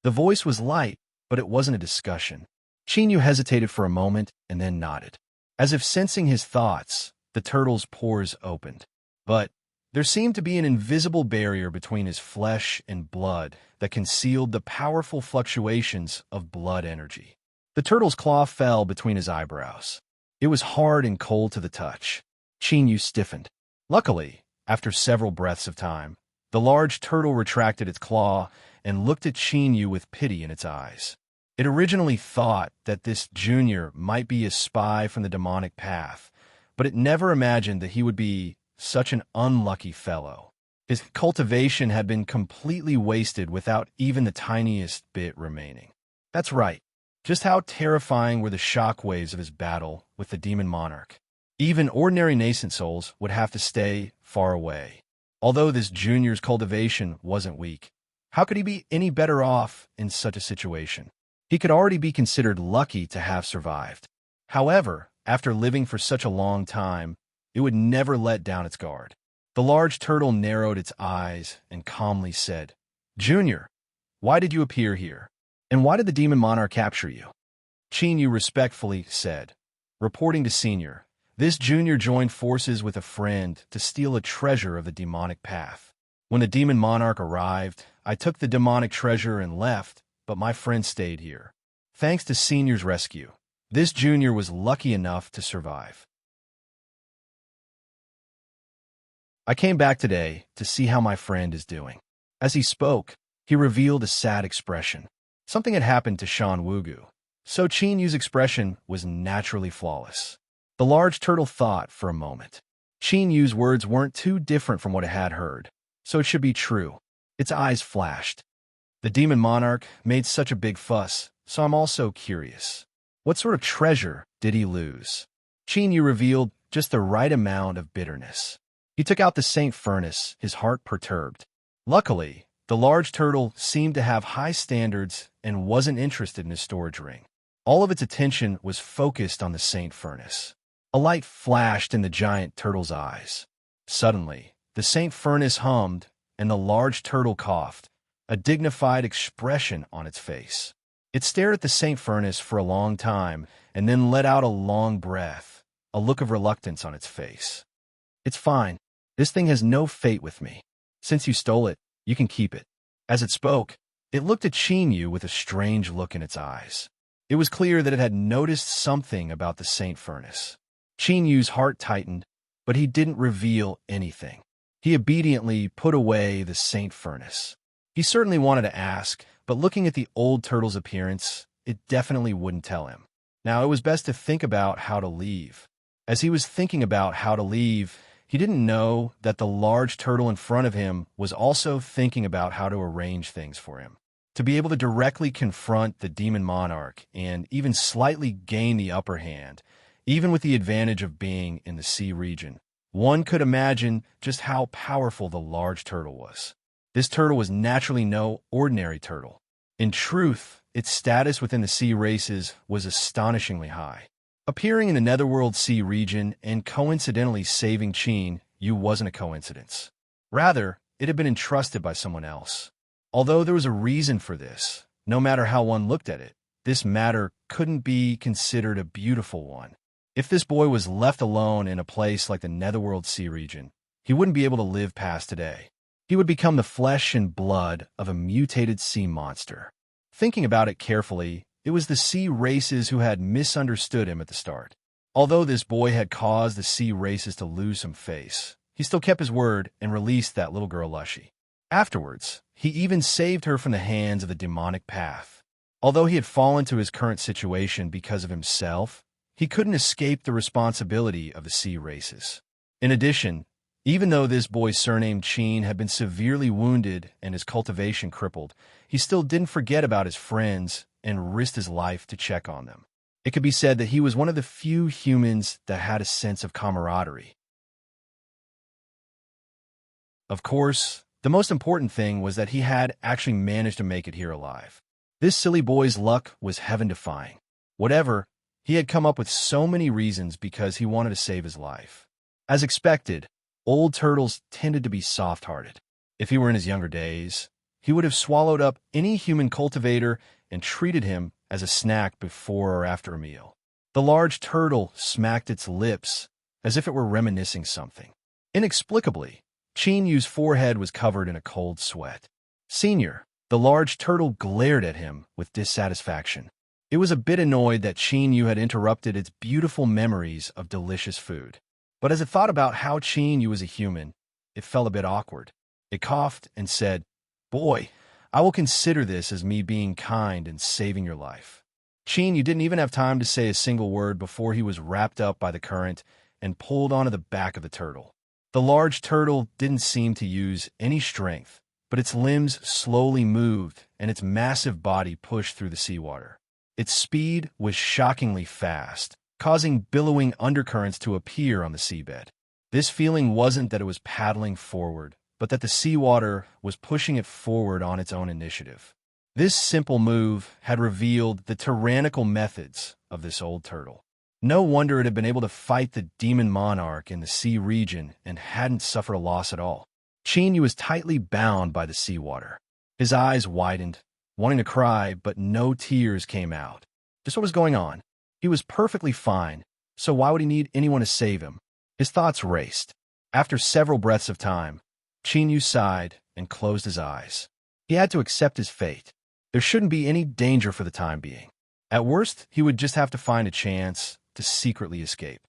[SPEAKER 1] The voice was light, but it wasn't a discussion. Qin Yu hesitated for a moment and then nodded. As if sensing his thoughts, the turtle's pores opened. But there seemed to be an invisible barrier between his flesh and blood that concealed the powerful fluctuations of blood energy. The turtle's claw fell between his eyebrows. It was hard and cold to the touch. Qin Yu stiffened. Luckily, after several breaths of time, the large turtle retracted its claw and looked at Qin Yu with pity in its eyes. It originally thought that this junior might be a spy from the demonic path, but it never imagined that he would be such an unlucky fellow. His cultivation had been completely wasted without even the tiniest bit remaining. That's right. Just how terrifying were the shockwaves of his battle with the demon monarch. Even ordinary nascent souls would have to stay far away. Although this junior's cultivation wasn't weak, how could he be any better off in such a situation? He could already be considered lucky to have survived. However, after living for such a long time, it would never let down its guard. The large turtle narrowed its eyes and calmly said, "Junior, why did you appear here? And why did the demon monarch capture you?" Qin Yu respectfully said, reporting to Senior, "This junior joined forces with a friend to steal a treasure of the demonic path. When the demon monarch arrived, I took the demonic treasure and left, but my friend stayed here. Thanks to Senior's rescue, this junior was lucky enough to survive. I came back today to see how my friend is doing." As he spoke, he revealed a sad expression. Something had happened to Shan Wugu, so Qin Yu's expression was naturally flawless. The large turtle thought for a moment. Qin Yu's words weren't too different from what it had heard, so it should be true. Its eyes flashed. The demon monarch made such a big fuss, so I'm also curious. What sort of treasure did he lose? Qin Yu revealed just the right amount of bitterness. He took out the Saint Furnace, his heart perturbed. Luckily, the large turtle seemed to have high standards and wasn't interested in his storage ring. All of its attention was focused on the Saint Furnace. A light flashed in the giant turtle's eyes. Suddenly, the Saint Furnace hummed, and the large turtle coughed, a dignified expression on its face. It stared at the St. Furnace for a long time and then let out a long breath, a look of reluctance on its face. It's fine. This thing has no fate with me. Since you stole it, you can keep it. As it spoke, it looked at Chinyu with a strange look in its eyes. It was clear that it had noticed something about the St. Furnace. Chinyu's heart tightened, but he didn't reveal anything. He obediently put away the St. Furnace. He certainly wanted to ask, but looking at the old turtle's appearance, it definitely wouldn't tell him. Now, it was best to think about how to leave. As he was thinking about how to leave, he didn't know that the large turtle in front of him was also thinking about how to arrange things for him. To be able to directly confront the demon monarch and even slightly gain the upper hand, even with the advantage of being in the sea region, one could imagine just how powerful the large turtle was. This turtle was naturally no ordinary turtle. In truth, its status within the sea races was astonishingly high. Appearing in the Netherworld Sea region and coincidentally saving Chin-Yu wasn't a coincidence. Rather, it had been entrusted by someone else. Although there was a reason for this, no matter how one looked at it, this matter couldn't be considered a beautiful one. If this boy was left alone in a place like the Netherworld Sea region, he wouldn't be able to live past today. He would become the flesh and blood of a mutated sea monster. Thinking about it carefully, it was the sea races who had misunderstood him at the start. Although this boy had caused the sea races to lose some face, he still kept his word and released that little girl Lushy. Afterwards, he even saved her from the hands of the demonic path. Although he had fallen to his current situation because of himself, he couldn't escape the responsibility of the sea races. In addition, even though this boy's surname Chin had been severely wounded and his cultivation crippled, he still didn't forget about his friends and risked his life to check on them. It could be said that he was one of the few humans that had a sense of camaraderie. Of course, the most important thing was that he had actually managed to make it here alive. This silly boy's luck was heaven-defying. Whatever, he had come up with so many reasons because he wanted to save his life. As expected, old turtles tended to be soft-hearted. If he were in his younger days, he would have swallowed up any human cultivator and treated him as a snack before or after a meal. The large turtle smacked its lips as if it were reminiscing something. Inexplicably, Chinyu's forehead was covered in a cold sweat. Senior, the large turtle glared at him with dissatisfaction. It was a bit annoyed that Chinyu had interrupted its beautiful memories of delicious food. But as it thought about how Chinyu was a human, it felt a bit awkward. It coughed and said, "Boy, I will consider this as me being kind and saving your life." Chinyu didn't even have time to say a single word before he was wrapped up by the current and pulled onto the back of the turtle. The large turtle didn't seem to use any strength, but its limbs slowly moved and its massive body pushed through the seawater. Its speed was shockingly fast, causing billowing undercurrents to appear on the seabed. This feeling wasn't that it was paddling forward, but that the seawater was pushing it forward on its own initiative. This simple move had revealed the tyrannical methods of this old turtle. No wonder it had been able to fight the demon monarch in the sea region and hadn't suffered a loss at all. Chinyu was tightly bound by the seawater. His eyes widened, wanting to cry, but no tears came out. Just what was going on? He was perfectly fine, so why would he need anyone to save him? His thoughts raced. After several breaths of time, Chinyu sighed and closed his eyes. He had to accept his fate. There shouldn't be any danger for the time being. At worst, he would just have to find a chance to secretly escape.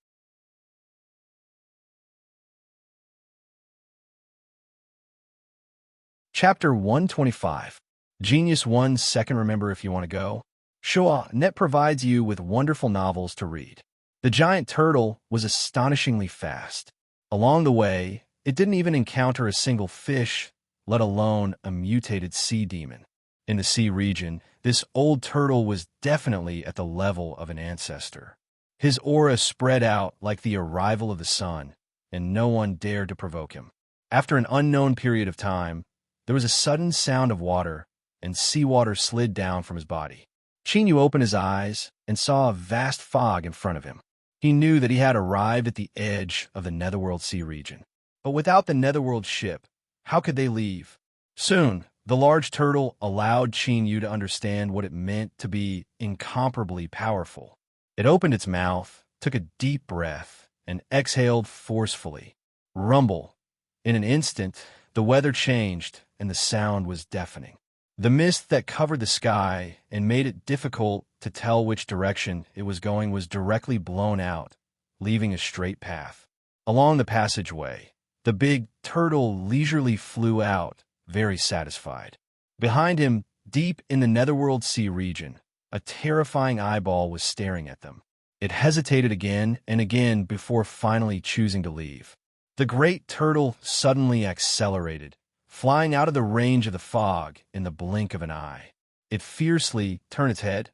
[SPEAKER 1] Chapter 125. Genius 1 Second Remember If You Want to Go. Showa.net provides you with wonderful novels to read. The giant turtle was astonishingly fast. Along the way, it didn't even encounter a single fish, let alone a mutated sea demon. In the sea region, this old turtle was definitely at the level of an ancestor. His aura spread out like the arrival of the sun, and no one dared to provoke him. After an unknown period of time, there was a sudden sound of water, and seawater slid down from his body. Chinyu opened his eyes and saw a vast fog in front of him. He knew that he had arrived at the edge of the Netherworld Sea region. But without the Netherworld ship, how could they leave? Soon, The large turtle allowed Qin Yu to understand what it meant to be incomparably powerful. It opened its mouth, took a deep breath, and exhaled forcefully. Rumble. In an instant, the weather changed, and the sound was deafening. The mist that covered the sky and made it difficult to tell which direction it was going was directly blown out, leaving a straight path. Along the passageway, the big turtle leisurely flew out, very satisfied. Behind him, deep in the Netherworld Sea region, a terrifying eyeball was staring at them. It hesitated again and again before finally choosing to leave. The great turtle suddenly accelerated, flying out of the range of the fog in the blink of an eye. It fiercely turned its head.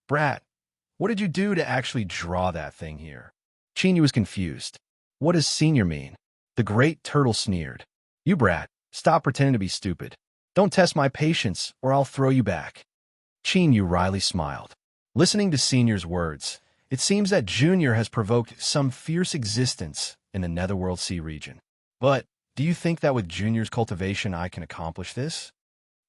[SPEAKER 1] "Brat, what did you do to actually draw that thing here?" Qin Yu was confused. "What does senior mean?" The great turtle sneered. "You brat, stop pretending to be stupid. Don't test my patience, or I'll throw you back." Qin Yu wryly smiled. Listening to Senior's words, it seems that Junior has provoked some fierce existence in the Netherworld Sea region. But do you think that with Junior's cultivation I can accomplish this?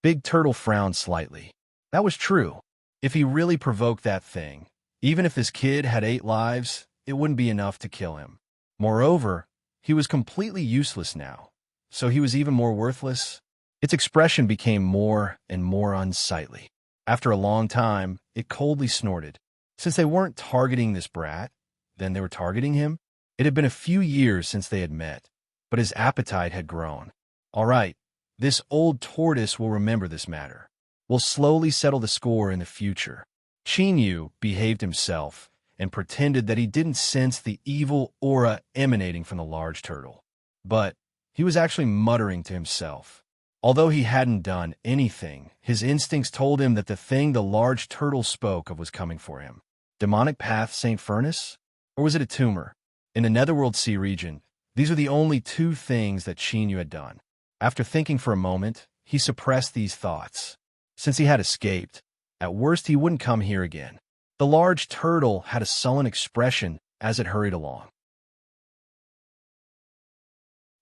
[SPEAKER 1] Big Turtle frowned slightly. That was true. If he really provoked that thing, even if this kid had 8 lives, it wouldn't be enough to kill him. Moreover, he was completely useless now, so he was even more worthless. Its expression became more and more unsightly. After a long time, it coldly snorted. Since they weren't targeting this brat, then they were targeting him? It had been a few years since they had met, but his appetite had grown. All right, this old tortoise will remember this matter. We'll slowly settle the score in the future. Qin Yu behaved himself and pretended that he didn't sense the evil aura emanating from the large turtle. But he was actually muttering to himself. Although he hadn't done anything, his instincts told him that the thing the large turtle spoke of was coming for him. Demonic Path St. Furnace? Or was it a tumor? In the Netherworld Sea region, these were the only 2 things that Qin Yu had done. After thinking for a moment, he suppressed these thoughts. Since he had escaped, at worst he wouldn't come here again. The large turtle had a sullen expression as it hurried along.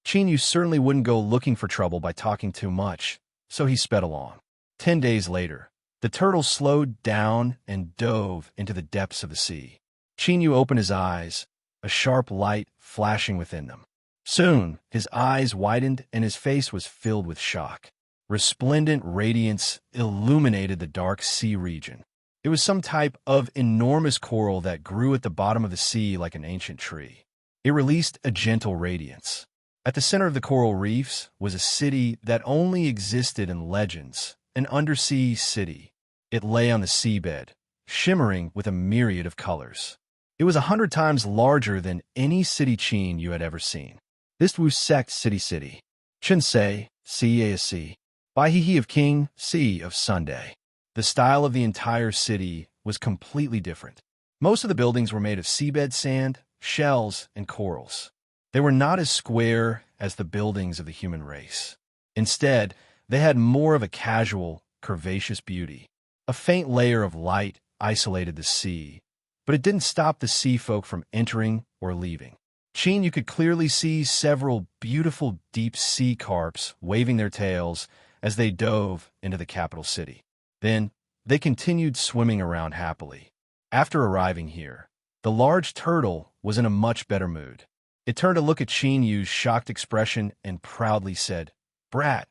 [SPEAKER 1] Qin Yu certainly wouldn't go looking for trouble by talking too much, so he sped along. 10 days later, the turtle slowed down and dove into the depths of the sea. Qin Yu opened his eyes, a sharp light flashing within them. Soon, his eyes widened and his face was filled with shock. Resplendent radiance illuminated the dark sea region. It was some type of enormous coral that grew at the bottom of the sea like an ancient tree. It released a gentle radiance. At the center of the coral reefs was a city that only existed in legends, an undersea city. It lay on the seabed, shimmering with a myriad of colors. It was 100 times larger than any city Qin you had ever seen. This Wu sect city. Chinsei, Cac, Baihihi of King, Si of Sunday. The style of the entire city was completely different. Most of the buildings were made of seabed sand, shells, and corals. They were not as square as the buildings of the human race. Instead, they had more of a casual, curvaceous beauty. A faint layer of light isolated the sea, but it didn't stop the sea folk from entering or leaving. Qin, you could clearly see several beautiful deep sea carps waving their tails as they dove into the capital city. Then, they continued swimming around happily. After arriving here, the large turtle was in a much better mood. It turned to look at Qin Yu's shocked expression and proudly said, "Brat,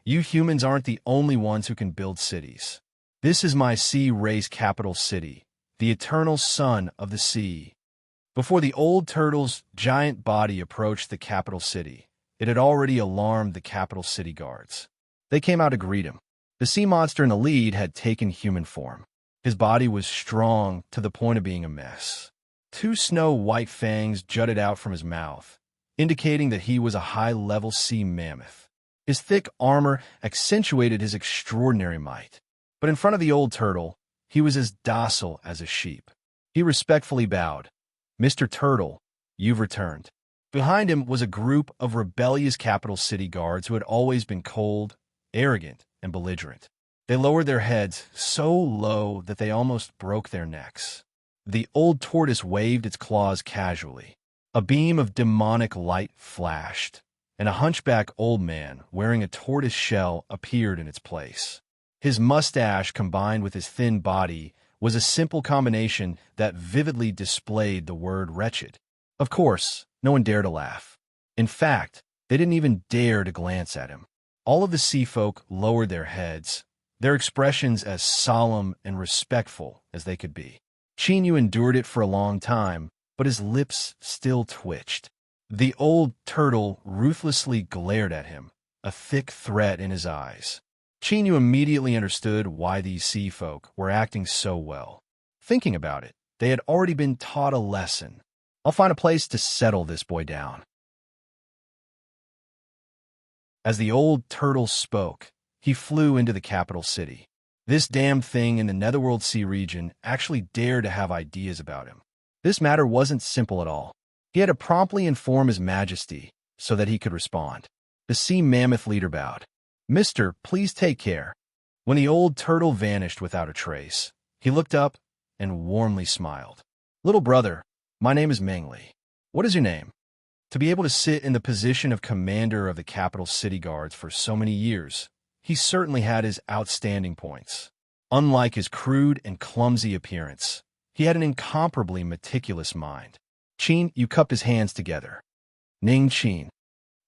[SPEAKER 1] you humans aren't the only ones who can build cities. This is my sea race capital city, the eternal son of the sea." Before the old turtle's giant body approached the capital city, it had already alarmed the capital city guards. They came out to greet him. The sea monster in the lead had taken human form. His body was strong to the point of being a mess. 2 snow-white fangs jutted out from his mouth, indicating that he was a high-level sea mammoth. His thick armor accentuated his extraordinary might. But in front of the old turtle, he was as docile as a sheep. He respectfully bowed. "Mr. Turtle, you've returned." Behind him was a group of rebellious capital city guards who had always been cold, arrogant, and belligerent. They lowered their heads so low that they almost broke their necks. The old tortoise waved its claws casually. A beam of demonic light flashed, and a hunchback old man wearing a tortoise shell appeared in its place. His mustache combined with his thin body was a simple combination that vividly displayed the word wretched. Of course, no one dared to laugh. In fact, they didn't even dare to glance at him. All of the sea folk lowered their heads, their expressions as solemn and respectful as they could be. Chinyu endured it for a long time, but his lips still twitched. The old turtle ruthlessly glared at him, a thick threat in his eyes. Chinyu immediately understood why these sea folk were acting so well. Thinking about it, they had already been taught a lesson. I'll find a place to settle this boy down. As the old turtle spoke, he flew into the capital city. This damn thing in the Netherworld Sea region actually dared to have ideas about him. This matter wasn't simple at all. He had to promptly inform His Majesty so that he could respond. The sea mammoth leader bowed. "Mister, please take care." When the old turtle vanished without a trace, he looked up and warmly smiled. "Little brother, my name is Mengli. What is your name?" To be able to sit in the position of commander of the capital city guards for so many years, he certainly had his outstanding points. Unlike his crude and clumsy appearance, he had an incomparably meticulous mind. Qin Yu cupped his hands together. Ning Qin.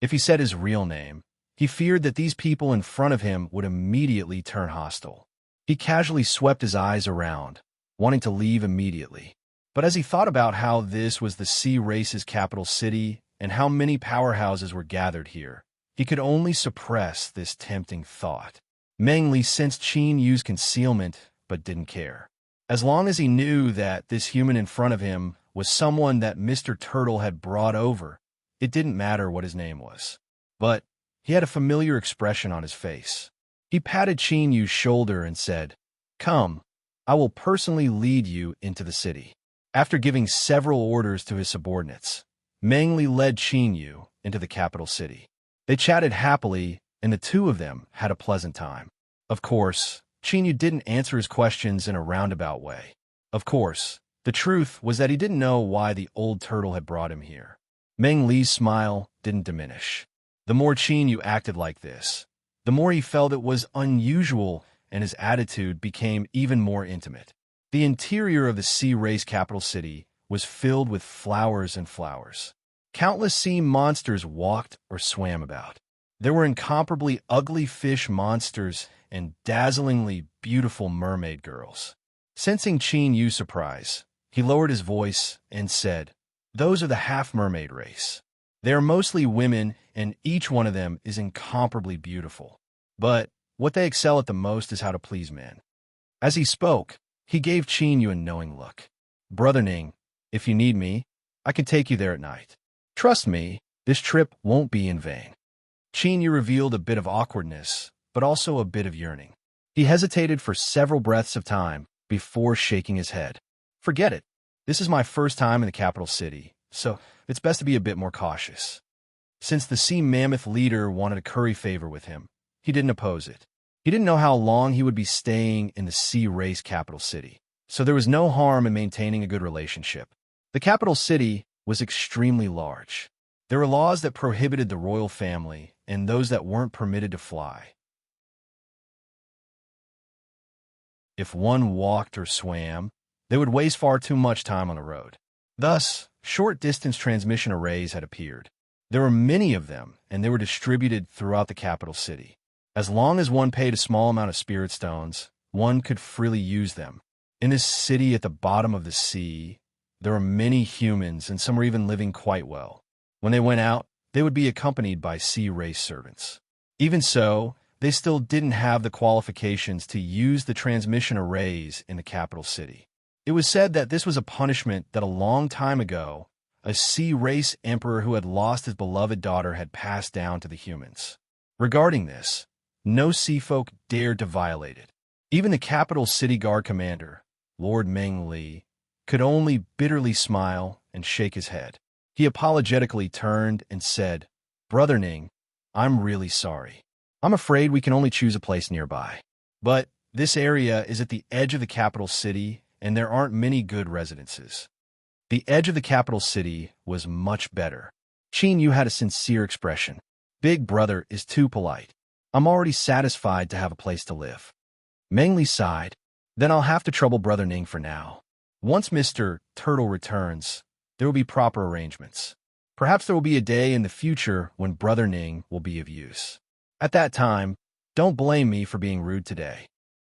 [SPEAKER 1] If he said his real name, he feared that these people in front of him would immediately turn hostile. He casually swept his eyes around, wanting to leave immediately. But as he thought about how this was the sea race's capital city and how many powerhouses were gathered here, he could only suppress this tempting thought. Meng Li sensed Qin Yu's concealment, but didn't care. As long as he knew that this human in front of him was someone that Mr. Turtle had brought over, it didn't matter what his name was. But he had a familiar expression on his face. He patted Qin Yu's shoulder and said, "Come, I will personally lead you into the city." After giving several orders to his subordinates, Meng Li led Qin Yu into the capital city. They chatted happily, and the two of them had a pleasant time. Of course, Qin Yu didn't answer his questions in a roundabout way. Of course, the truth was that he didn't know why the old turtle had brought him here. Meng Li's smile didn't diminish. The more Qin Yu acted like this, the more he felt it was unusual, and his attitude became even more intimate. The interior of the sea race capital city was filled with flowers and flowers. Countless sea monsters walked or swam about. There were incomparably ugly fish monsters and dazzlingly beautiful mermaid girls. Sensing Qin Yu's surprise, he lowered his voice and said, "Those are the half-mermaid race. They are mostly women, and each one of them is incomparably beautiful. But what they excel at the most is how to please men." As he spoke, he gave Qin Yu a knowing look. "Brother Ning, if you need me, I can take you there at night. Trust me, this trip won't be in vain." Qin Yu revealed a bit of awkwardness, but also a bit of yearning. He hesitated for several breaths of time before shaking his head. "Forget it. This is my first time in the capital city, so it's best to be a bit more cautious." Since the sea mammoth leader wanted a curry favor with him, he didn't oppose it. He didn't know how long he would be staying in the sea race capital city, so there was no harm in maintaining a good relationship. The capital city was extremely large. There were laws that prohibited the royal family and those that weren't permitted to fly. If one walked or swam, they would waste far too much time on the road. Thus, short-distance transmission arrays had appeared. There were many of them, and they were distributed throughout the capital city. As long as one paid a small amount of spirit stones, one could freely use them. In this city at the bottom of the sea, there were many humans, and some were even living quite well. When they went out, they would be accompanied by sea race servants. Even so, they still didn't have the qualifications to use the transmission arrays in the capital city. It was said that this was a punishment that a long time ago, a sea race emperor who had lost his beloved daughter had passed down to the humans. Regarding this, no sea folk dared to violate it. Even the capital city guard commander, Lord Meng Li, could only bitterly smile and shake his head. He apologetically turned and said, "Brother Ning, I'm really sorry. I'm afraid we can only choose a place nearby. But this area is at the edge of the capital city, and there aren't many good residences." The edge of the capital city was much better. Qin Yu had a sincere expression. Big brother is too polite. I'm already satisfied to have a place to live. Meng Li sighed. Then I'll have to trouble Brother Ning for now. Once Mr. Turtle returns, there will be proper arrangements. Perhaps there will be a day in the future when Brother Ning will be of use. At that time, don't blame me for being rude today.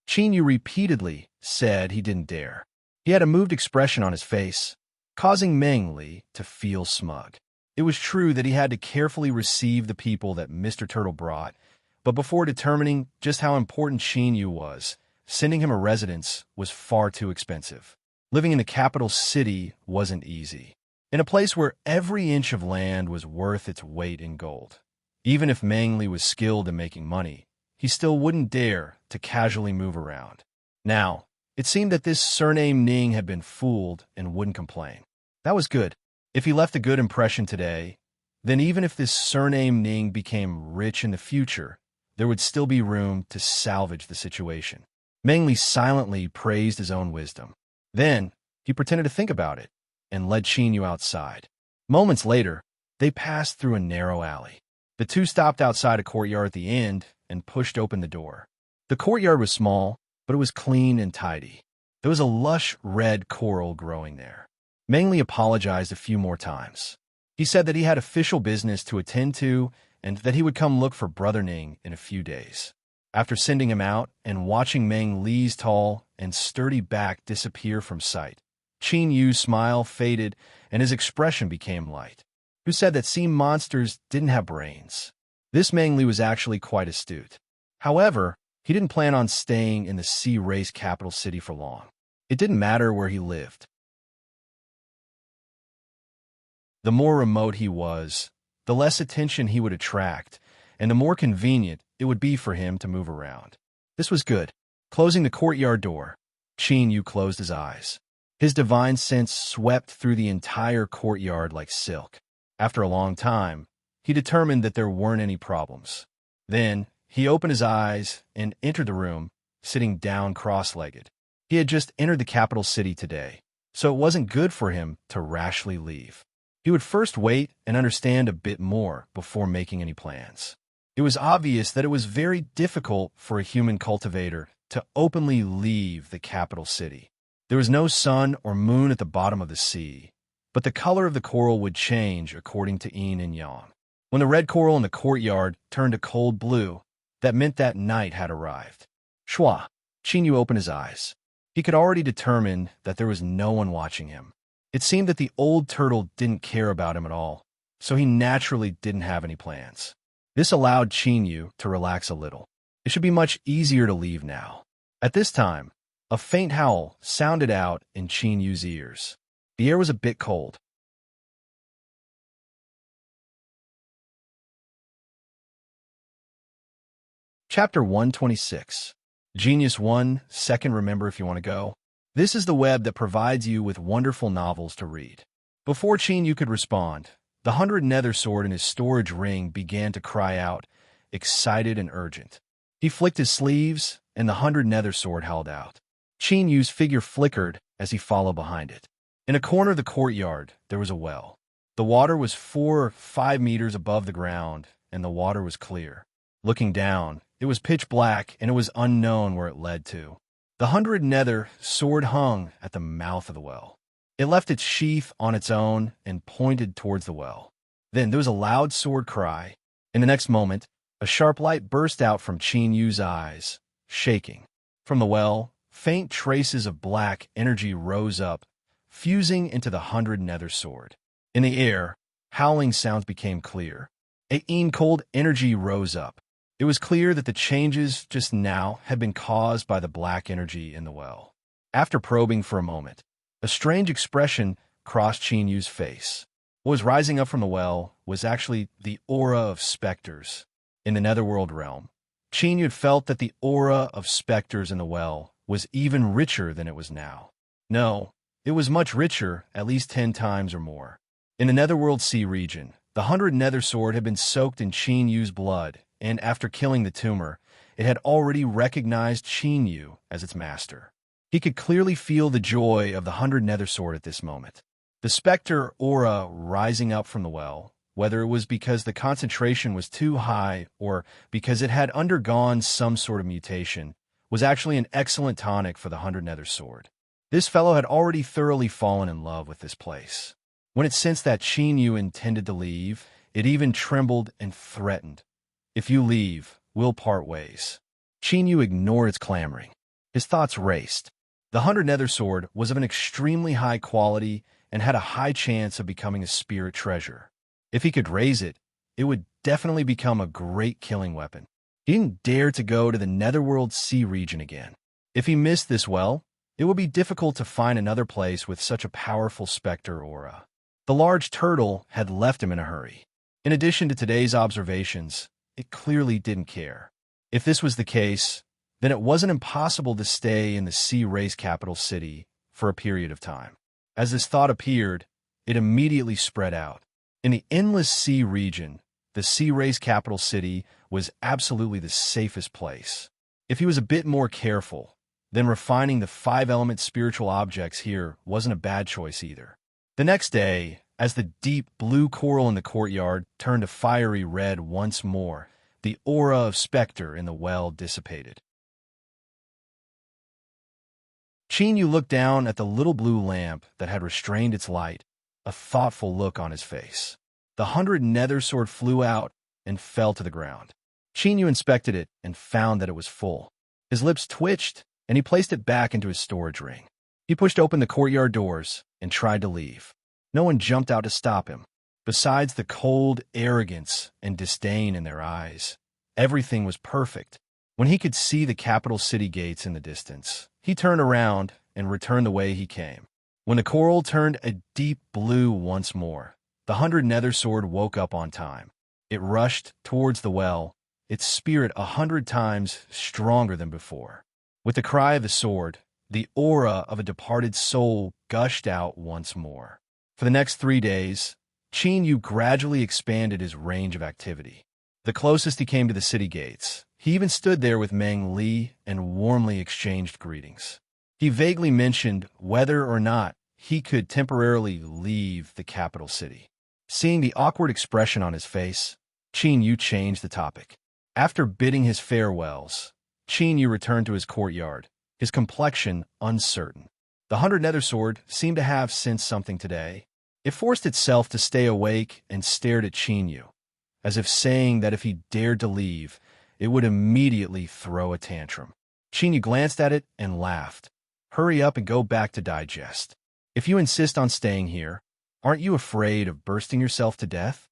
[SPEAKER 1] Qin Yu repeatedly said he didn't dare. He had a moved expression on his face, causing Meng Li to feel smug. It was true that he had to carefully receive the people that Mr. Turtle brought, but before determining just how important Qin Yu was, sending him a residence was far too expensive. Living in the capital city wasn't easy. In a place where every inch of land was worth its weight in gold. Even if Meng Li was skilled in making money, he still wouldn't dare to casually move around. Now, it seemed that this surname Ning had been fooled and wouldn't complain. That was good. If he left a good impression today, then even if this surname Ning became rich in the future, there would still be room to salvage the situation. Meng Li silently praised his own wisdom. Then, he pretended to think about it and led Qin Yu outside. Moments later, they passed through a narrow alley. The two stopped outside a courtyard at the end and pushed open the door. The courtyard was small, but it was clean and tidy. There was a lush red coral growing there. Meng Li apologized a few more times. He said that he had official business to attend to and that he would come look for Brother Ning in a few days. After sending him out and watching Meng Li's tall and sturdy back disappear from sight, Qin Yu's smile faded and his expression became light. Who said that sea monsters didn't have brains? This Meng Li was actually quite astute. However, he didn't plan on staying in the sea race capital city for long. It didn't matter where he lived. The more remote he was, the less attention he would attract, and the more convenient it would be for him to move around. This was good. Closing the courtyard door, Qin Yu closed his eyes. His divine sense swept through the entire courtyard like silk. After a long time, he determined that there weren't any problems. Then, he opened his eyes and entered the room, sitting down cross-legged. He had just entered the capital city today, so it wasn't good for him to rashly leave. He would first wait and understand a bit more before making any plans. It was obvious that it was very difficult for a human cultivator to openly leave the capital city. There was no sun or moon at the bottom of the sea, but the color of the coral would change according to yin and yang. When the red coral in the courtyard turned a cold blue, that meant that night had arrived. Shua, Qin Yu opened his eyes. He could already determine that there was no one watching him. It seemed that the old turtle didn't care about him at all, so he naturally didn't have any plans. This allowed Qin Yu to relax a little. It should be much easier to leave now. At this time, a faint howl sounded out in Qin Yu's ears. The air was a bit cold. Chapter 126. Genius 1, second remember if you want to go. This is the web that provides you with wonderful novels to read. Before Qin Yu could respond, the 100 nether sword in his storage ring began to cry out, excited and urgent. He flicked his sleeves, and the 100 nether sword held out. Qin Yu's figure flickered as he followed behind it. In a corner of the courtyard, there was a well. The water was 4 or 5 meters above the ground, and the water was clear. Looking down, it was pitch black, and it was unknown where it led to. The 100 nether sword hung at the mouth of the well. It left its sheath on its own and pointed towards the well. Then there was a loud sword cry. In the next moment, a sharp light burst out from Qin Yu's eyes, shaking. From the well, faint traces of black energy rose up, fusing into the 100 nether sword. In the air, howling sounds became clear. A cold energy rose up. It was clear that the changes just now had been caused by the black energy in the well. After probing for a moment, a strange expression crossed Qin Yu's face. What was rising up from the well was actually the aura of specters. In the netherworld realm, Qin Yu had felt that the aura of specters in the well was even richer than it was now. No, it was much richer, at least 10 times or more. In the netherworld sea region, the 100 nether sword had been soaked in Qin Yu's blood, and after killing the tumor, it had already recognized Qin Yu as its master. He could clearly feel the joy of the 100 nether sword at this moment. The specter aura rising up from the well whether it was because the concentration was too high or because it had undergone some sort of mutation, was actually an excellent tonic for the 100 Nether Sword. This fellow had already thoroughly fallen in love with this place. When it sensed that Qin Yu intended to leave, it even trembled and threatened. "If you leave, we'll part ways." Qin Yu ignored its clamoring. His thoughts raced. The 100 Nether Sword was of an extremely high quality and had a high chance of becoming a spirit treasure. If he could raise it, it would definitely become a great killing weapon. He didn't dare to go to the Netherworld Sea region again. If he missed this well, it would be difficult to find another place with such a powerful specter aura. The large turtle had left him in a hurry. In addition to today's observations, it clearly didn't care. If this was the case, then it wasn't impossible to stay in the sea race capital city for a period of time. As this thought appeared, it immediately spread out. In the endless sea region, the sea race capital city was absolutely the safest place. If he was a bit more careful, then refining the 5-element spiritual objects here wasn't a bad choice either. The next day, as the deep blue coral in the courtyard turned a fiery red once more, the aura of specter in the well dissipated. Qin Yu looked down at the little blue lamp that had restrained its light, a thoughtful look on his face. The 100 Nether Sword flew out and fell to the ground. Qin Yu inspected it and found that it was full. His lips twitched, and he placed it back into his storage ring. He pushed open the courtyard doors and tried to leave. No one jumped out to stop him. Besides the cold arrogance and disdain in their eyes, everything was perfect. When he could see the capital city gates in the distance, he turned around and returned the way he came. When the coral turned a deep blue once more, the 100 Nether Sword woke up on time. It rushed towards the well, its spirit 100 times stronger than before. With the cry of the sword, the aura of a departed soul gushed out once more. For the next 3 days, Qin Yu gradually expanded his range of activity. The closest he came to the city gates, he even stood there with Meng Li and warmly exchanged greetings. He vaguely mentioned whether or not he could temporarily leave the capital city. Seeing the awkward expression on his face, Qin Yu changed the topic. After bidding his farewells, Qin Yu returned to his courtyard, his complexion uncertain. The 100 Nether Sword seemed to have sensed something today. It forced itself to stay awake and stared at Qin Yu, as if saying that if he dared to leave, it would immediately throw a tantrum. Qin Yu glanced at it and laughed. "Hurry up and go back to digest. If you insist on staying here, aren't you afraid of bursting yourself to death?"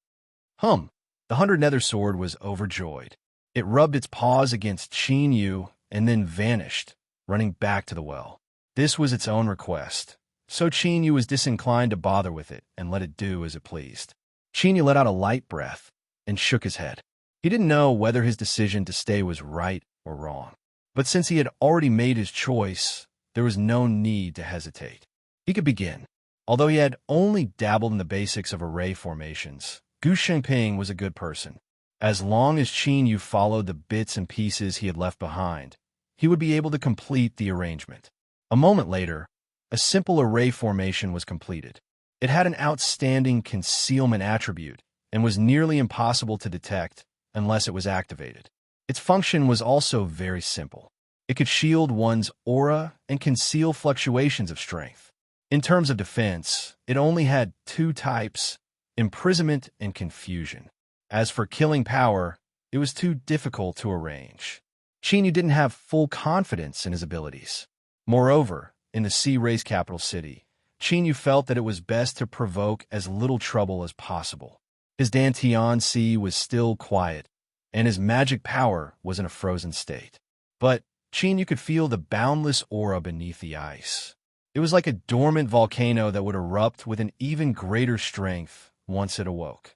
[SPEAKER 1] The 100 Nether Sword was overjoyed. It rubbed its paws against Qin Yu and then vanished, running back to the well. This was its own request, so Qin Yu was disinclined to bother with it and let it do as it pleased. Qin Yu let out a light breath and shook his head. He didn't know whether his decision to stay was right or wrong, but since he had already made his choice, there was no need to hesitate. He could begin. Although he had only dabbled in the basics of array formations, Gu Shengping was a good person. As long as Qin Yu followed the bits and pieces he had left behind, he would be able to complete the arrangement. A moment later, a simple array formation was completed. It had an outstanding concealment attribute and was nearly impossible to detect unless it was activated. Its function was also very simple. It could shield one's aura and conceal fluctuations of strength. In terms of defense, it only had 2 types, imprisonment and confusion. As for killing power, it was too difficult to arrange. Qin Yu didn't have full confidence in his abilities. Moreover, in the sea race capital city, Qin Yu felt that it was best to provoke as little trouble as possible. His Dantian Sea was still quiet, and his magic power was in a frozen state. But Qin Yu could feel the boundless aura beneath the ice. It was like a dormant volcano that would erupt with an even greater strength once it awoke.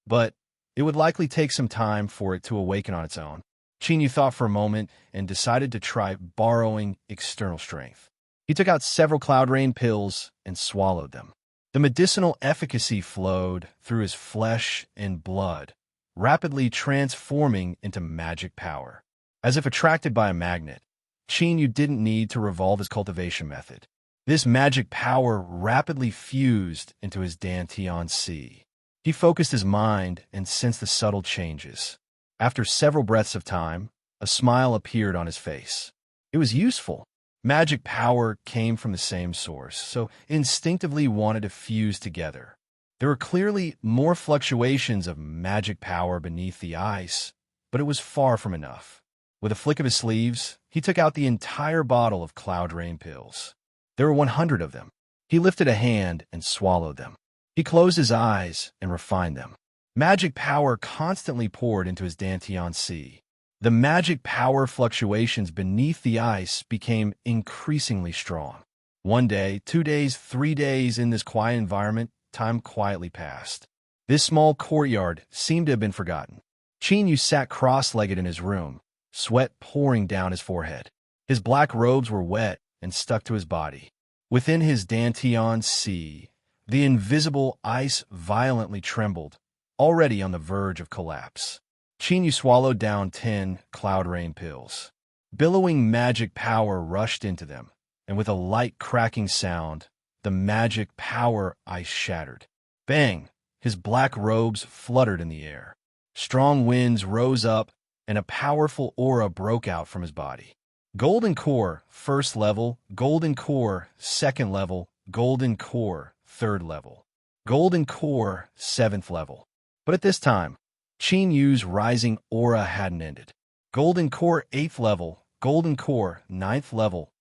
[SPEAKER 1] But it would likely take some time for it to awaken on its own. Qin Yu thought for a moment and decided to try borrowing external strength. He took out several Cloud Rain pills and swallowed them. The medicinal efficacy flowed through his flesh and blood, rapidly transforming into magic power. As if attracted by a magnet, Qin Yu didn't need to revolve his cultivation method. This magic power rapidly fused into his dantian sea. He focused his mind and sensed the subtle changes. After several breaths of time, a smile appeared on his face. It was useful. Magic power came from the same source, so instinctively wanted to fuse together. There were clearly more fluctuations of magic power beneath the ice, but it was far from enough. With a flick of his sleeves, he took out the entire bottle of Cloud Rain pills. There were 100 of them. He lifted a hand and swallowed them. He closed his eyes and refined them. Magic power constantly poured into his dantian sea. The magic power fluctuations beneath the ice became increasingly strong. 1 day, 2 days, 3 days in this quiet environment, time quietly passed. This small courtyard seemed to have been forgotten. Chinyu sat cross-legged in his room, sweat pouring down his forehead. His black robes were wet and stuck to his body. Within his dantian sea, the invisible ice violently trembled, already on the verge of collapse. Chinyu swallowed down 10 Cloud Rain pills. Billowing magic power rushed into them, and with a light cracking sound, the magic power ice shattered. Bang! His black robes fluttered in the air. Strong winds rose up, and a powerful aura broke out from his body. Golden Core, 1st level. Golden Core, 2nd level. Golden Core, 3rd level. Golden Core, 7th level. But at this time, Chinyu's rising aura hadn't ended. Golden Core, 8th level. Golden Core, 9th level.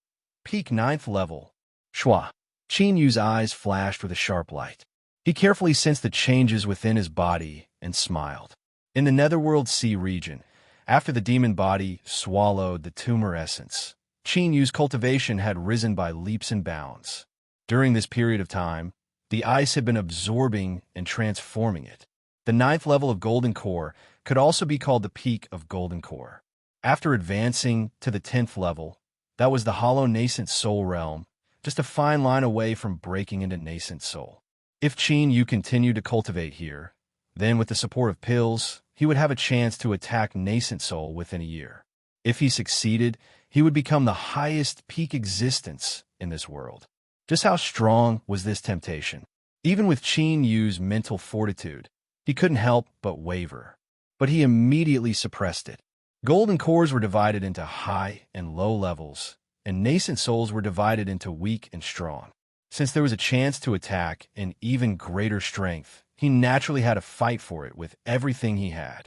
[SPEAKER 1] Peak 9th level. Shwa. Chinyu's eyes flashed with a sharp light. He carefully sensed the changes within his body and smiled. In the Netherworld Sea region, after the demon body swallowed the tumor essence, Chinyu's cultivation had risen by leaps and bounds. During this period of time, the ice had been absorbing and transforming it. The 9th level of Golden Core could also be called the peak of Golden Core. After advancing to the 10th level, that was the hollow nascent soul realm, just a fine line away from breaking into nascent soul. If Chinyu continued to cultivate here, then with the support of pills, he would have a chance to attack nascent soul within a year. If he succeeded, he would become the highest peak existence in this world. Just how strong was this temptation? Even with Chinyu's mental fortitude, he couldn't help but waver. But he immediately suppressed it. Golden cores were divided into high and low levels, and nascent souls were divided into weak and strong. Since there was a chance to attack in even greater strength, he naturally had to fight for it with everything he had.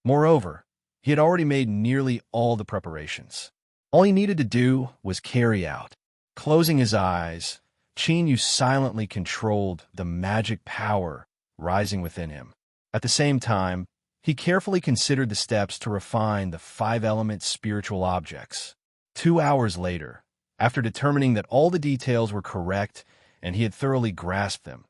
[SPEAKER 1] Moreover, he had already made nearly all the preparations. All he needed to do was carry out. Closing his eyes, Chinyu silently controlled the magic power rising within him. At the same time, he carefully considered the steps to refine the 5-element spiritual objects. 2 hours later, after determining that all the details were correct and he had thoroughly grasped them,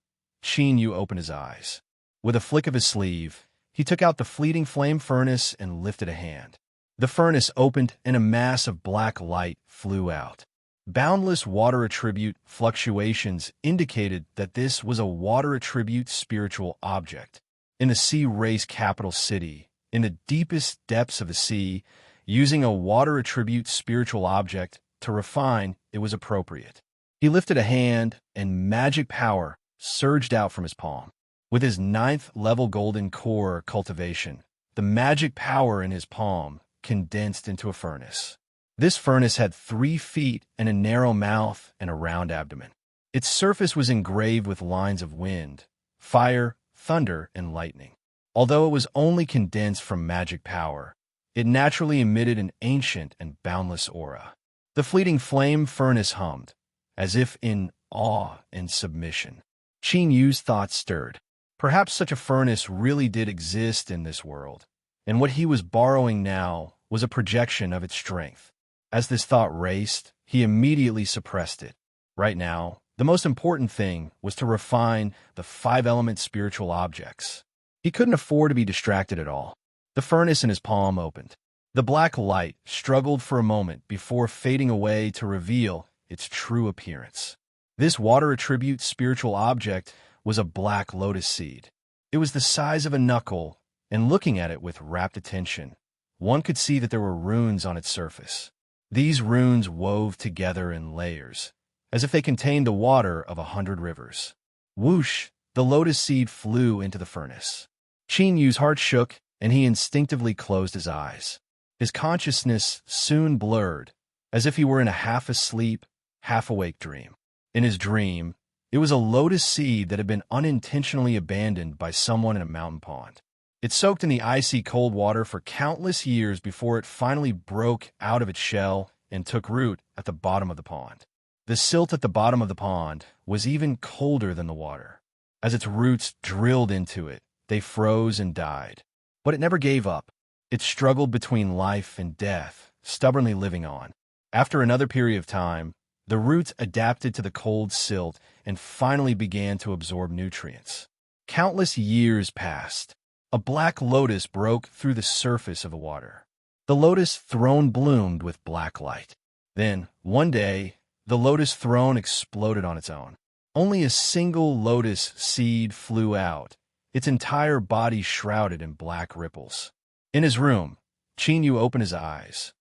[SPEAKER 1] Chinyu opened his eyes. With a flick of his sleeve, he took out the fleeting flame furnace and lifted a hand. The furnace opened and a mass of black light flew out. Boundless water attribute fluctuations indicated that this was a water attribute spiritual object. In the sea race capital city, in the deepest depths of the sea, using a water attribute spiritual object to refine it was appropriate. He lifted a hand and magic power surged out from his palm. With his 9th level golden core cultivation, the magic power in his palm condensed into a furnace. This furnace had 3 feet and a narrow mouth and a round abdomen. Its surface was engraved with lines of wind, fire, thunder, and lightning. Although it was only condensed from magic power, it naturally emitted an ancient and boundless aura. The fleeting flame furnace hummed, as if in awe and submission. Chinyu's thoughts stirred. Perhaps such a furnace really did exist in this world, and what he was borrowing now was a projection of its strength. As this thought raced, he immediately suppressed it. Right now, the most important thing was to refine the 5-element spiritual objects. He couldn't afford to be distracted at all. The furnace in his palm opened. The black light struggled for a moment before fading away to reveal its true appearance. This water attribute spiritual object was a black lotus seed. It was the size of a knuckle, and looking at it with rapt attention, one could see that there were runes on its surface. These runes wove together in layers, as if they contained the water of 100 rivers. Whoosh! The lotus seed flew into the furnace. Qin Yu's heart shook, and he instinctively closed his eyes. His consciousness soon blurred, as if he were in a half-asleep, half-awake dream. In his dream, it was a lotus seed that had been unintentionally abandoned by someone in a mountain pond. It soaked in the icy cold water for countless years before it finally broke out of its shell and took root at the bottom of the pond. The silt at the bottom of the pond was even colder than the water. As its roots drilled into it, they froze and died. But it never gave up. It struggled between life and death, stubbornly living on. After another period of time, the roots adapted to the cold silt and finally began to absorb nutrients. Countless years passed. A black lotus broke through the surface of the water. The lotus throne bloomed with black light. Then, one day, the lotus throne exploded on its own. Only a single lotus seed flew out, its entire body shrouded in black ripples. In his room, Qin Yu opened his eyes.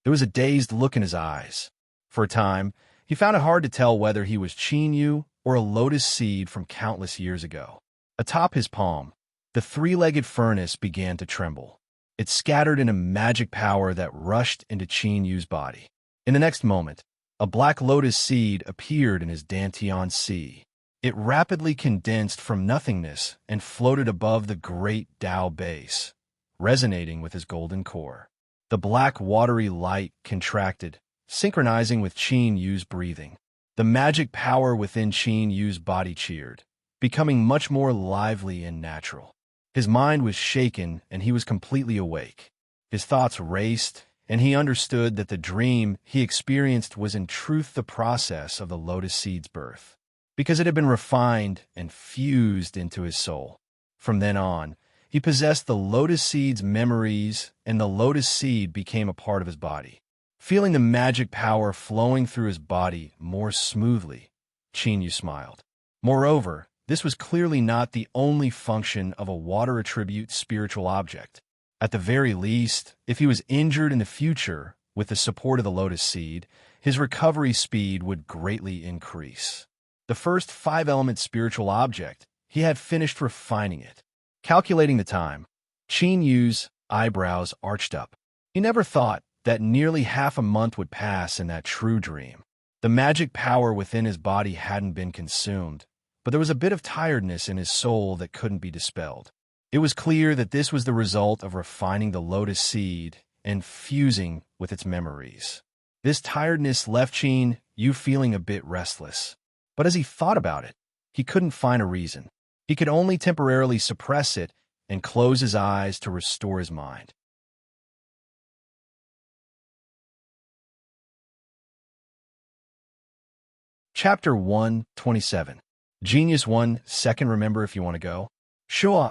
[SPEAKER 1] There was a dazed look in his eyes. For a time, he found it hard to tell whether he was Qin Yu or a lotus seed from countless years ago. Atop his palm, the three-legged furnace began to tremble. It scattered in a magic power that rushed into Qin Yu's body. In the next moment, a black lotus seed appeared in his Dantian Sea. It rapidly condensed from nothingness and floated above the great Tao base, resonating with his golden core. The black watery light contracted, synchronizing with Qin Yu's breathing. The magic power within Qin Yu's body cheered, becoming much more lively and natural. His mind was shaken and he was completely awake. His thoughts raced, and he understood that the dream he experienced was in truth the process of the lotus seed's birth, because it had been refined and fused into his soul. From then on, he possessed the lotus seed's memories, and the lotus seed became a part of his body. Feeling the magic power flowing through his body more smoothly, Qin Yu smiled. Moreover, this was clearly not the only function of a water attribute spiritual object. At the very least, if he was injured in the future, with the support of the lotus seed, his recovery speed would greatly increase. The first 5-element spiritual object, he had finished refining it. Calculating the time, Qin Yu's eyebrows arched up. He never thought that nearly half a month would pass in that true dream. The magic power within his body hadn't been consumed, but there was a bit of tiredness in his soul that couldn't be dispelled. It was clear that this was the result of refining the lotus seed and fusing with its memories. This tiredness left Qin Yu feeling a bit restless. But as he thought about it, he couldn't find a reason. He could only temporarily suppress it and close his eyes to restore his mind. Chapter 127. Genius 1 Second Remember If You Want to Go.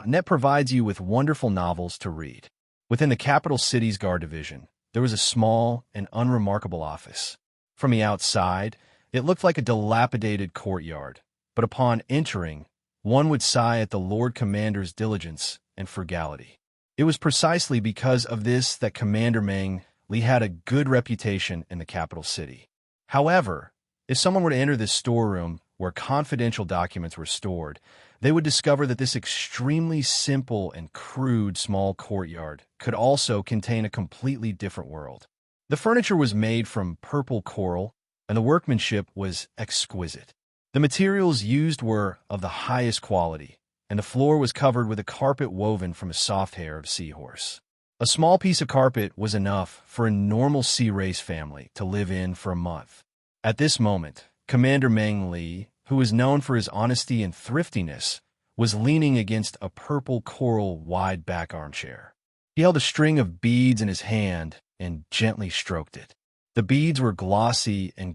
[SPEAKER 1] Net provides you with wonderful novels to read. Within the capital city's guard division, there was a small and unremarkable office. From the outside, it looked like a dilapidated courtyard, but upon entering, one would sigh at the Lord Commander's diligence and frugality. It was precisely because of this that Commander Meng Li had a good reputation in the capital city. However, if someone were to enter this storeroom where confidential documents were stored, they would discover that this extremely simple and crude small courtyard could also contain a completely different world. The furniture was made from purple coral, and the workmanship was exquisite. The materials used were of the highest quality, and the floor was covered with a carpet woven from a soft hair of seahorse. A small piece of carpet was enough for a normal sea race family to live in for a month. At this moment, Commander Meng Li, who was known for his honesty and thriftiness, was leaning against a purple coral wide-back armchair. He held a string of beads in his hand and gently stroked it. The beads were glossy, and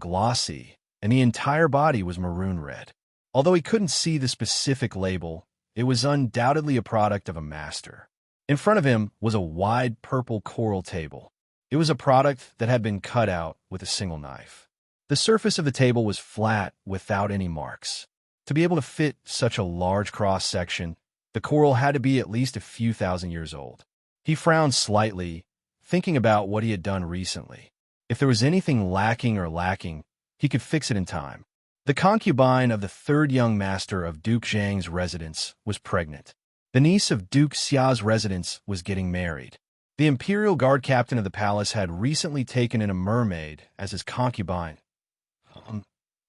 [SPEAKER 1] the entire body was maroon red. Although he couldn't see the specific label, it was undoubtedly a product of a master. In front of him was a wide purple coral table. It was a product that had been cut out with a single knife. The surface of the table was flat without any marks. To be able to fit such a large cross-section, the coral had to be at least a few thousand years old. He frowned slightly thinking about what he had done recently. If there was anything lacking, he could fix it in time. The concubine of the third young master of Duke Zhang's residence was pregnant. The niece of Duke Xia's residence was getting married. The imperial guard captain of the palace had recently taken in a mermaid as his concubine.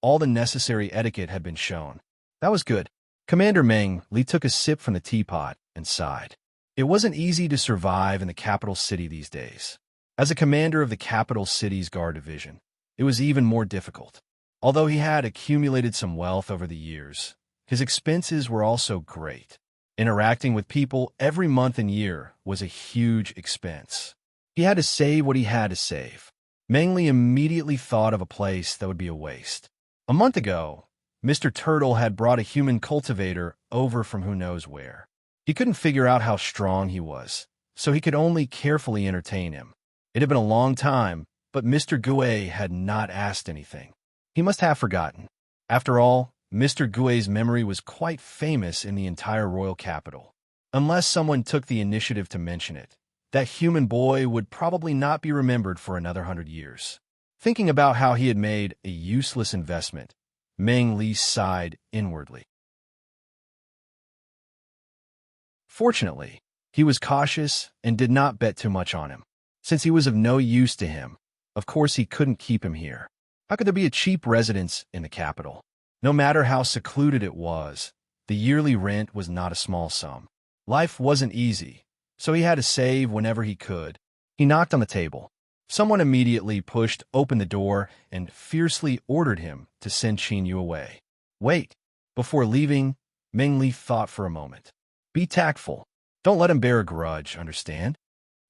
[SPEAKER 1] All the necessary etiquette had been shown. That was good. Commander Meng Li took a sip from the teapot and sighed. It wasn't easy to survive in the capital city these days. As a commander of the capital city's guard division, it was even more difficult. Although he had accumulated some wealth over the years, his expenses were also great. Interacting with people every month and year was a huge expense. He had to save what he had to save. Meng Li immediately thought of a place that would be a waste. A month ago, Mr. Turtle had brought a human cultivator over from who knows where. He couldn't figure out how strong he was, so he could only carefully entertain him. It had been a long time, but Mr. Gui had not asked anything. He must have forgotten. After all, Mr. Gui's memory was quite famous in the entire royal capital. Unless someone took the initiative to mention it, that human boy would probably not be remembered for another 100 years. Thinking about how he had made a useless investment, Meng Li sighed inwardly. Fortunately, he was cautious and did not bet too much on him. Since he was of no use to him, of course he couldn't keep him here. How could there be a cheap residence in the capital? No matter how secluded it was, the yearly rent was not a small sum. Life wasn't easy, so he had to save whenever he could. He knocked on the table. Someone immediately pushed open the door and fiercely ordered him to send Qin Yu away. Wait. Before leaving, Meng Li thought for a moment. Be tactful. Don't let him bear a grudge, understand?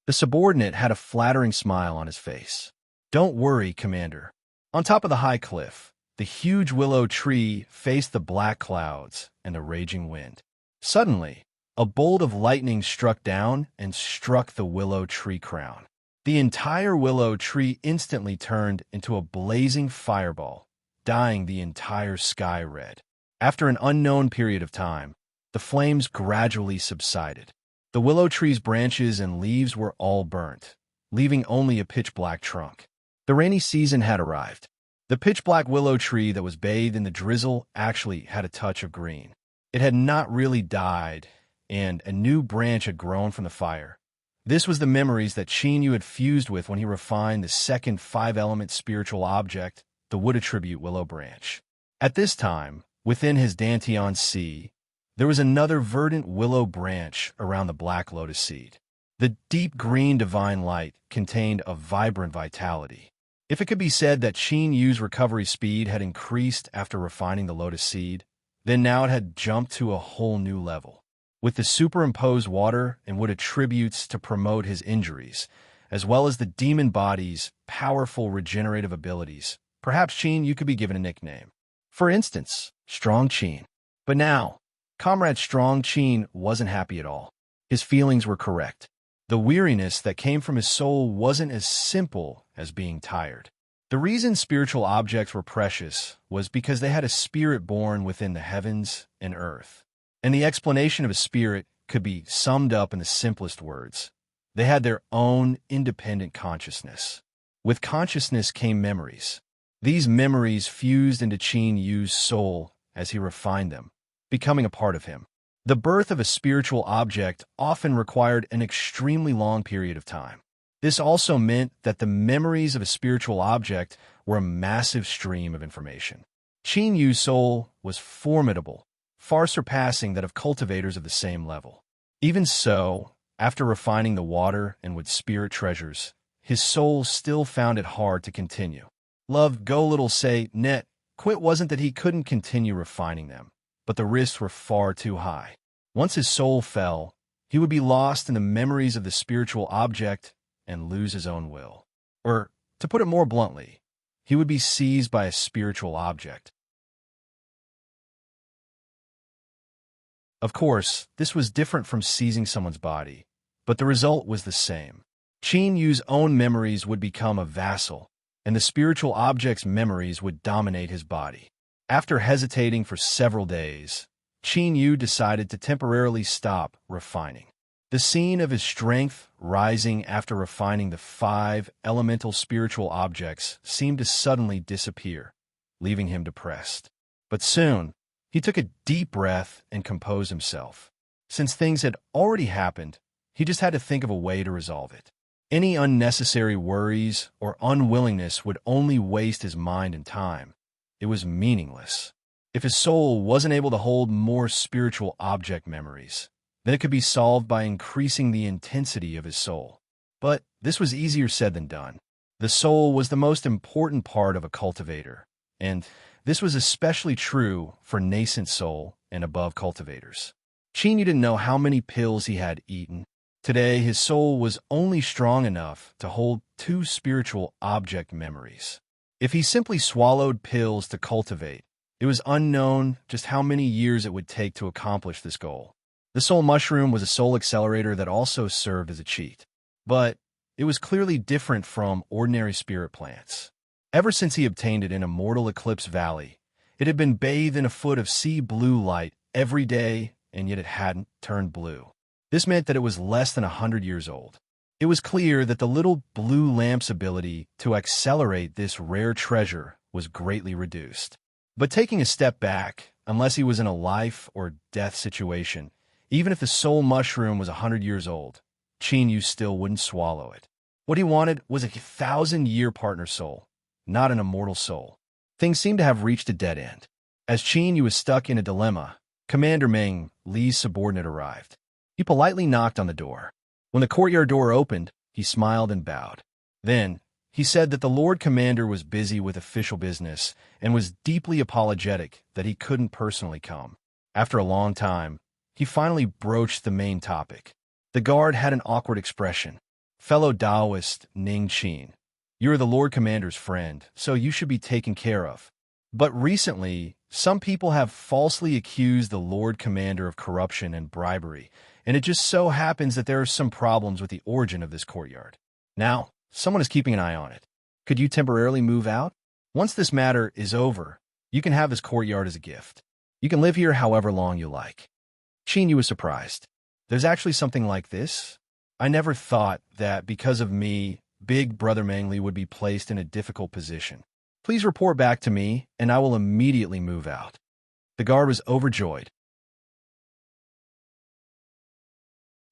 [SPEAKER 1] The subordinate had a flattering smile on his face. Don't worry, Commander. On top of the high cliff, the huge willow tree faced the black clouds and the raging wind. Suddenly, a bolt of lightning struck down and struck the willow tree crown. The entire willow tree instantly turned into a blazing fireball, dyeing the entire sky red. After an unknown period of time, the flames gradually subsided. The willow tree's branches and leaves were all burnt, leaving only a pitch-black trunk. The rainy season had arrived. The pitch-black willow tree that was bathed in the drizzle actually had a touch of green. It had not really died, and a new branch had grown from the fire. This was the memories that Qin Yu had fused with when he refined the second five-element spiritual object, the wood attribute willow branch. At this time, within his Dantian Sea, there was another verdant willow branch around the black lotus seed. The deep green divine light contained a vibrant vitality. If it could be said that Qin Yu's recovery speed had increased after refining the lotus seed, then now it had jumped to a whole new level. With the superimposed water and wood attributes to promote his injuries, as well as the demon body's powerful regenerative abilities, perhaps Qin Yu could be given a nickname. For instance, Strong Qin. But now, Comrade Strong Qin wasn't happy at all. His feelings were correct. The weariness that came from his soul wasn't as simple as being tired. The reason spiritual objects were precious was because they had a spirit born within the heavens and earth. And the explanation of a spirit could be summed up in the simplest words. They had their own independent consciousness. With consciousness came memories. These memories fused into Qin Yu's soul as he refined them, becoming a part of him. The birth of a spiritual object often required an extremely long period of time. This also meant that the memories of a spiritual object were a massive stream of information. Qin Yu's soul was formidable, far surpassing that of cultivators of the same level. Even so, after refining the water and wood spirit treasures, his soul still found it hard to continue. Love go little say net, quit wasn't that he couldn't continue refining them, but the risks were far too high. Once his soul fell, he would be lost in the memories of the spiritual object and lose his own will. Or, to put it more bluntly, he would be seized by a spiritual object. Of course, this was different from seizing someone's body, but the result was the same. Qin Yu's own memories would become a vassal, and the spiritual object's memories would dominate his body. After hesitating for several days, Qin Yu decided to temporarily stop refining. The scene of his strength rising after refining the 5 elemental spiritual objects seemed to suddenly disappear, leaving him depressed. But soon, he took a deep breath and composed himself. Since things had already happened, he just had to think of a way to resolve it. Any unnecessary worries or unwillingness would only waste his mind and time. It was meaningless. If his soul wasn't able to hold more spiritual object memories, then it could be solved by increasing the intensity of his soul. But this was easier said than done. The soul was the most important part of a cultivator, and this was especially true for nascent soul and above cultivators. Chinyu didn't know how many pills he had eaten. Today, his soul was only strong enough to hold 2 spiritual object memories. If he simply swallowed pills to cultivate, it was unknown just how many years it would take to accomplish this goal. The soul mushroom was a soul accelerator that also served as a cheat. But it was clearly different from ordinary spirit plants. Ever since he obtained it in Immortal Eclipse Valley, it had been bathed in a foot of sea blue light every day, and yet it hadn't turned blue. This meant that it was less than 100 years old. It was clear that the little blue lamp's ability to accelerate this rare treasure was greatly reduced. But taking a step back, unless he was in a life or death situation, even if the soul mushroom was 100 years old, Chinyu still wouldn't swallow it. What he wanted was a 1,000-year partner soul, not an immortal soul. Things seemed to have reached a dead end. As Chinyu was stuck in a dilemma, Commander Meng, Li's subordinate, arrived. He politely knocked on the door. When the courtyard door opened, he smiled and bowed. Then, he said that the Lord Commander was busy with official business and was deeply apologetic that he couldn't personally come. After a long time, he finally broached the main topic. The guard had an awkward expression. "Fellow Taoist Ning Qin, you're the Lord Commander's friend, so you should be taken care of. But recently, some people have falsely accused the Lord Commander of corruption and bribery, and it just so happens that there are some problems with the origin of this courtyard. Now, someone is keeping an eye on it. Could you temporarily move out? Once this matter is over, you can have this courtyard as a gift. You can live here however long you like." Chinyu was surprised. There's actually something like this? I never thought that because of me, Big Brother Mengli would be placed in a difficult position. Please report back to me, and I will immediately move out. The guard was overjoyed.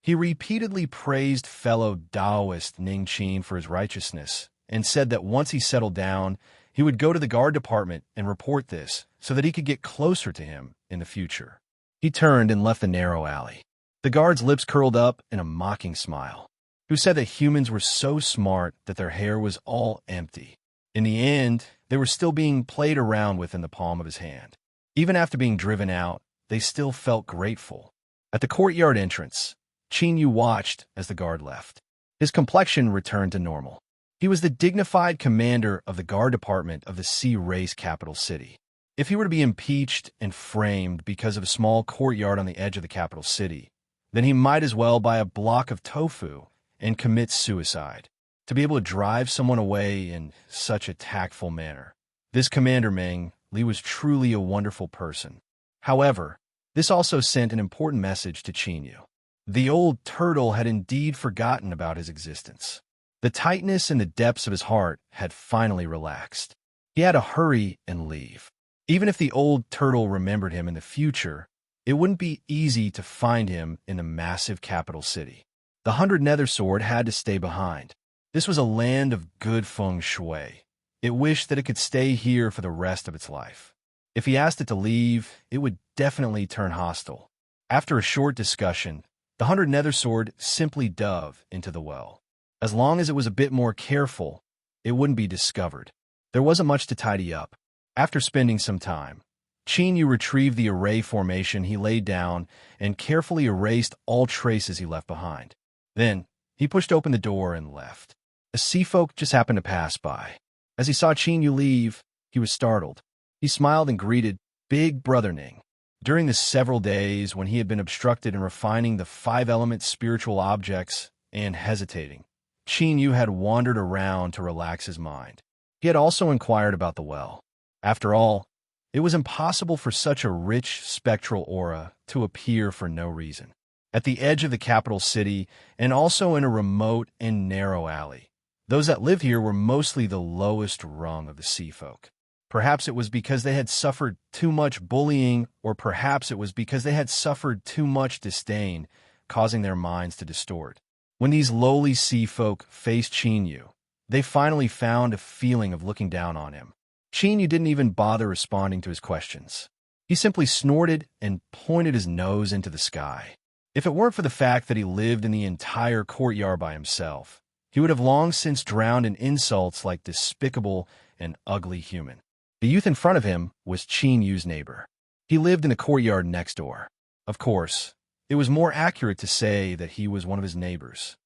[SPEAKER 1] He repeatedly praised fellow Taoist Ning Qin for his righteousness and said that once he settled down, he would go to the guard department and report this so that he could get closer to him in the future. He turned and left the narrow alley. The guard's lips curled up in a mocking smile. Who said that humans were so smart that their hair was all empty? In the end, they were still being played around with in the palm of his hand. Even after being driven out, they still felt grateful. At the courtyard entrance, Chinyu watched as the guard left. His complexion returned to normal. He was the dignified commander of the guard department of the sea race capital city. If he were to be impeached and framed because of a small courtyard on the edge of the capital city, then he might as well buy a block of tofu and commit suicide. To be able to drive someone away in such a tactful manner. This Commander Meng, Li was truly a wonderful person. However, this also sent an important message to Chinyu. The old turtle had indeed forgotten about his existence. The tightness in the depths of his heart had finally relaxed. He had to hurry and leave. Even if the old turtle remembered him in the future, it wouldn't be easy to find him in the massive capital city. The 100 Nether Sword had to stay behind. This was a land of good feng shui. It wished that it could stay here for the rest of its life. If he asked it to leave, it would definitely turn hostile. After a short discussion, the 100 Nether Sword simply dove into the well. As long as it was a bit more careful, it wouldn't be discovered. There wasn't much to tidy up. After spending some time, Chinyu retrieved the array formation he laid down and carefully erased all traces he left behind. Then, he pushed open the door and left. A sea folk just happened to pass by. As he saw Chinyu leave, he was startled. He smiled and greeted Big Brother Ning. During the several days when he had been obstructed in refining the 5-element spiritual objects and hesitating, Chinyu had wandered around to relax his mind. He had also inquired about the well. After all, it was impossible for such a rich spectral aura to appear for no reason. at the edge of the capital city, and also in a remote and narrow alley. Those that lived here were mostly the lowest rung of the sea folk. Perhaps it was because they had suffered too much bullying, or perhaps it was because they had suffered too much disdain, causing their minds to distort. When these lowly sea folk faced Chinyu, they finally found a feeling of looking down on him. Chinyu didn't even bother responding to his questions. He simply snorted and pointed his nose into the sky. If it weren't for the fact that he lived in the entire courtyard by himself, he would have long since drowned in insults like despicable and ugly human. The youth in front of him was Chinyu's neighbor. He lived in the courtyard next door. Of course, it was more accurate to say that he was one of his neighbors.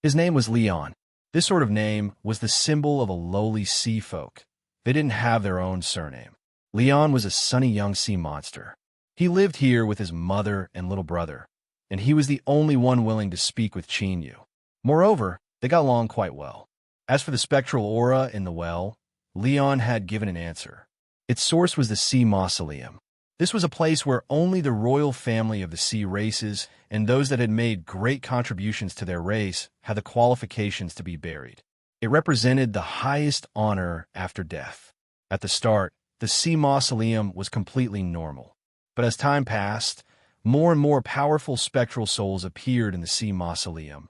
[SPEAKER 1] His name was Leon. This sort of name was the symbol of a lowly sea folk. They didn't have their own surname. Leon was a sunny young sea monster. He lived here with his mother and little brother, and he was the only one willing to speak with Chinyu. Moreover, they got along quite well. As for the spectral aura in the well, Leon had given an answer. Its source was the Sea Mausoleum. This was a place where only the royal family of the sea races and those that had made great contributions to their race had the qualifications to be buried. It represented the highest honor after death. At the start, the Sea Mausoleum was completely normal. But as time passed, more and more powerful spectral souls appeared in the Sea Mausoleum,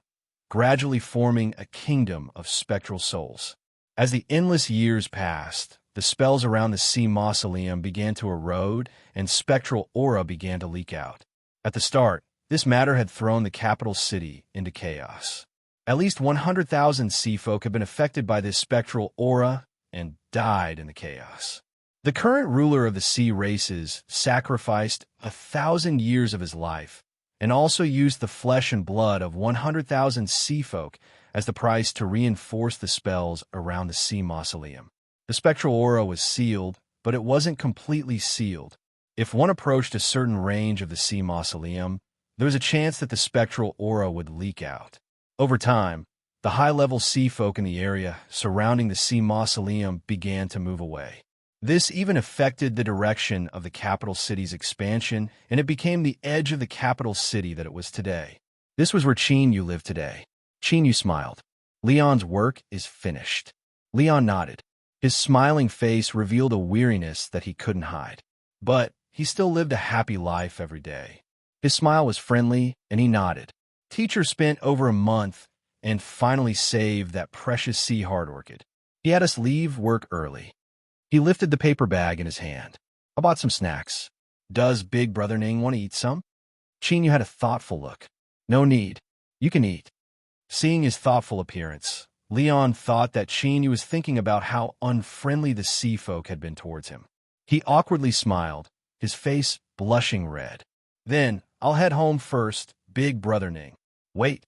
[SPEAKER 1] gradually forming a kingdom of spectral souls. As the endless years passed, the spells around the Sea Mausoleum began to erode and spectral aura began to leak out. At the start, this matter had thrown the capital city into chaos. At least 100,000 sea folk had been affected by this spectral aura and died in the chaos. The current ruler of the sea races sacrificed 1,000 years of his life and also used the flesh and blood of 100,000 sea folk as the price to reinforce the spells around the Sea Mausoleum. The spectral aura was sealed, but it wasn't completely sealed. If one approached a certain range of the Sea Mausoleum, there was a chance that the spectral aura would leak out. Over time, the high-level sea folk in the area surrounding the Sea Mausoleum began to move away. This even affected the direction of the capital city's expansion, and it became the edge of the capital city that it was today. This was where Chinyu lived today. Chinyu smiled. Leon's work is finished. Leon nodded. His smiling face revealed a weariness that he couldn't hide. But he still lived a happy life every day. His smile was friendly, and he nodded. Teacher spent over a month and finally saved that precious sea heart orchid. He had us leave work early. He lifted the paper bag in his hand. I bought some snacks. Does Big Brother Ning want to eat some? Chinyu had a thoughtful look. No need. You can eat. Seeing his thoughtful appearance, Leon thought that Chinyu was thinking about how unfriendly the sea folk had been towards him. He awkwardly smiled, his face blushing red. Then, I'll head home first, Big Brother Ning. Wait.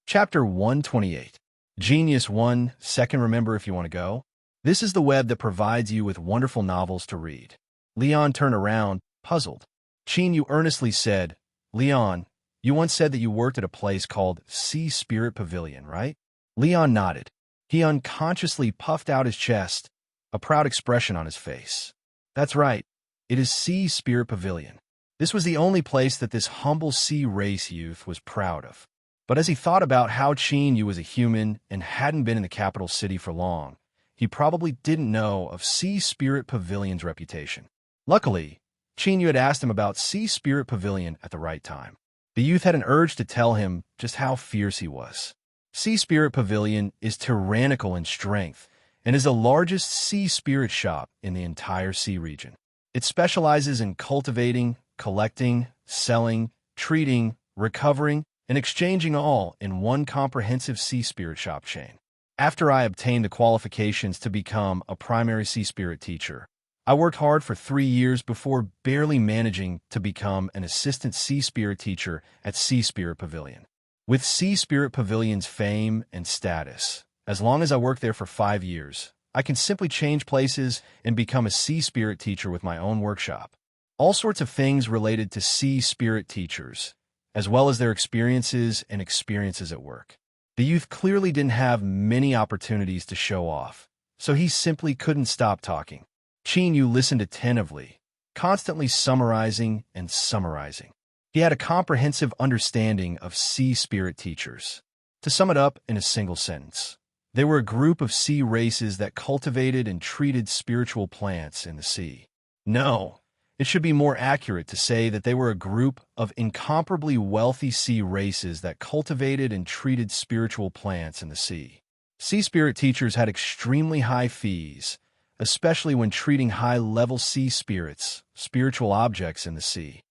[SPEAKER 1] Chapter 128. Genius 1 Second Remember if you want to go. This is the web that provides you with wonderful novels to read. Leon turned around, puzzled. Chinyu earnestly said, Leon, you once said that you worked at a place called Sea Spirit Pavilion, right? Leon nodded. He unconsciously puffed out his chest, a proud expression on his face. That's right. It is Sea Spirit Pavilion. This was the only place that this humble sea race youth was proud of. But as he thought about how Chinyu was a human and hadn't been in the capital city for long, he probably didn't know of Sea Spirit Pavilion's reputation. Luckily, Chinyu had asked him about Sea Spirit Pavilion at the right time. The youth had an urge to tell him just how fierce he was. Sea Spirit Pavilion is tyrannical in strength and is the largest sea spirit shop in the entire sea region. It specializes in cultivating, collecting, selling, treating, recovering, and exchanging all in one comprehensive sea spirit shop chain. After I obtained the qualifications to become a primary sea spirit teacher, I worked hard for 3 years before barely managing to become an assistant sea spirit teacher at Sea Spirit Pavilion. With Sea Spirit Pavilion's fame and status, as long as I work there for 5 years, I can simply change places and become a sea spirit teacher with my own workshop. All sorts of things related to sea spirit teachers, as well as their experiences at work. The youth clearly didn't have many opportunities to show off, so he simply couldn't stop talking. Qin Yu listened attentively, constantly summarizing and summarizing. He had a comprehensive understanding of sea spirit teachers. To sum it up in a single sentence, they were a group of sea races that cultivated and treated spiritual plants in the sea. No, it should be more accurate to say that they were a group of incomparably wealthy sea races that cultivated and treated spiritual plants in the sea. Sea spirit teachers had extremely high fees, especially when treating high-level sea spirits, spiritual objects in the sea.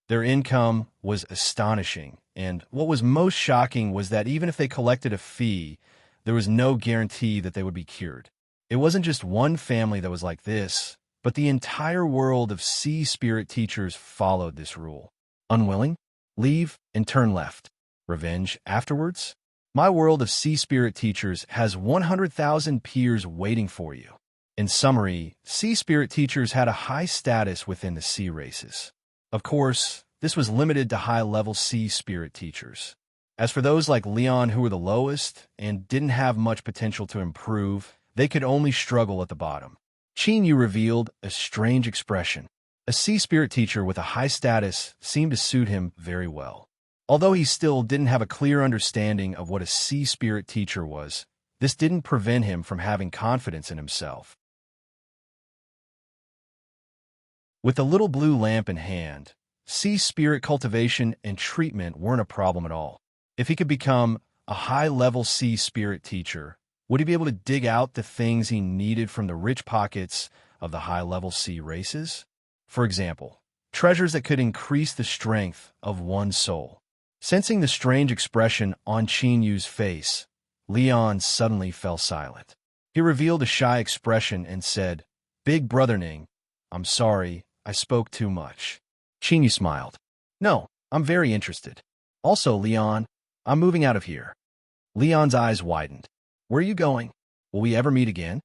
[SPEAKER 1] Their income was astonishing, and what was most shocking was that even if they collected a fee, there was no guarantee that they would be cured. It wasn't just one family that was like this, but the entire world of sea spirit teachers followed this rule. Unwilling? Leave and turn left. Revenge afterwards? My world of sea spirit teachers has 100,000 peers waiting for you. In summary, sea spirit teachers had a high status within the sea races. Of course, this was limited to high-level sea spirit teachers. As for those like Leon who were the lowest and didn't have much potential to improve, they could only struggle at the bottom. Qin Yu revealed a strange expression. A sea spirit teacher with a high status seemed to suit him very well. Although he still didn't have a clear understanding of what a sea spirit teacher was, this didn't prevent him from having confidence in himself. With a little blue lamp in hand, sea spirit cultivation and treatment weren't a problem at all. If he could become a high-level sea spirit teacher, would he be able to dig out the things he needed from the rich pockets of the high-level sea races? For example, treasures that could increase the strength of one's soul. Sensing the strange expression on Qin Yu's face, Leon suddenly fell silent. He revealed a shy expression and said, "Big Brother Ning, I'm sorry, I spoke too much." Qin Yu smiled. "No, I'm very interested. Also, Leon, I'm moving out of here." Leon's eyes widened. "Where are you going? Will we ever meet again?"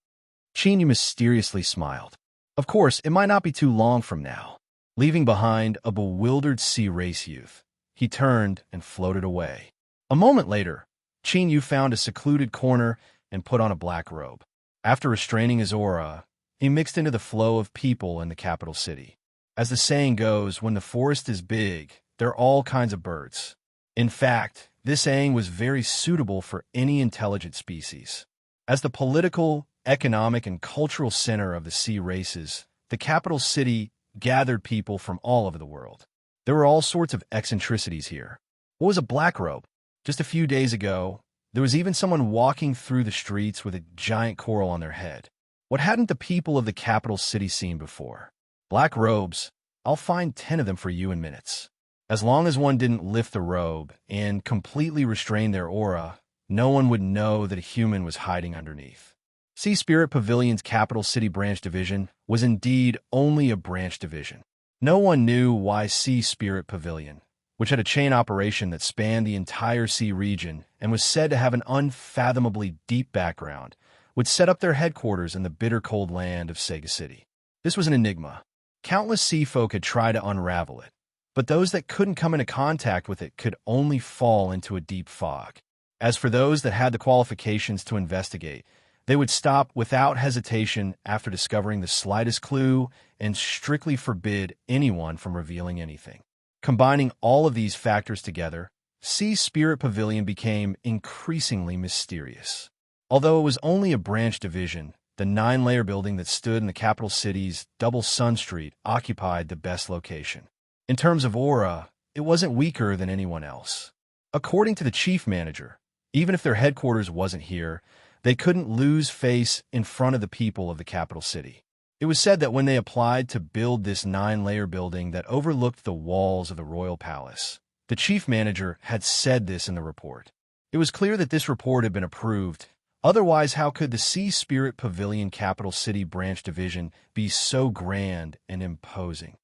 [SPEAKER 1] Qin Yu mysteriously smiled. "Of course, it might not be too long from now." Leaving behind a bewildered sea race youth, he turned and floated away. A moment later, Qin Yu found a secluded corner and put on a black robe. After restraining his aura, he mixed into the flow of people in the capital city. As the saying goes, when the forest is big, there are all kinds of birds. In fact, this saying was very suitable for any intelligent species. As the political, economic, and cultural center of the sea races, the capital city gathered people from all over the world. There were all sorts of eccentricities here. What was a black robe? Just a few days ago, there was even someone walking through the streets with a giant coral on their head. What hadn't the people of the capital city seen before? Black robes, I'll find 10 of them for you in minutes. As long as one didn't lift the robe and completely restrain their aura, no one would know that a human was hiding underneath. Sea Spirit Pavilion's capital city branch division was indeed only a branch division. No one knew why Sea Spirit Pavilion, which had a chain operation that spanned the entire sea region and was said to have an unfathomably deep background, would set up their headquarters in the bitter cold land of Sega City. This was an enigma. Countless sea folk had tried to unravel it, but those that couldn't come into contact with it could only fall into a deep fog. As for those that had the qualifications to investigate, they would stop without hesitation after discovering the slightest clue and strictly forbid anyone from revealing anything. Combining all of these factors together, Sea Spirit Pavilion became increasingly mysterious. Although it was only a branch division, the 9-layer building that stood in the capital city's Double Sun Street occupied the best location. In terms of aura, it wasn't weaker than anyone else. According to the chief manager, even if their headquarters wasn't here, they couldn't lose face in front of the people of the capital city. It was said that when they applied to build this 9-layer building that overlooked the walls of the royal palace, the chief manager had said this in the report. It was clear that this report had been approved. Otherwise, how could the Sea Spirit Pavilion Capital City Branch Division be so grand and imposing?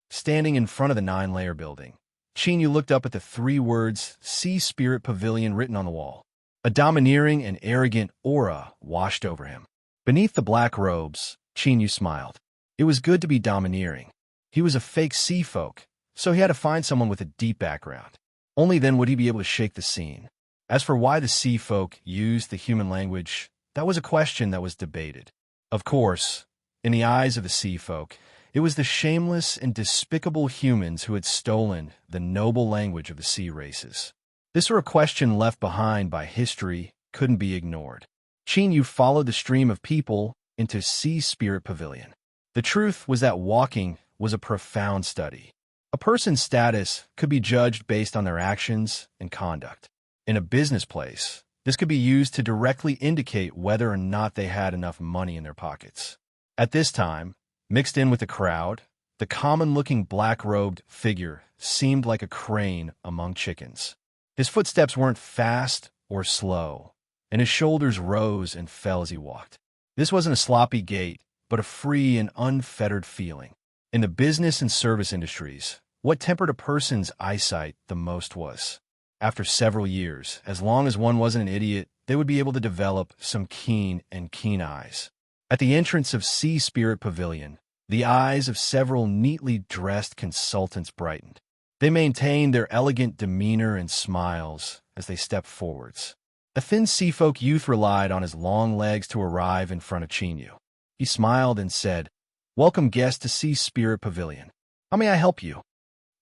[SPEAKER 1] Standing in front of the 9-layer building, Qin Yu looked up at the 3 words Sea Spirit Pavilion written on the wall. A domineering and arrogant aura washed over him. Beneath the black robes, Qin Yu smiled. It was good to be domineering. He was a fake sea folk, so he had to find someone with a deep background. Only then would he be able to shake the scene. As for why the sea folk used the human language, that was a question that was debated. Of course, in the eyes of the sea folk, it was the shameless and despicable humans who had stolen the noble language of the sea races. This were a question left behind by history, couldn't be ignored. Chinyu followed the stream of people into Sea Spirit Pavilion. The truth was that walking was a profound study. A person's status could be judged based on their actions and conduct. In a business place, this could be used to directly indicate whether or not they had enough money in their pockets. At this time, mixed in with the crowd, the common-looking black-robed figure seemed like a crane among chickens. His footsteps weren't fast or slow, and his shoulders rose and fell as he walked. This wasn't a sloppy gait, but a free and unfettered feeling. In the business and service industries, what tempered a person's eyesight the most was, after several years, as long as one wasn't an idiot, they would be able to develop some keen eyes. At the entrance of Sea Spirit Pavilion, the eyes of several neatly dressed consultants brightened. They maintained their elegant demeanor and smiles as they stepped forwards. A thin seafolk youth relied on his long legs to arrive in front of Chinyu. He smiled and said, "Welcome, guest, to Sea Spirit Pavilion. How may I help you?"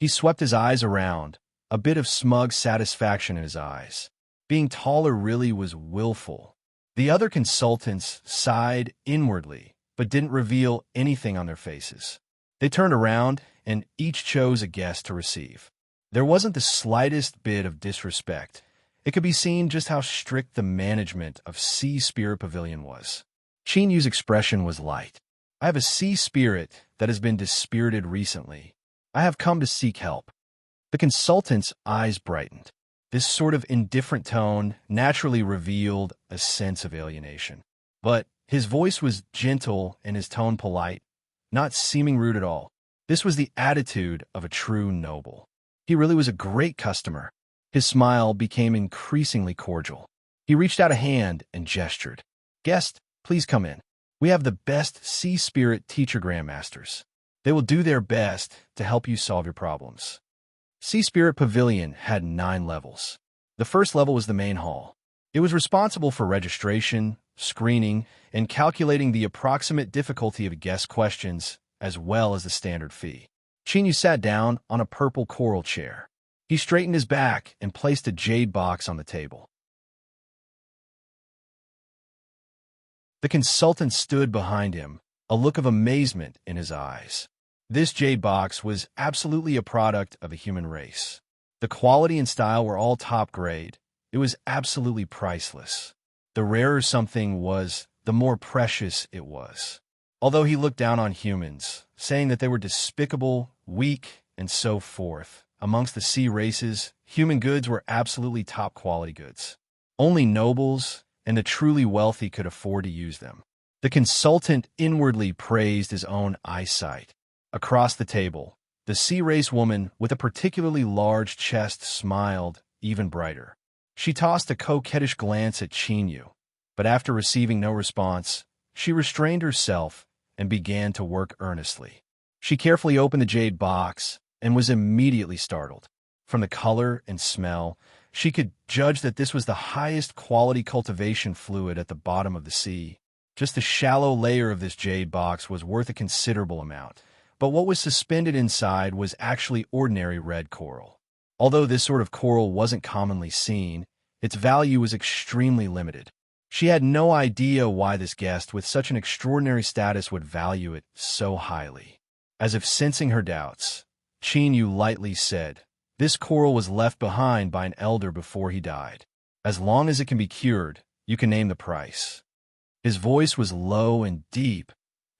[SPEAKER 1] He swept his eyes around, a bit of smug satisfaction in his eyes. Being taller really was willful. The other consultants sighed inwardly, but didn't reveal anything on their faces. They turned around, and each chose a guest to receive. There wasn't the slightest bit of disrespect. It could be seen just how strict the management of Sea Spirit Pavilion was. Chinyu's expression was light. "I have a sea spirit that has been dispirited recently. I have come to seek help." The consultant's eyes brightened. This sort of indifferent tone naturally revealed a sense of alienation. But his voice was gentle and his tone polite, not seeming rude at all. This was the attitude of a true noble. He really was a great customer. His smile became increasingly cordial. He reached out a hand and gestured. "Guest, please come in. We have the best sea spirit teacher grandmasters. They will do their best to help you solve your problems." Sea Spirit Pavilion had 9 levels. The first level was the main hall. It was responsible for registration, screening, and calculating the approximate difficulty of guest questions, as well as the standard fee. Chinyu sat down on a purple coral chair. He straightened his back and placed a jade box on the table. The consultant stood behind him, a look of amazement in his eyes. This jade box was absolutely a product of the human race. The quality and style were all top grade. It was absolutely priceless. The rarer something was, the more precious it was. Although he looked down on humans, saying that they were despicable, weak, and so forth, amongst the sea races, human goods were absolutely top quality goods. Only nobles and the truly wealthy could afford to use them. The consultant inwardly praised his own eyesight. Across the table, the sea race woman with a particularly large chest smiled even brighter. She tossed a coquettish glance at Chinyu, but after receiving no response, she restrained herself and began to work earnestly. She carefully opened the jade box and was immediately startled. From the color and smell, she could judge that this was the highest quality cultivation fluid at the bottom of the sea. Just the shallow layer of this jade box was worth a considerable amount. But what was suspended inside was actually ordinary red coral. Although this sort of coral wasn't commonly seen, its value was extremely limited. She had no idea why this guest with such an extraordinary status would value it so highly. As if sensing her doubts, Chinyu lightly said, "This coral was left behind by an elder before he died. As long as it can be cured, you can name the price." His voice was low and deep,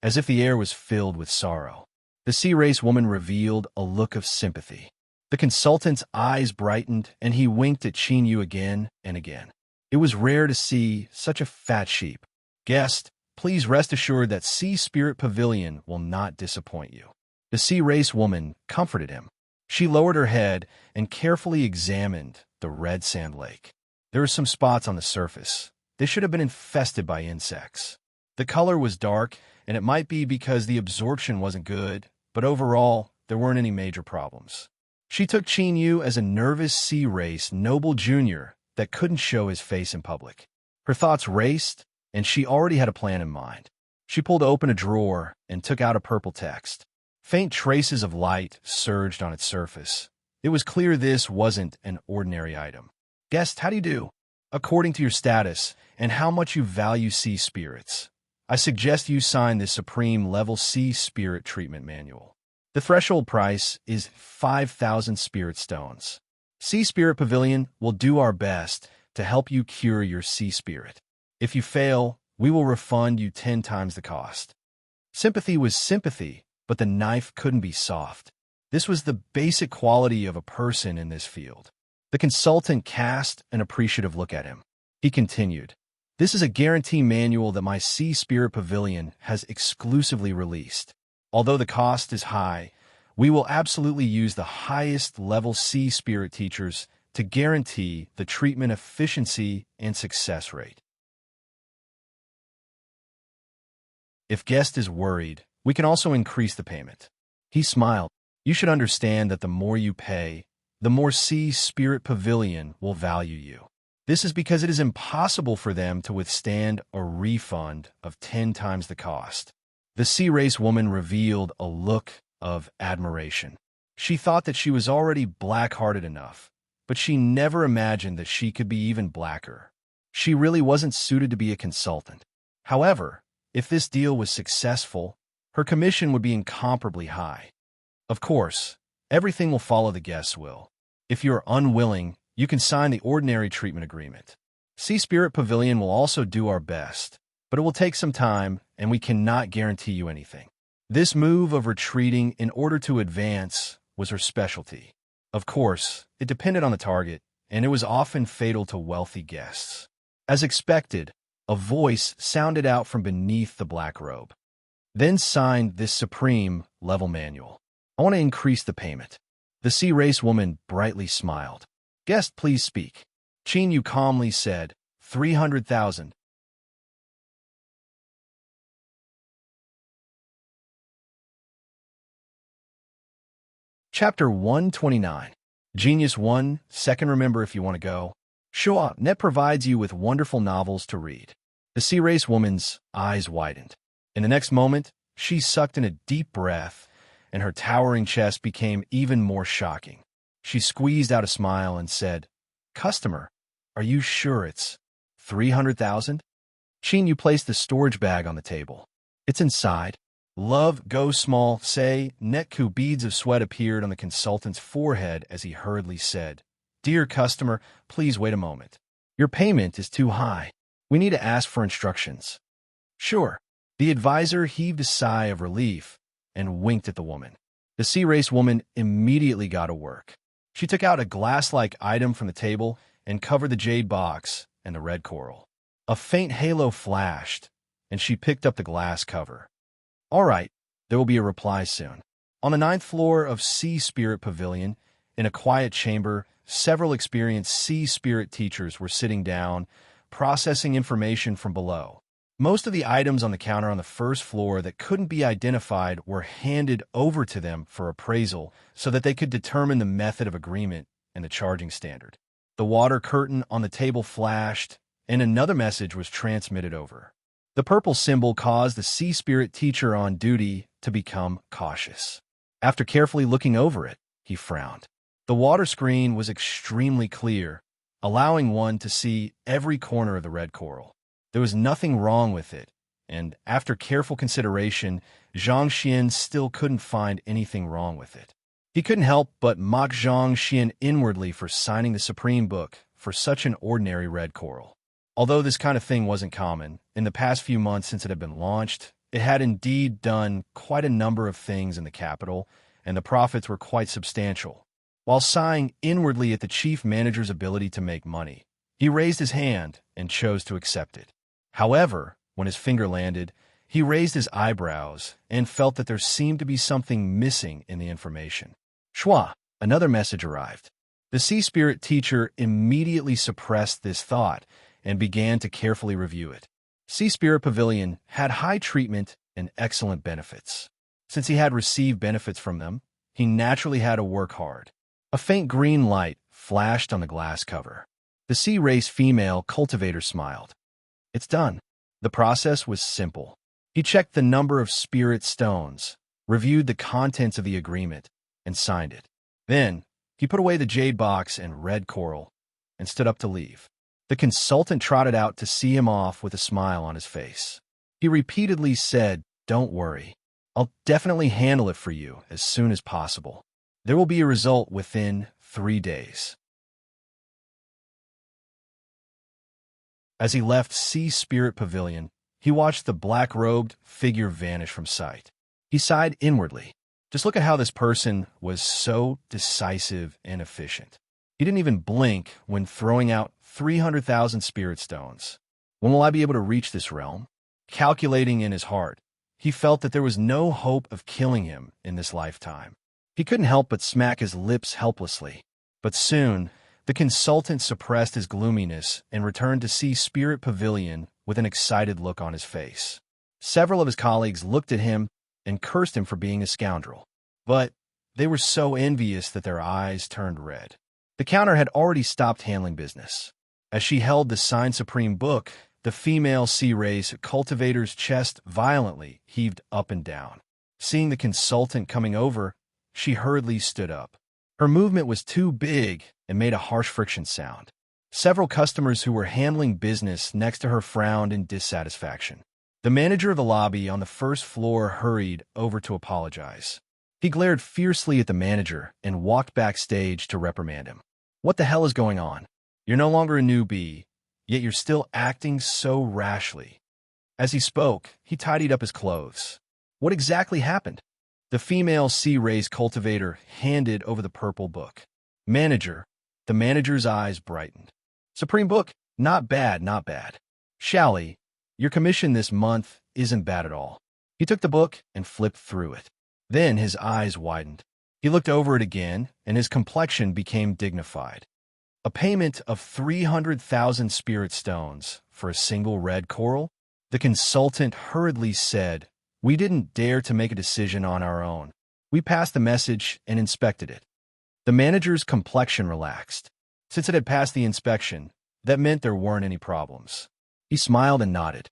[SPEAKER 1] as if the air was filled with sorrow. The sea race woman revealed a look of sympathy. The consultant's eyes brightened, and he winked at Chinyu again and again. It was rare to see such a fat sheep. "Guest, please rest assured that Sea Spirit Pavilion will not disappoint you." The sea race woman comforted him. She lowered her head and carefully examined the red sand lake. There were some spots on the surface. They should have been infested by insects. The color was dark, and it might be because the absorption wasn't good, but overall, there weren't any major problems. She took Qin Yu as a nervous sea race noble junior that couldn't show his face in public. Her thoughts raced, and she already had a plan in mind. She pulled open a drawer and took out a purple text. Faint traces of light surged on its surface. It was clear this wasn't an ordinary item. Guest, how do you do? According to your status and how much you value sea spirits, I suggest you sign this Supreme Level Sea Spirit Treatment Manual. The threshold price is 5,000 spirit stones. Sea Spirit Pavilion will do our best to help you cure your sea spirit. If you fail, we will refund you 10 times the cost. Sympathy was sympathy, but the knife couldn't be soft. This was the basic quality of a person in this field. The consultant cast an appreciative look at him. He continued, "This is a guarantee manual that my Sea Spirit Pavilion has exclusively released. Although the cost is high, we will absolutely use the highest level sea spirit teachers to guarantee the treatment efficiency and success rate. If guest is worried, we can also increase the payment." He smiled. "You should understand that the more you pay, the more Sea Spirit Pavilion will value you. This is because it is impossible for them to withstand a refund of 10 times the cost." The sea race woman revealed a look of admiration. She thought that she was already black-hearted enough, but she never imagined that she could be even blacker. She really wasn't suited to be a consultant. However, if this deal was successful, her commission would be incomparably high. Of course, everything will follow the guest's will. If you are unwilling, you can sign the ordinary treatment agreement. Sea Spirit Pavilion will also do our best, but it will take some time, and we cannot guarantee you anything. This move of retreating in order to advance was her specialty. Of course, it depended on the target, and it was often fatal to wealthy guests. As expected, a voice sounded out from beneath the black robe. "Then signed this Supreme Level Manual. I want to increase the payment." The sea race woman brightly smiled. "Guest, please speak." Qin Yu calmly said, 300,000. Chapter 129. Genius 1, second remember if you want to go. Sure, Net provides you with wonderful novels to read. The sea race woman's eyes widened. In the next moment, she sucked in a deep breath, and her towering chest became even more shocking. She squeezed out a smile and said, "Customer, are you sure it's 300,000? Qin Yu placed the storage bag on the table. "It's inside." Love, go small, say, Netku. Beads of sweat appeared on the consultant's forehead as he hurriedly said, "Dear customer, please wait a moment. Your payment is too high. We need to ask for instructions." "Sure." The advisor heaved a sigh of relief and winked at the woman. The sea race woman immediately got to work. She took out a glass-like item from the table and covered the jade box and the red coral. A faint halo flashed, and she picked up the glass cover. "All right, there will be a reply soon." On the 9th floor of Sea Spirit Pavilion, in a quiet chamber, several experienced sea spirit teachers were sitting down, processing information from below. Most of the items on the counter on the first floor that couldn't be identified were handed over to them for appraisal so that they could determine the method of agreement and the charging standard. The water curtain on the table flashed, and another message was transmitted over. The purple symbol caused the sea spirit teacher on duty to become cautious. After carefully looking over it, he frowned. The water screen was extremely clear, allowing one to see every corner of the red coral. There was nothing wrong with it, and after careful consideration, Zhang Xian still couldn't find anything wrong with it. He couldn't help but mock Zhang Xian inwardly for signing the Supreme Book for such an ordinary red coral. Although this kind of thing wasn't common, in the past few months since it had been launched, it had indeed done quite a number of things in the capital, and the profits were quite substantial. While sighing inwardly at the chief manager's ability to make money, he raised his hand and chose to accept it. However, when his finger landed, he raised his eyebrows and felt that there seemed to be something missing in the information. Shua, another message arrived. The sea spirit teacher immediately suppressed this thought and began to carefully review it. Sea Spirit Pavilion had high treatment and excellent benefits. Since he had received benefits from them, he naturally had to work hard. A faint green light flashed on the glass cover. The sea race female cultivator smiled. It's done. The process was simple. He checked the number of spirit stones, reviewed the contents of the agreement, and signed it. Then, he put away the jade box and red coral and stood up to leave. The consultant trotted out to see him off with a smile on his face. He repeatedly said, "Don't worry. I'll definitely handle it for you as soon as possible. There will be a result within 3 days." As he left Sea Spirit Pavilion, he watched the black-robed figure vanish from sight. He sighed inwardly. Just look at how this person was so decisive and efficient. He didn't even blink when throwing out 300,000 spirit stones. When will I be able to reach this realm? Calculating in his heart, he felt that there was no hope of killing him in this lifetime. He couldn't help but smack his lips helplessly. But soon, the consultant suppressed his gloominess and returned to Sea Spirit Pavilion with an excited look on his face. Several of his colleagues looked at him and cursed him for being a scoundrel. But they were so envious that their eyes turned red. The counter had already stopped handling business. As she held the signed Supreme Book, the female sea race cultivator's chest violently heaved up and down. Seeing the consultant coming over, she hurriedly stood up. Her movement was too big and made a harsh friction sound. Several customers who were handling business next to her frowned in dissatisfaction. The manager of the lobby on the first floor hurried over to apologize. He glared fiercely at the manager and walked backstage to reprimand him. "What the hell is going on? You're no longer a newbie, yet you're still acting so rashly." As he spoke, he tidied up his clothes. What exactly happened? The female sea race cultivator handed over the purple book. "Manager." The manager's eyes brightened. "Supreme Book? Not bad, not bad. Shally, your commission this month isn't bad at all." He took the book and flipped through it. Then his eyes widened. He looked over it again, and his complexion became dignified. "A payment of 300,000 spirit stones for a single red coral?" The consultant hurriedly said, "We didn't dare to make a decision on our own. We passed the message and inspected it." The manager's complexion relaxed. Since it had passed the inspection, that meant there weren't any problems. He smiled and nodded.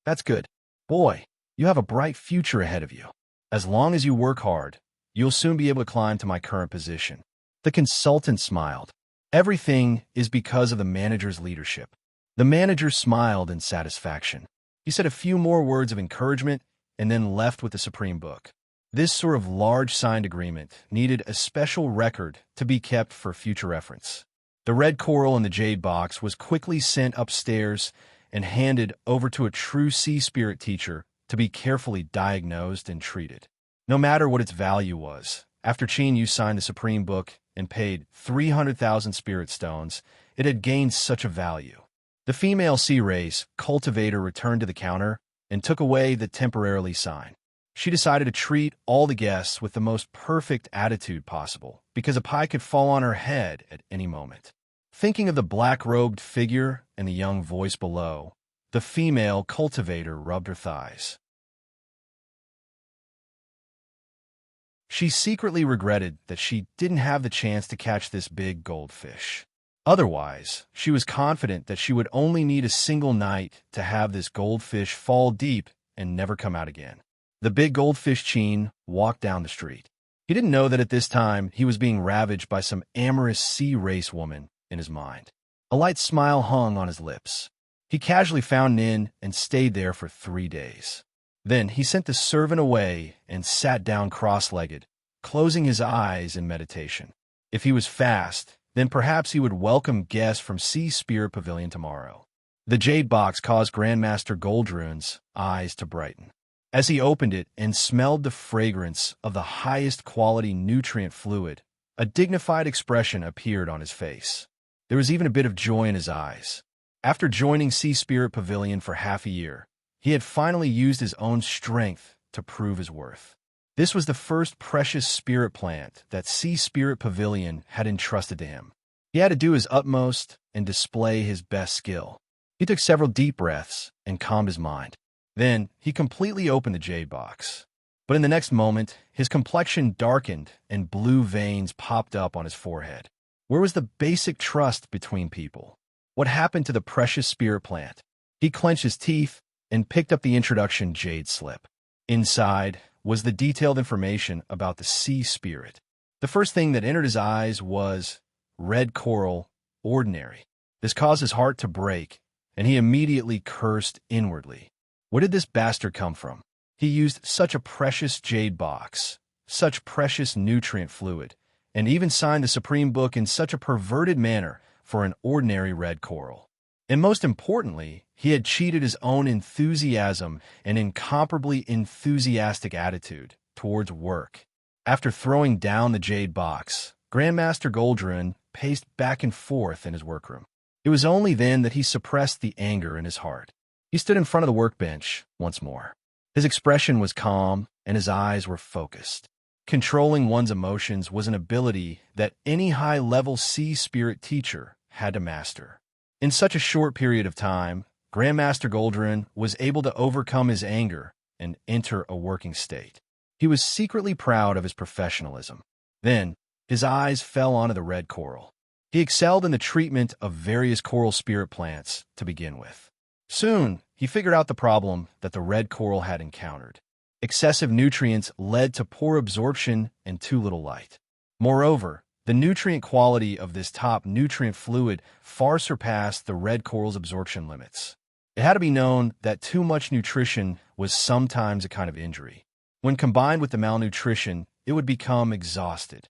[SPEAKER 1] "That's good. Boy, you have a bright future ahead of you. As long as you work hard, you'll soon be able to climb to my current position." The consultant smiled. "Everything is because of the manager's leadership." The manager smiled in satisfaction. He said a few more words of encouragement and then left with the Supreme Book. This sort of large signed agreement needed a special record to be kept for future reference. The red coral in the jade box was quickly sent upstairs and handed over to a true sea spirit teacher to be carefully diagnosed and treated. No matter what its value was, after Qin Yu signed the Supreme Book and paid 300,000 spirit stones, it had gained such a value. The female sea race cultivator returned to the counter and took away the temporarily signed. She decided to treat all the guests with the most perfect attitude possible, because a pie could fall on her head at any moment. Thinking of the black-robed figure and the young voice below, the female cultivator rubbed her thighs. She secretly regretted that she didn't have the chance to catch this big goldfish. Otherwise, she was confident that she would only need a single night to have this goldfish fall deep and never come out again. The big goldfish Qin walked down the street. He didn't know that at this time he was being ravaged by some amorous sea race woman in his mind. A light smile hung on his lips. He casually found an inn and stayed there for 3 days. Then he sent the servant away and sat down cross-legged, closing his eyes in meditation. If he was fast, then perhaps he would welcome guests from Sea Spirit Pavilion tomorrow. The jade box caused Grandmaster Goldrune's eyes to brighten. As he opened it and smelled the fragrance of the highest quality nutrient fluid, a dignified expression appeared on his face. There was even a bit of joy in his eyes. After joining Sea Spirit Pavilion for half a year, he had finally used his own strength to prove his worth. This was the first precious spirit plant that Sea Spirit Pavilion had entrusted to him. He had to do his utmost and display his best skill. He took several deep breaths and calmed his mind. Then he completely opened the jade box. But in the next moment, his complexion darkened and blue veins popped up on his forehead. Where was the basic trust between people? What happened to the precious spirit plant? He clenched his teeth and picked up the introduction jade slip. Inside was the detailed information about the sea spirit. The first thing that entered his eyes was red coral, ordinary. This caused his heart to break, and he immediately cursed inwardly. Where did this bastard come from? He used such a precious jade box, such precious nutrient fluid, and even signed the Supreme Book in such a perverted manner for an ordinary red coral. And most importantly, he had cheated his own enthusiasm and incomparably enthusiastic attitude towards work. After throwing down the jade box, Grandmaster Goldrun paced back and forth in his workroom. It was only then that he suppressed the anger in his heart. He stood in front of the workbench once more. His expression was calm, and his eyes were focused. Controlling one's emotions was an ability that any high-level sea spirit teacher had to master. In such a short period of time, Grandmaster Goldrun was able to overcome his anger and enter a working state. He was secretly proud of his professionalism. Then, his eyes fell onto the red coral. He excelled in the treatment of various coral spirit plants to begin with. Soon, he figured out the problem that the red coral had encountered. Excessive nutrients led to poor absorption and too little light. Moreover, the nutrient quality of this top nutrient fluid far surpassed the red coral's absorption limits. It had to be known that too much nutrition was sometimes a kind of injury. When combined with the malnutrition, it would become exhausted.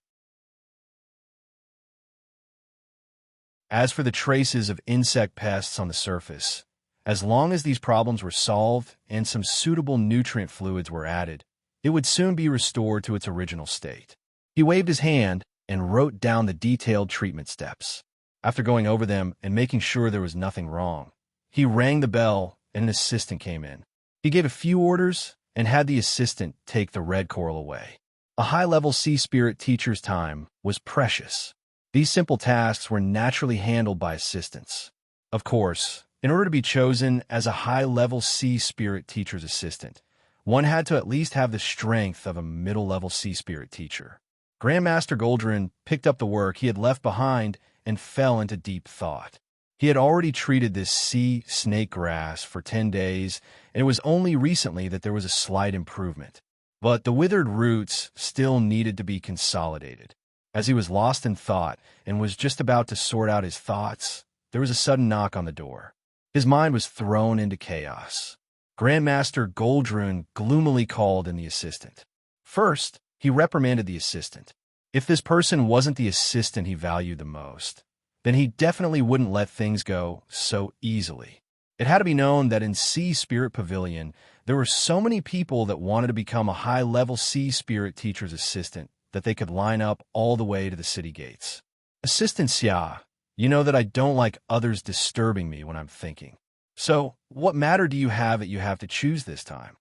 [SPEAKER 1] As for the traces of insect pests on the surface, as long as these problems were solved and some suitable nutrient fluids were added, it would soon be restored to its original state. He waved his hand and wrote down the detailed treatment steps. After going over them and making sure there was nothing wrong, he rang the bell and an assistant came in. He gave a few orders and had the assistant take the red coral away. A high-level sea spirit teacher's time was precious. These simple tasks were naturally handled by assistants. Of course, in order to be chosen as a high-level sea spirit teacher's assistant, one had to at least have the strength of a middle-level sea spirit teacher. Grandmaster Goldrun picked up the work he had left behind and fell into deep thought. He had already treated this sea snake grass for 10 days, and it was only recently that there was a slight improvement. But the withered roots still needed to be consolidated. As he was lost in thought and was just about to sort out his thoughts, there was a sudden knock on the door. His mind was thrown into chaos. Grandmaster Goldrun gloomily called in the assistant. First, he reprimanded the assistant. If this person wasn't the assistant he valued the most, then he definitely wouldn't let things go so easily. It had to be known that in Sea Spirit Pavilion, there were so many people that wanted to become a high-level Sea Spirit teacher's assistant that they could line up all the way to the city gates. Assistant Xia, you know that I don't like others disturbing me when I'm thinking. So, what matter do you have that you have to choose this time?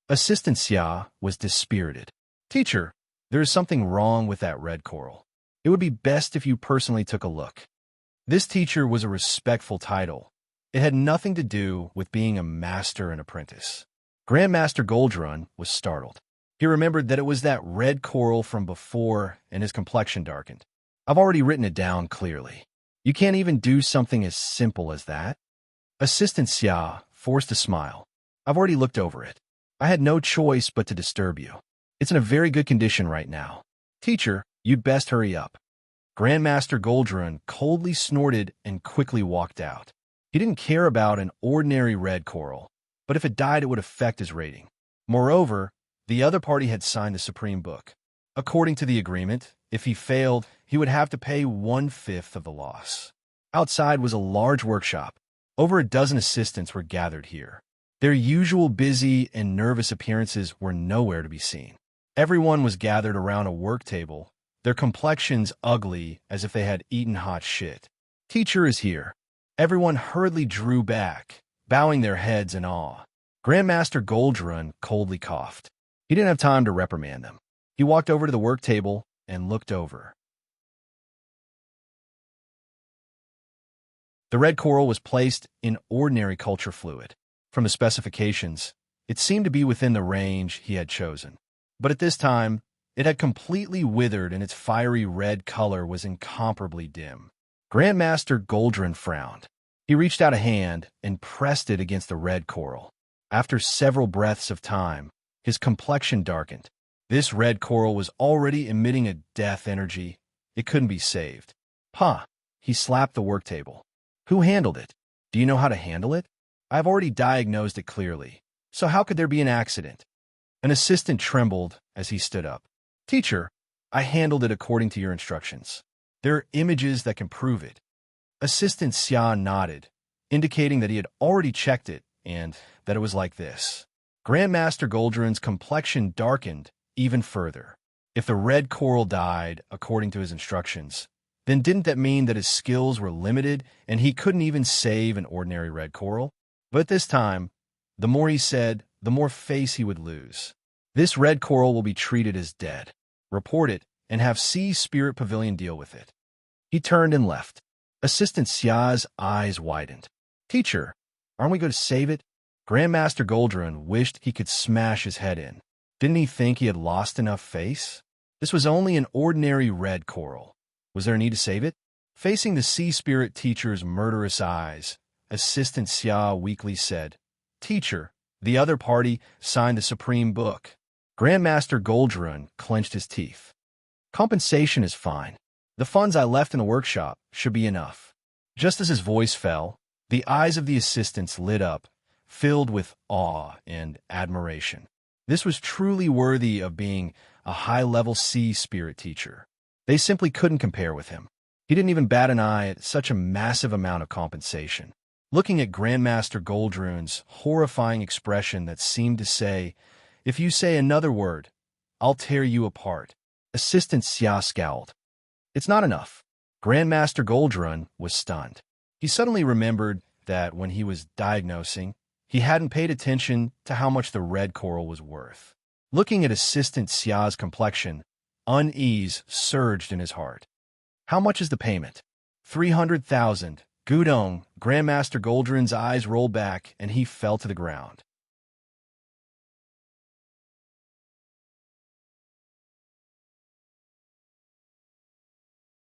[SPEAKER 1] Assistant Xia was dispirited. Teacher, there is something wrong with that red coral. It would be best if you personally took a look. This teacher was a respectful title. It had nothing to do with being a master and apprentice. Grandmaster Goldrun was startled. He remembered that it was that red coral from before, and his complexion darkened. I've already written it down clearly. You can't even do something as simple as that? Assistant Xia forced a smile. I've already looked over it. I had no choice but to disturb you. It's in a very good condition right now. Teacher, you'd best hurry up. Grandmaster Goldrun coldly snorted and quickly walked out. He didn't care about an ordinary red coral, but if it died, it would affect his rating. Moreover, the other party had signed the Supreme Book. According to the agreement, if he failed, he would have to pay 1/5 of the loss. Outside was a large workshop. Over a dozen assistants were gathered here. Their usual busy and nervous appearances were nowhere to be seen. Everyone was gathered around a work table, their complexions ugly as if they had eaten hot shit. Teacher is here. Everyone hurriedly drew back, bowing their heads in awe. Grandmaster Goldrun coldly coughed. He didn't have time to reprimand them. He walked over to the work table and looked over. The red coral was placed in ordinary culture fluid. From the specifications, it seemed to be within the range he had chosen. But at this time, it had completely withered and its fiery red color was incomparably dim. Grandmaster Goldrun frowned. He reached out a hand and pressed it against the red coral. After several breaths of time, his complexion darkened. This red coral was already emitting a death energy. It couldn't be saved. Huh. He slapped the work table. Who handled it? Do you know how to handle it? I've already diagnosed it clearly. So how could there be an accident? An assistant trembled as he stood up. Teacher, I handled it according to your instructions. There are images that can prove it. Assistant Xia nodded, indicating that he had already checked it and that it was like this. Grandmaster Goldrun's complexion darkened even further. If the red coral died according to his instructions, then didn't that mean that his skills were limited and he couldn't even save an ordinary red coral? But this time, the more he said, the more face he would lose. This red coral will be treated as dead. Report it and have Sea Spirit Pavilion deal with it. He turned and left. Assistant Xia's eyes widened. Teacher, aren't we going to save it? Grandmaster Goldrun wished he could smash his head in. Didn't he think he had lost enough face? This was only an ordinary red coral. Was there a need to save it? Facing the Sea Spirit teacher's murderous eyes, Assistant Xia weakly said, Teacher, the other party signed the Supreme Book. Grandmaster Goldrun clenched his teeth. Compensation is fine. The funds I left in the workshop should be enough. Just as his voice fell, the eyes of the assistants lit up, filled with awe and admiration. This was truly worthy of being a high-level sea spirit teacher. They simply couldn't compare with him. He didn't even bat an eye at such a massive amount of compensation. Looking at Grandmaster Goldrun's horrifying expression that seemed to say, if you say another word, I'll tear you apart, Assistant Xia scowled. It's not enough. Grandmaster Goldrun was stunned. He suddenly remembered that when he was diagnosing, he hadn't paid attention to how much the red coral was worth. Looking at Assistant Xia's complexion, unease surged in his heart. How much is the payment? 300,000. Gudong, Grandmaster Goldrun's eyes rolled back and he fell to the ground.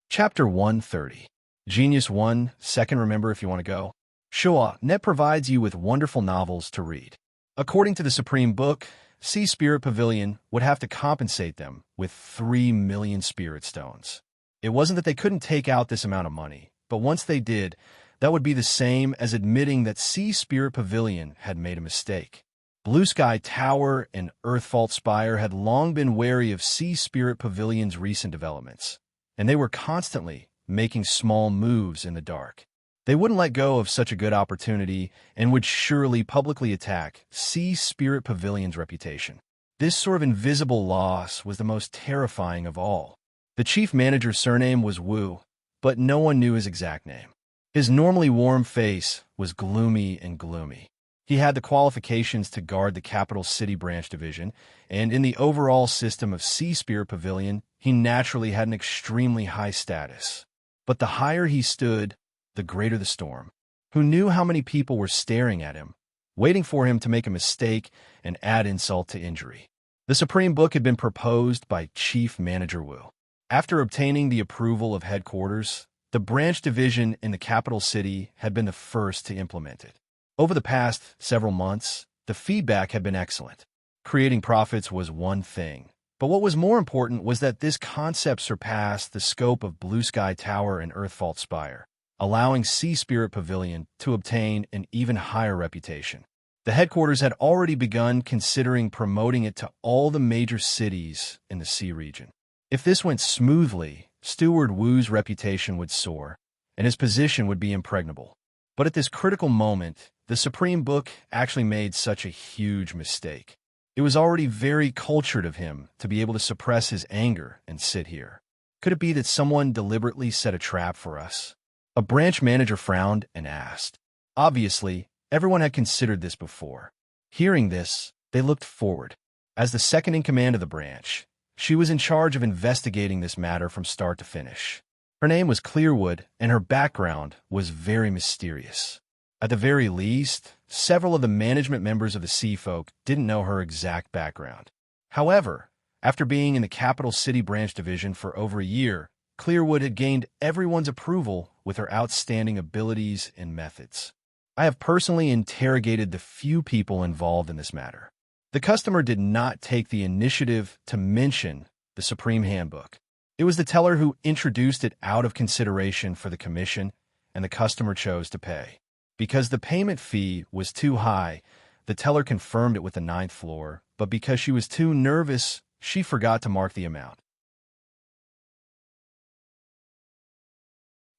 [SPEAKER 1] Chapter 130. Genius 1, second remember if you want to go. Shua, Net provides you with wonderful novels to read. According to the Supreme Book, Sea Spirit Pavilion would have to compensate them with 3 million spirit stones. It wasn't that they couldn't take out this amount of money, but once they did, that would be the same as admitting that Sea Spirit Pavilion had made a mistake. Blue Sky Tower and Earthfault Spire had long been wary of Sea Spirit Pavilion's recent developments, and they were constantly making small moves in the dark. They wouldn't let go of such a good opportunity and would surely publicly attack Sea Spirit Pavilion's reputation. This sort of invisible loss was the most terrifying of all. The chief manager's surname was Wu, but no one knew his exact name. His normally warm face was gloomy and gloomy. He had the qualifications to guard the capital city branch division, and in the overall system of Sea Spirit Pavilion, he naturally had an extremely high status. But the higher he stood, the greater the storm. Who knew how many people were staring at him, waiting for him to make a mistake and add insult to injury? The Supreme Book had been proposed by Chief Manager Wu. After obtaining the approval of headquarters, the branch division in the capital city had been the first to implement it. Over the past several months, the feedback had been excellent. Creating profits was one thing, but what was more important was that this concept surpassed the scope of Blue Sky Tower and Earthfault Spire, allowing Sea Spirit Pavilion to obtain an even higher reputation. The headquarters had already begun considering promoting it to all the major cities in the sea region. If this went smoothly, Steward Wu's reputation would soar, and his position would be impregnable. But at this critical moment, the Supreme Book actually made such a huge mistake. It was already very cultured of him to be able to suppress his anger and sit here. Could it be that someone deliberately set a trap for us? A branch manager frowned and asked. Obviously, everyone had considered this before. Hearing this, they looked forward. As the second in command of the branch, she was in charge of investigating this matter from start to finish. Her name was Clearwood, and her background was very mysterious. At the very least, several of the management members of the Sea Folk didn't know her exact background. However, After being in the Capital City Branch Division for over a year, Clearwood had gained everyone's approval with her outstanding abilities and methods. I have personally interrogated the few people involved in this matter. The customer did not take the initiative to mention the Supreme Handbook. It was the teller who introduced it out of consideration for the commission, and the customer chose to pay. Because the payment fee was too high, the teller confirmed it with the ninth floor, but because she was too nervous, she forgot to mark the amount.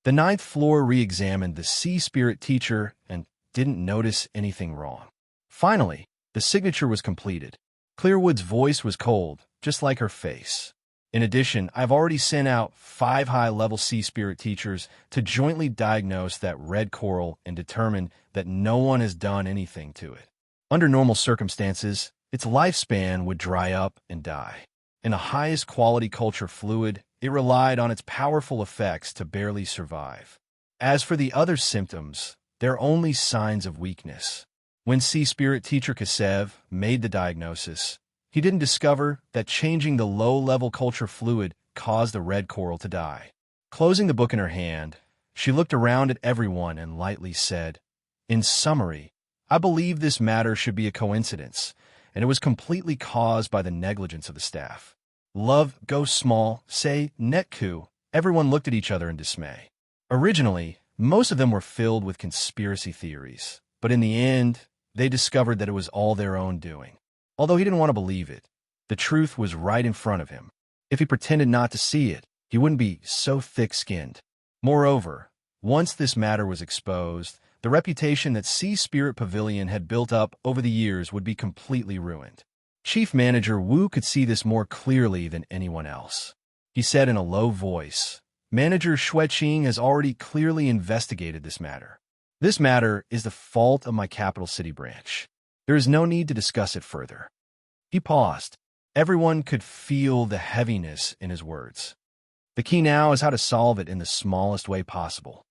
[SPEAKER 1] The ninth floor re-examined the sea spirit teacher and didn't notice anything wrong. Finally, the signature was completed. Clearwood's voice was cold, just like her face. In addition, I've already sent out 5 high-level sea spirit teachers to jointly diagnose that red coral and determine that no one has done anything to it. Under normal circumstances, its lifespan would dry up and die. In the highest quality culture fluid, it relied on its powerful effects to barely survive. As for the other symptoms, they're only signs of weakness. When sea spirit teacher Kasev made the diagnosis, he didn't discover that changing the low-level culture fluid caused the red coral to die. Closing the book in her hand, she looked around at everyone and lightly said, "In summary, I believe this matter should be a coincidence, and it was completely caused by the negligence of the staff." Love, go small, say, netku. Everyone looked at each other in dismay. Originally, most of them were filled with conspiracy theories, but in the end, they discovered that it was all their own doing. Although he didn't want to believe it, the truth was right in front of him. If he pretended not to see it, he wouldn't be so thick-skinned. Moreover, once this matter was exposed, the reputation that Sea Spirit Pavilion had built up over the years would be completely ruined. Chief Manager Wu could see this more clearly than anyone else. He said in a low voice, "Manager Xueqing has already clearly investigated this matter. This matter is the fault of my Capital City branch. There is no need to discuss it further." He paused. Everyone could feel the heaviness in his words. The key now is how to solve it in the smallest way possible.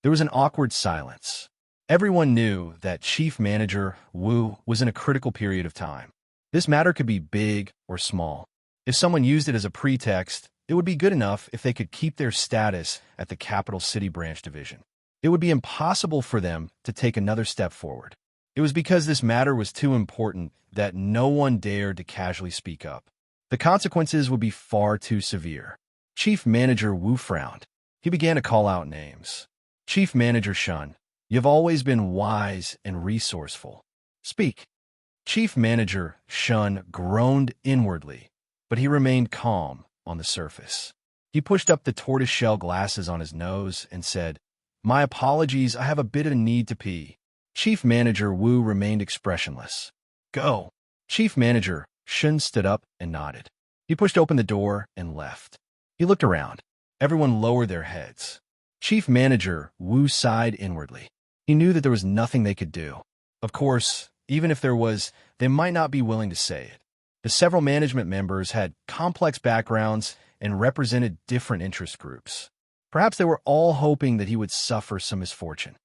[SPEAKER 1] There was an awkward silence. Everyone knew that Chief Manager Wu was in a critical period of time. This matter could be big or small. If someone used it as a pretext, it would be good enough if they could keep their status at the Capital City Branch Division. It would be impossible for them to take another step forward. It was because this matter was too important that no one dared to casually speak up. The consequences would be far too severe. Chief Manager Wu frowned. He began to call out names. "Chief Manager Shun, you've always been wise and resourceful. Speak." Chief Manager Shun groaned inwardly, but he remained calm on the surface. He pushed up the tortoiseshell glasses on his nose and said, "My apologies, I have a bit of a need to pee." Chief Manager Wu remained expressionless. "Go." Chief Manager Shun stood up and nodded. He pushed open the door and left. He looked around. Everyone lowered their heads. Chief Manager Wu sighed inwardly. He knew that there was nothing they could do. Of course, even if there was, they might not be willing to say it. The several management members had complex backgrounds and represented different interest groups. Perhaps they were all hoping that he would suffer some misfortune.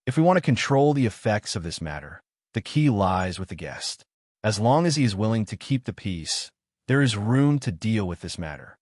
[SPEAKER 1] If we want to control the effects of this matter, the key lies with the guest. As long as he is willing to keep the peace, there is room to deal with this matter.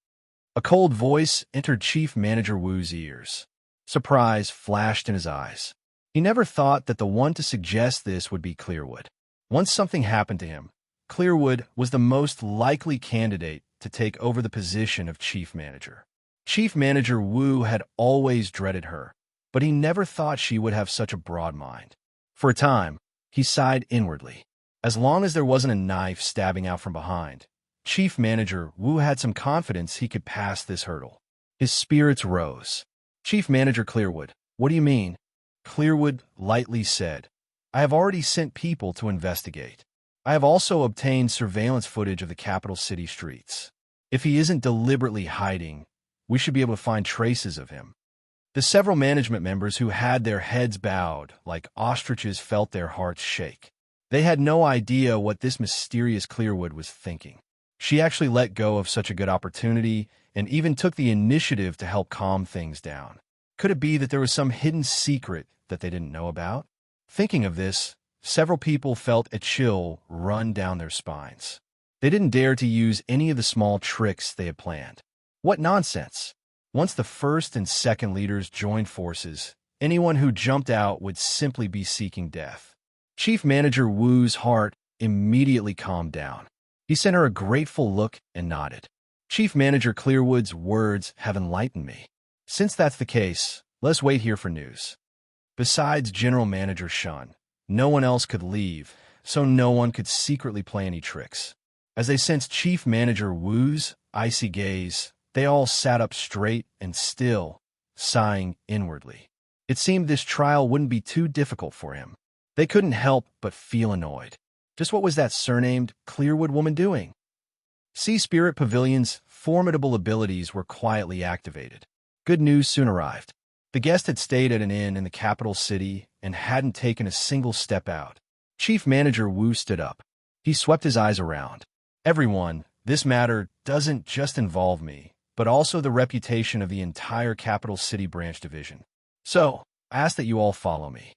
[SPEAKER 1] A cold voice entered Chief Manager Wu's ears. Surprise flashed in his eyes. He never thought that the one to suggest this would be Clearwood. Once something happened to him, Clearwood was the most likely candidate to take over the position of Chief Manager. Chief Manager Wu had always dreaded her, but he never thought she would have such a broad mind. For a time, he sighed inwardly. As long as there wasn't a knife stabbing out from behind, Chief Manager Wu had some confidence he could pass this hurdle. His spirits rose. "Chief Manager Clearwood, what do you mean?" Clearwood lightly said, "I have already sent people to investigate. I have also obtained surveillance footage of the capital city streets. If he isn't deliberately hiding, we should be able to find traces of him." The several management members who had their heads bowed like ostriches felt their hearts shake. They had no idea what this mysterious Clearwood was thinking. She actually let go of such a good opportunity and even took the initiative to help calm things down. Could it be that there was some hidden secret that they didn't know about? Thinking of this, several people felt a chill run down their spines. They didn't dare to use any of the small tricks they had planned. What nonsense! Once the first and second leaders joined forces, anyone who jumped out would simply be seeking death. Chief Manager Wu's heart immediately calmed down. He sent her a grateful look and nodded. Chief Manager Clearwood's words have enlightened me. Since that's the case, let's wait here for news. Besides General Manager Shun, no one else could leave, so no one could secretly play any tricks. As they sensed Chief Manager Wu's icy gaze, they all sat up straight and still, sighing inwardly. It seemed this trial wouldn't be too difficult for him. They couldn't help but feel annoyed. Just what was that surnamed Clearwood woman doing? Sea Spirit Pavilion's formidable abilities were quietly activated. Good news soon arrived. The guest had stayed at an inn in the capital city and hadn't taken a single step out. Chief Manager Wu stood up. He swept his eyes around. Everyone, this matter doesn't just involve me, but also the reputation of the entire capital city branch division. So, I ask that you all follow me.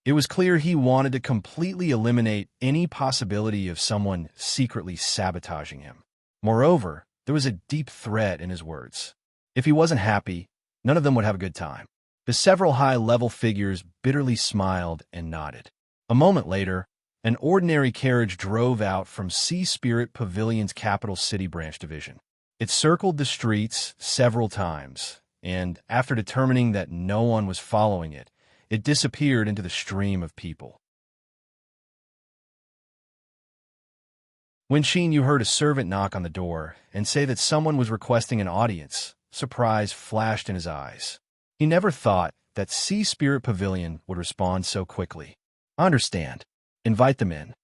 [SPEAKER 1] It was clear he wanted to completely eliminate any possibility of someone secretly sabotaging him. Moreover, there was a deep threat in his words. If he wasn't happy, none of them would have a good time. The several high-level figures bitterly smiled and nodded. A moment later, an ordinary carriage drove out from Sea Spirit Pavilion's capital city branch division. It circled the streets several times, and after determining that no one was following it, it disappeared into the stream of people. When Yu heard a servant knock on the door and say that someone was requesting an audience, surprise flashed in his eyes. He never thought that Sea Spirit Pavilion would respond so quickly. Understand. Invite them in.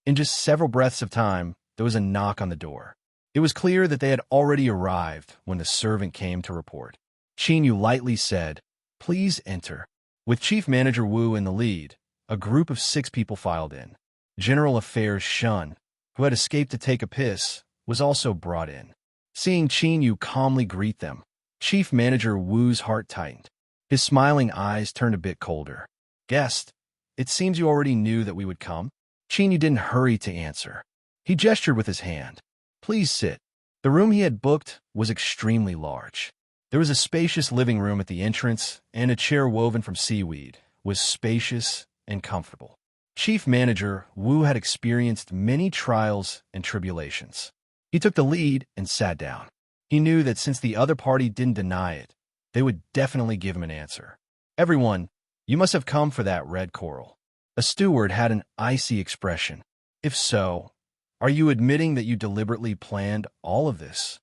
[SPEAKER 1] In just several breaths of time, there was a knock on the door. It was clear that they had already arrived when the servant came to report. Yu lightly said, "Please enter." With Chief Manager Wu in the lead, a group of 6 people filed in. General Affairs Shun, who had escaped to take a piss, was also brought in. Seeing Yu calmly greet them, Chief Manager Wu's heart tightened. His smiling eyes turned a bit colder. "Guest, it seems you already knew that we would come." Yu didn't hurry to answer. He gestured with his hand. "Please sit." The room he had booked was extremely large. There was a spacious living room at the entrance, and a chair woven from seaweed was spacious and comfortable. Chief Manager Wu had experienced many trials and tribulations. He took the lead and sat down. He knew that since the other party didn't deny it, they would definitely give him an answer. "Everyone, you must have come for that red coral." A steward had an icy expression. "If so, are you admitting that you deliberately planned all of this?"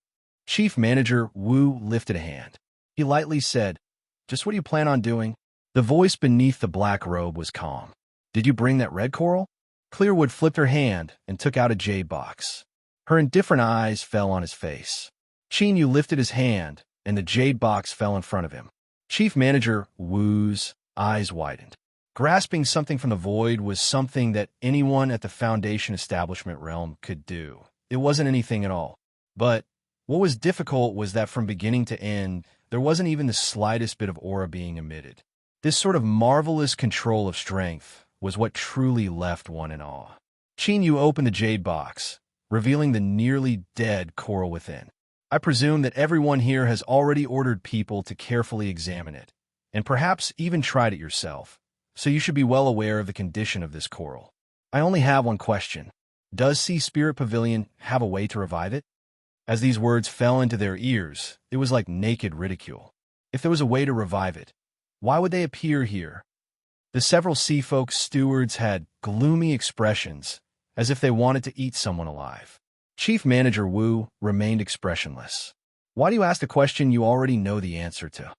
[SPEAKER 1] Chief Manager Wu lifted a hand. He lightly said, "Just what do you plan on doing?" The voice beneath the black robe was calm. "Did you bring that red coral?" Clearwood flipped her hand and took out a jade box. Her indifferent eyes fell on his face. Yu lifted his hand, and the jade box fell in front of him. Chief Manager Wu's eyes widened. Grasping something from the void was something that anyone at the Foundation establishment realm could do. It wasn't anything at all. But what was difficult was that from beginning to end, there wasn't even the slightest bit of aura being emitted. This sort of marvelous control of strength was what truly left one in awe. Yu opened the jade box, revealing the nearly dead coral within. "I presume that everyone here has already ordered people to carefully examine it, and perhaps even tried it yourself, so you should be well aware of the condition of this coral. I only have one question. Does Sea Spirit Pavilion have a way to revive it?" As these words fell into their ears, it was like naked ridicule. If there was a way to revive it, why would they appear here? The several sea folk stewards had gloomy expressions, as if they wanted to eat someone alive. Chief Manager Wu remained expressionless. "Why do you ask a question you already know the answer to?"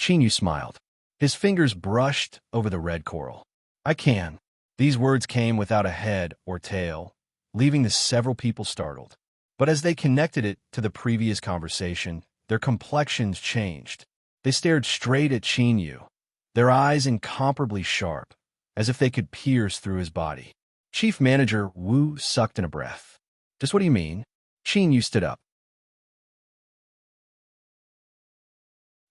[SPEAKER 1] Yu smiled. His fingers brushed over the red coral. "I can." These words came without a head or tail, leaving the several people startled. But as they connected it to the previous conversation, their complexions changed. They stared straight at Yu, their eyes incomparably sharp, as if they could pierce through his body. Chief Manager Wu sucked in a breath. "Just what do you mean?" Yu stood up.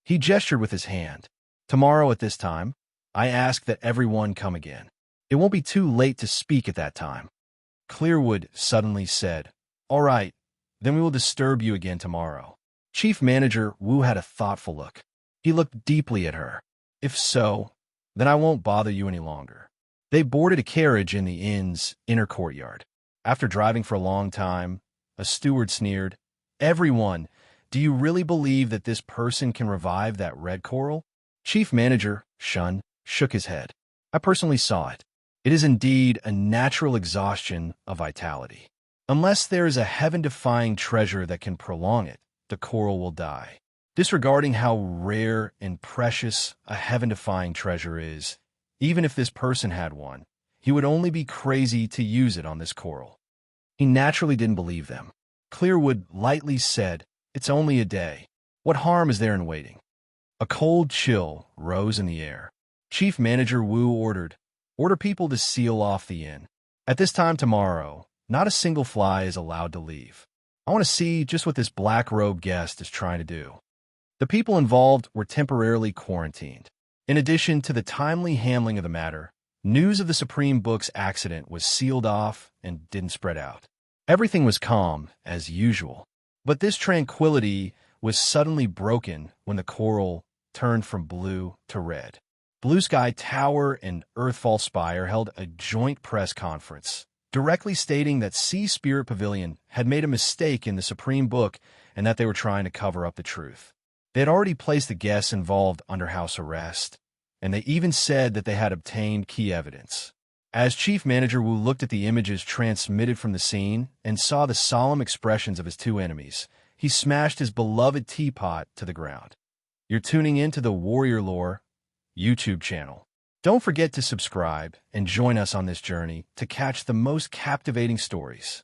[SPEAKER 1] He gestured with his hand. "Tomorrow at this time, I ask that everyone come again." It It won't be too late to speak at that time. Clearwood suddenly said, "All right, then we will disturb you again tomorrow." Chief Manager Wu had a thoughtful look. He looked deeply at her. "If so, then I won't bother you any longer." They boarded a carriage in the inn's inner courtyard. After driving for a long time, a steward sneered, "Everyone, do you really believe that this person can revive that red coral?" Chief Manager Shun shook his head. "I personally saw it. It is indeed a natural exhaustion of vitality. Unless there is a heaven-defying treasure that can prolong it, the coral will die." Disregarding how rare and precious a heaven-defying treasure is, even if this person had one, he would only be crazy to use it on this coral. He naturally didn't believe them. Clearwood lightly said, "It's only a day. What harm is there in waiting?" A cold chill rose in the air. Chief Manager Wu order people to seal off the inn. At this time tomorrow, not a single fly is allowed to leave. I want to see just what this black-robed guest is trying to do. The people involved were temporarily quarantined. In addition to the timely handling of the matter, news of the Supreme Book's accident was sealed off and didn't spread out. Everything was calm, as usual. But this tranquility was suddenly broken when the coral turned from blue to red. Blue Sky Tower and Earthfall Spire held a joint press conference, directly stating that Sea Spirit Pavilion had made a mistake in the Supreme Book and that they were trying to cover up the truth. They had already placed the guests involved under house arrest, and they even said that they had obtained key evidence. As Chief Manager Wu looked at the images transmitted from the scene and saw the solemn expressions of his two enemies, he smashed his beloved teapot to the ground. You're tuning in to the Warrior Lore YouTube channel. Don't forget to subscribe and join us on this journey to catch the most captivating stories.